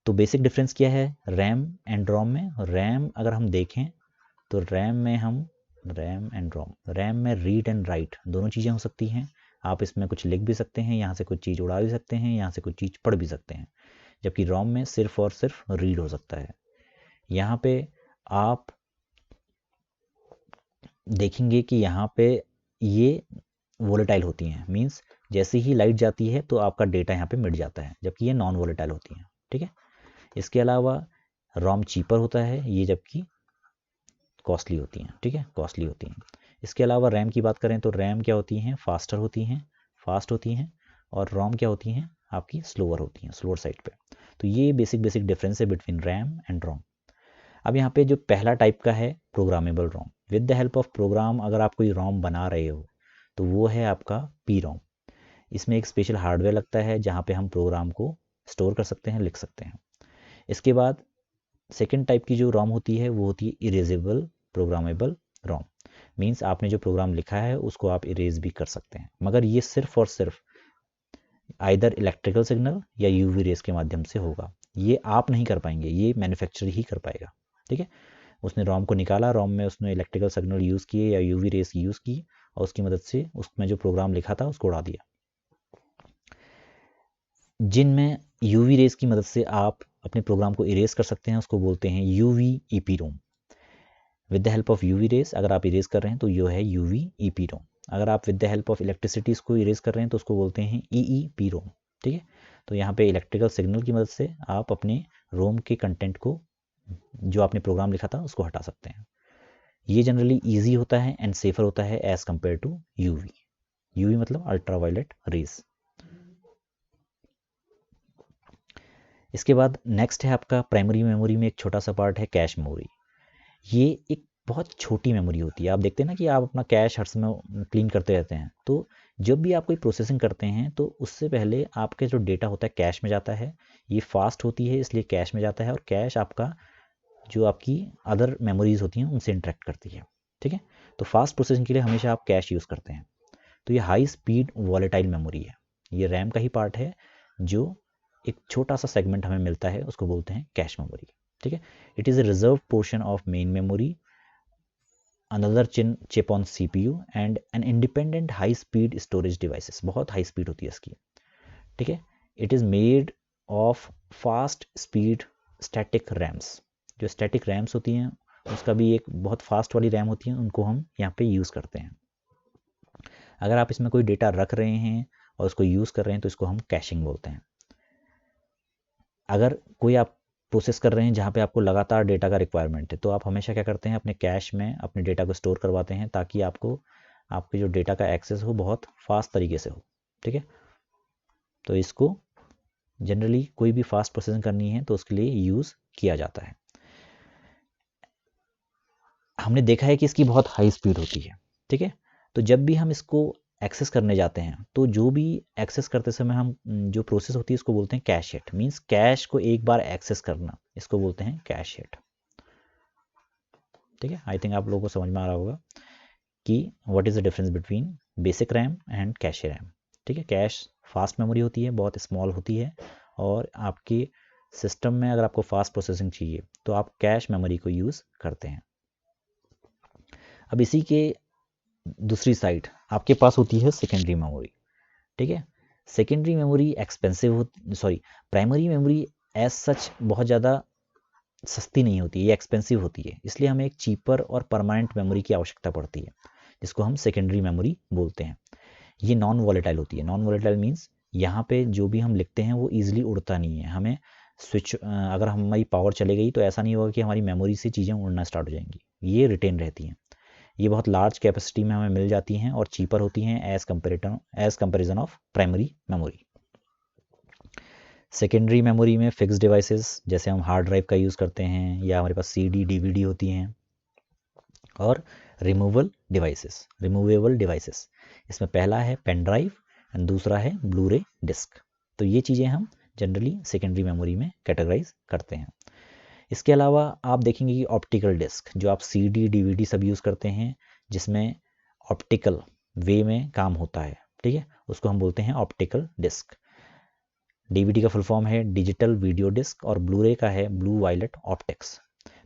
तो बेसिक डिफरेंस क्या है रैम एंड रोम में? रैम अगर हम देखें तो रैम एंड रोम, रैम में रीड एंड राइट दोनों चीज़ें हो सकती हैं। आप इसमें कुछ लिख भी सकते हैं, यहाँ से कुछ चीज़ उड़ा भी सकते हैं, यहाँ से कुछ चीज़ पढ़ भी सकते हैं। जबकि रोम में सिर्फ और सिर्फ रीड हो सकता है। यहाँ पे आप देखेंगे कि यहाँ पे ये वोलेटाइल होती हैं, मींस जैसे ही लाइट जाती है तो आपका डेटा यहाँ पे मिट जाता है, जबकि ये नॉन वोलेटाइल होती हैं, ठीक है। इसके अलावा रोम चीपर होता है ये, जबकि कॉस्टली होती हैं, ठीक है, कॉस्टली होती हैं। इसके अलावा रैम की बात करें तो रैम क्या होती हैं? फास्ट होती हैं, और रोम क्या होती हैं? आपकी स्लोअर होती हैं, स्लोअर साइड पे। तो ये बेसिक डिफरेंस है बिटवीन रैम एंड रोम। अब यहाँ पे जो पहला टाइप का है programmable ROM, with the help of program अगर आप कोई रोम बना रहे हो तो वो है आपका पी रोम। इसमें एक स्पेशल हार्डवेयर लगता है जहाँ पे हम प्रोग्राम को स्टोर कर सकते हैं, लिख सकते हैं। इसके बाद सेकेंड टाइप की जो रोम होती है वो होती है इरेजेबल प्रोग्रामेबल रोम, मीन्स आपने जो प्रोग्राम लिखा है उसको आप इरेज भी कर सकते हैं, मगर ये सिर्फ और सिर्फ आइदर इलेक्ट्रिकल सिग्नल या यूवी रेस के माध्यम से होगा। ये आप नहीं कर पाएंगे, ये मैन्युफैक्चरर ही कर पाएगा, ठीक है। उसने रोम को निकाला, रोम में उसने इलेक्ट्रिकल सिग्नल यूज़ किए या यूवी रेस यूज़ की, और उसकी मदद से उसमें जो प्रोग्राम लिखा था उसको उड़ा दिया। जिनमें यूवी रेस की मदद से आप अपने प्रोग्राम को इरेज कर सकते हैं उसको बोलते हैं UV EP ROM. With the help of UV rays अगर आप इरेज कर रहे हैं तो ये है यूवी ईपी रोम। अगर आप with the help of electricity इसको इरेज कर रहे हैं तो उसको बोलते हैं ईईपी रोम, ठीक है। तो यहाँ पे इलेक्ट्रिकल सिग्नल की मदद से आप अपने रोम के कंटेंट को, जो आपने प्रोग्राम लिखा था, उसको हटा सकते हैं। ये जनरली ईजी होता है एंड सेफर होता है as compare to UV. UV मतलब अल्ट्रावायलेट रेज। इसके बाद नेक्स्ट है आपका प्राइमरी मेमोरी में एक छोटा सा पार्ट है कैश मेमोरी। ये एक बहुत छोटी मेमोरी होती है। आप देखते हैं ना कि आप अपना कैश हर समय क्लीन करते रहते हैं, तो जब भी आप कोई प्रोसेसिंग करते हैं तो उससे पहले आपके जो डेटा होता है कैश में जाता है। ये फास्ट होती है इसलिए कैश में जाता है, और कैश आपका जो आपकी अदर मेमोरीज होती हैं उनसे इंटरेक्ट करती है, ठीक है। तो फास्ट प्रोसेसिंग के लिए हमेशा आप कैश यूज़ करते हैं। तो ये हाई स्पीड वॉलेटाइल मेमोरी है, ये रैम का ही पार्ट है। जो एक छोटा सा सेगमेंट हमें मिलता है उसको बोलते हैं कैश मेमोरी, ठीक है। It is a reserve portion of main memory, another chip on CPU and an independent high speed storage devices. बहुत हाई स्पीड होती है इसकी, ठीक है। It is made of fast speed static RAMs. जो static RAMs होती हैं उसका भी एक बहुत फास्ट वाली रैम होती है, उनको हम यहाँ पे यूज़ करते हैं। अगर आप इसमें कोई डेटा रख रहे हैं और उसको यूज़ कर रहे हैं तो इसको हम कैशिंग बोलते हैं। अगर कोई आप प्रोसेस कर रहे हैं जहाँ पे आपको लगातार डेटा का रिक्वायरमेंट है तो आप हमेशा क्या करते हैं, अपने कैश में अपने डेटा को स्टोर करवाते हैं ताकि आपको आपके जो डेटा का एक्सेस हो बहुत फास्ट तरीके से हो, ठीक है। तो इसको जनरली कोई भी फास्ट प्रोसेसिंग करनी है तो उसके लिए यूज़ किया जाता है। हमने देखा है कि इसकी बहुत हाई स्पीड होती है, ठीक है। तो जब भी हम इसको एक्सेस करने जाते हैं तो जो भी एक्सेस करते समय हम जो प्रोसेस होती है इसको बोलते हैं कैश हिट, मींस कैश को एक बार एक्सेस करना, इसको बोलते हैं कैश हिट, ठीक है। आई थिंक आप लोगों को समझ में आ रहा होगा कि what is the difference between basic RAM and cash RAM, ठीक है। कैश फास्ट मेमोरी होती है, बहुत स्मॉल होती है, और आपके सिस्टम में अगर आपको फास्ट प्रोसेसिंग चाहिए तो आप कैश मेमोरी को यूज़ करते हैं। अब इसी के दूसरी साइड आपके पास होती है सेकेंडरी मेमोरी, ठीक है। सेकेंडरी मेमोरी एक्सपेंसिव होती, sorry, primary memory as such बहुत ज़्यादा सस्ती नहीं होती, ये एक्सपेंसिव होती है, इसलिए हमें एक चीपर और परमानेंट मेमोरी की आवश्यकता पड़ती है जिसको हम सेकेंडरी मेमोरी बोलते हैं। ये नॉन वॉलेटाइल होती है। नॉन वॉलेटाइल मीन्स यहाँ पे जो भी हम लिखते हैं वो ईजिली उड़ता नहीं है। हमें स्विच, अगर हमारी पावर चले गई तो ऐसा नहीं होगा कि हमारी मेमोरी से चीज़ें उड़ना स्टार्ट हो जाएंगी, ये रिटेन रहती हैं। ये बहुत लार्ज कैपेसिटी में हमें मिल जाती हैं और चीपर होती हैं as comparison of primary memory. Secondary memory में फिक्स डिवाइसेस जैसे हम हार्ड ड्राइव का यूज़ करते हैं या हमारे पास सीडी डीवीडी होती हैं, और रिमूवेबल डिवाइसेस। इसमें पहला है पेन ड्राइव एंड दूसरा है ब्लू रे डिस्क। तो ये चीज़ें हम जनरली सेकेंडरी मेमोरी में कैटेगराइज करते हैं। इसके अलावा आप देखेंगे कि ऑप्टिकल डिस्क, जो आप सीडी डीवीडी सब यूज़ करते हैं जिसमें ऑप्टिकल वे में काम होता है, ठीक है, उसको हम बोलते हैं ऑप्टिकल डिस्क। डीवीडी का फुल फॉर्म है डिजिटल वीडियो डिस्क और ब्लू रे का है ब्लू वायलेट ऑप्टिक्स।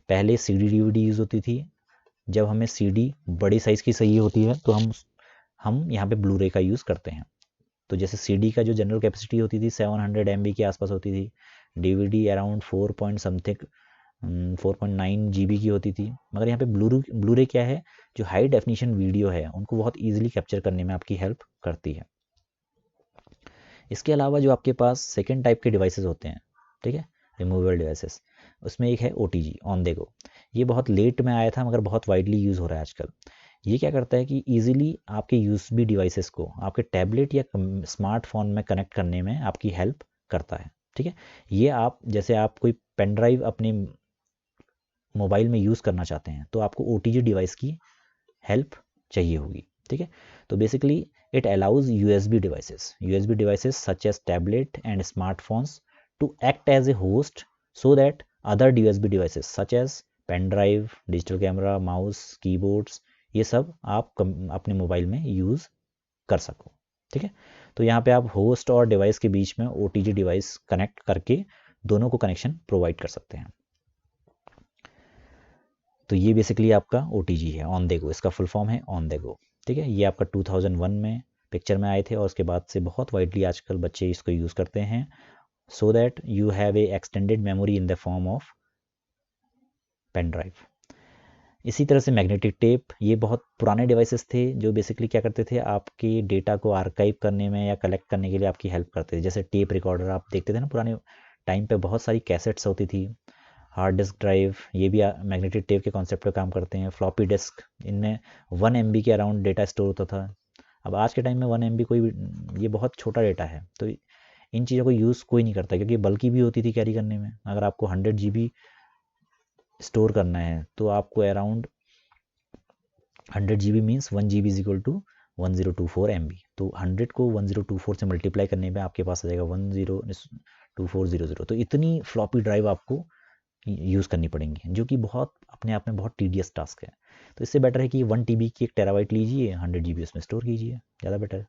पहले सीडी डीवीडी यूज़ होती थी। जब हमें सीडी बड़ी साइज़ की चाहिए होती है तो हम यहाँ पे ब्लू रे का यूज़ करते हैं। तो जैसे सीडी का जो जनरल कैपेसिटी होती थी 700 MB के आसपास होती थी, DVD around 4 point something 4.9 GB की होती थी। मगर यहाँ पे ब्लू रे क्या है, जो हाई डेफिनेशन वीडियो है उनको बहुत ईजिली कैप्चर करने में आपकी हेल्प करती है। इसके अलावा जो आपके पास सेकेंड टाइप के डिवाइसेस होते हैं, ठीक है, रिमूवेबल डिवाइसेस, उसमें एक है OTG, ऑन द गो। ये बहुत लेट में आया था मगर बहुत वाइडली यूज़ हो रहा है आजकल। ये क्या करता है कि ईजिली आपके यूएसबी डिवाइसेस को आपके टैबलेट या स्मार्टफोन में कनेक्ट करने में आपकी हेल्प करता है, ठीक है। ये आप जैसे आप कोई पेन ड्राइव अपने मोबाइल में यूज़ करना चाहते हैं तो आपको OTG डिवाइस की हेल्प चाहिए होगी, ठीक है। तो basically it allows USB devices such as tablet and smartphones to act as a host so that other USB devices such as pen drive, digital camera, mouse, keyboards, ये सब आप अपने मोबाइल में यूज़ कर सको, ठीक है। तो यहाँ पे आप होस्ट और डिवाइस के बीच में OTG डिवाइस कनेक्ट करके दोनों को कनेक्शन प्रोवाइड कर सकते हैं। तो ये बेसिकली आपका OTG है, ऑन द गो। इसका फुल फॉर्म है ऑन द गो, ठीक है। ये आपका 2001 में पिक्चर में आए थे और उसके बाद से बहुत वाइडली आजकल बच्चे इसको यूज़ करते हैं, so that you have a extended memory in the form of pen drive. इसी तरह से मैग्नेटिक टेप, ये बहुत पुराने डिवाइसेस थे जो बेसिकली क्या करते थे, आपके डेटा को आर्काइव करने में या कलेक्ट करने के लिए आपकी हेल्प करते थे। जैसे टेप रिकॉर्डर आप देखते थे ना, पुराने टाइम पे बहुत सारी कैसेट्स होती थी। हार्ड डिस्क ड्राइव, ये भी मैग्नेटिक टेप के कॉन्सेप्ट पे काम करते हैं। फ्लॉपी डिस्क, इनमें 1 MB के अराउंड डेटा स्टोर होता था। अब आज के टाइम में 1 MB कोई, ये बहुत छोटा डेटा है, तो इन चीज़ों को यूज़ कोई नहीं करता क्योंकि बल्कि भी होती थी कैरी करने में। अगर आपको 100 GB स्टोर करना है तो आपको around 100 GB means 1 GB is equal to 1024 MB। तो 100 को 1024 से मल्टीप्लाई करने पे आपके पास आ जाएगा 102400। तो इतनी फ्लॉपी ड्राइव आपको यूज़ करनी पड़ेंगी, जो कि बहुत अपने आप में बहुत टीडियस टास्क है। तो इससे बेटर है कि 1 TB की 1 टेराबाइट लीजिए, 100 GB उसमें स्टोर कीजिए, ज़्यादा बेटर है।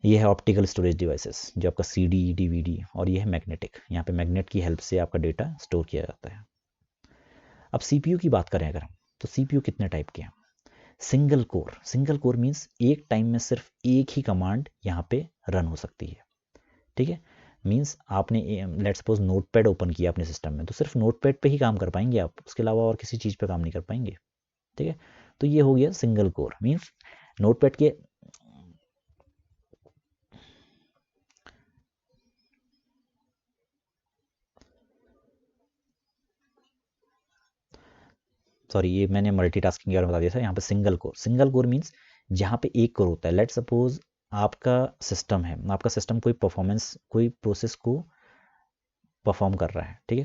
ये है ऑप्टिकल स्टोरेज डिवाइसेस, जो आपका CD DVD, और ये है मैग्नेटिक। यहाँ पे मैग्नेट की हेल्प से आपका डेटा स्टोर किया जाता है। अब CPU की बात करें अगर हम, तो CPU कितने टाइप के हैं। सिंगल कोर मीन्स एक टाइम में सिर्फ एक ही कमांड यहाँ पे रन हो सकती है, ठीक है। मीन्स आपने लेट्स सपोज नोटपैड ओपन किया अपने सिस्टम में, तो सिर्फ नोटपैड पे ही काम कर पाएंगे आप, उसके अलावा और किसी चीज़ पे काम नहीं कर पाएंगे, ठीक है। तो ये हो गया सिंगल कोर, मीन्स नोटपैड के सॉरी, ये मैंने मल्टीटास्किंग के बारे में बता दिया था। यहाँ पे सिंगल कोर मीन्स जहाँ पे एक कोर होता है। लेट्स सपोज आपका सिस्टम है, आपका सिस्टम कोई प्रोसेस को परफॉर्म कर रहा है, ठीक है,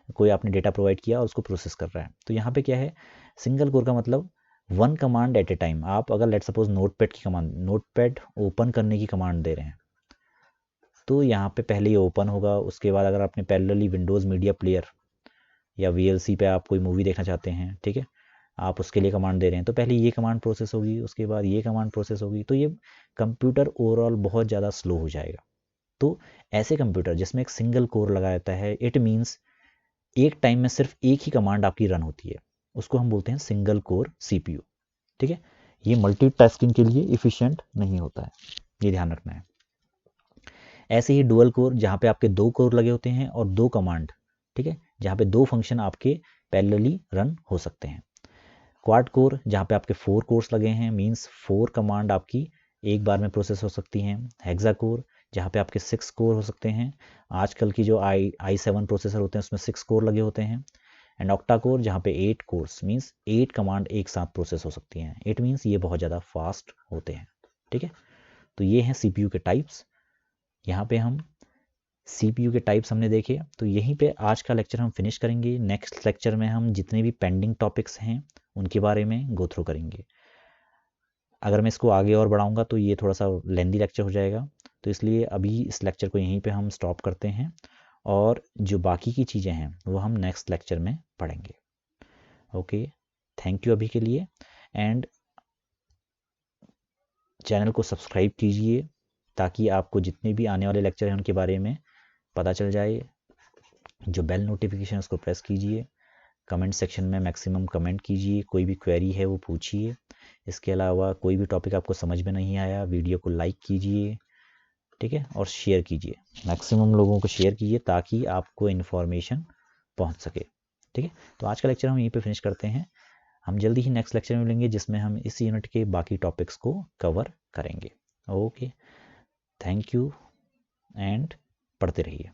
कोई आपने डेटा प्रोवाइड किया और उसको प्रोसेस कर रहा है। तो यहाँ पे क्या है, सिंगल कोर का मतलब 1 कमांड एट ए टाइम। आप अगर लेट्स सपोज नोटपैड ओपन करने की कमांड दे रहे हैं, तो यहाँ पे पहले ये ओपन होगा। उसके बाद अगर आपने पैरेलली विंडोज़ मीडिया प्लेयर या VLC पे आप कोई मूवी देखना चाहते हैं, ठीक है, आप उसके लिए कमांड दे रहे हैं, तो पहले ये कमांड प्रोसेस होगी, उसके बाद ये कमांड प्रोसेस होगी। तो ये कंप्यूटर ओवरऑल बहुत ज़्यादा स्लो हो जाएगा। तो ऐसे कंप्यूटर जिसमें एक सिंगल कोर लगाया जाता है, इट मीन्स एक टाइम में सिर्फ एक ही कमांड आपकी रन होती है, उसको हम बोलते हैं सिंगल कोर CPU, ठीक है। ये मल्टीटास्किंग के लिए इफिशिएंट नहीं होता है, ये ध्यान रखना है। ऐसे ही डुअल कोर, जहाँ पे आपके 2 कोर लगे होते हैं और 2 कमांड, ठीक है, जहाँ पे 2 फंक्शन आपके पैरेलली रन हो सकते हैं। क्वाड कोर, जहाँ पे आपके 4 कोर्स लगे हैं, मींस 4 कमांड आपकी एक बार में प्रोसेस हो सकती हैं। हेक्सा कोर, जहाँ पे आपके 6 कोर हो सकते हैं। आजकल की जो i7 प्रोसेसर होते हैं उसमें 6 कोर लगे होते हैं। एंड ऑक्टा कोर, जहाँ पे 8 कोर्स मींस 8 कमांड एक साथ प्रोसेस हो सकती हैं। इट मीन्स ये बहुत ज़्यादा फास्ट होते हैं, ठीक है। तो ये हैं CPU के टाइप्स। यहाँ पे हम CPU के टाइप्स हमने देखे, तो यहीं पे आज का लेक्चर हम फिनिश करेंगे। नेक्स्ट लेक्चर में हम जितने भी पेंडिंग टॉपिक्स हैं उनके बारे में गो थ्रू करेंगे। अगर मैं इसको आगे और बढ़ाऊंगा तो ये थोड़ा सा लेंदी लेक्चर हो जाएगा, तो इसलिए अभी इस लेक्चर को यहीं पे हम स्टॉप करते हैं और जो बाकी की चीज़ें हैं वो हम नेक्स्ट लेक्चर में पढ़ेंगे। ओके, थैंक यू अभी के लिए, एंड चैनल को सब्सक्राइब कीजिए ताकि आपको जितने भी आने वाले लेक्चर हैं उनके बारे में पता चल जाए। जो बेल नोटिफिकेशन उसको प्रेस कीजिए। कमेंट सेक्शन में मैक्सिमम कमेंट कीजिए, कोई भी क्वेरी है वो पूछिए। इसके अलावा कोई भी टॉपिक आपको समझ में नहीं आया, वीडियो को लाइक कीजिए, ठीक है, और शेयर कीजिए, मैक्सिमम लोगों को शेयर कीजिए ताकि आपको इन्फॉर्मेशन पहुंच सके। ठीक है, तो आज का लेक्चर हम यहीं पे फिनिश करते हैं। हम जल्दी ही नेक्स्ट लेक्चर में मिलेंगे जिसमें हम इस यूनिट के बाकी टॉपिक्स को कवर करेंगे। ओके, थैंक यू एंड पढ़ते रहिए।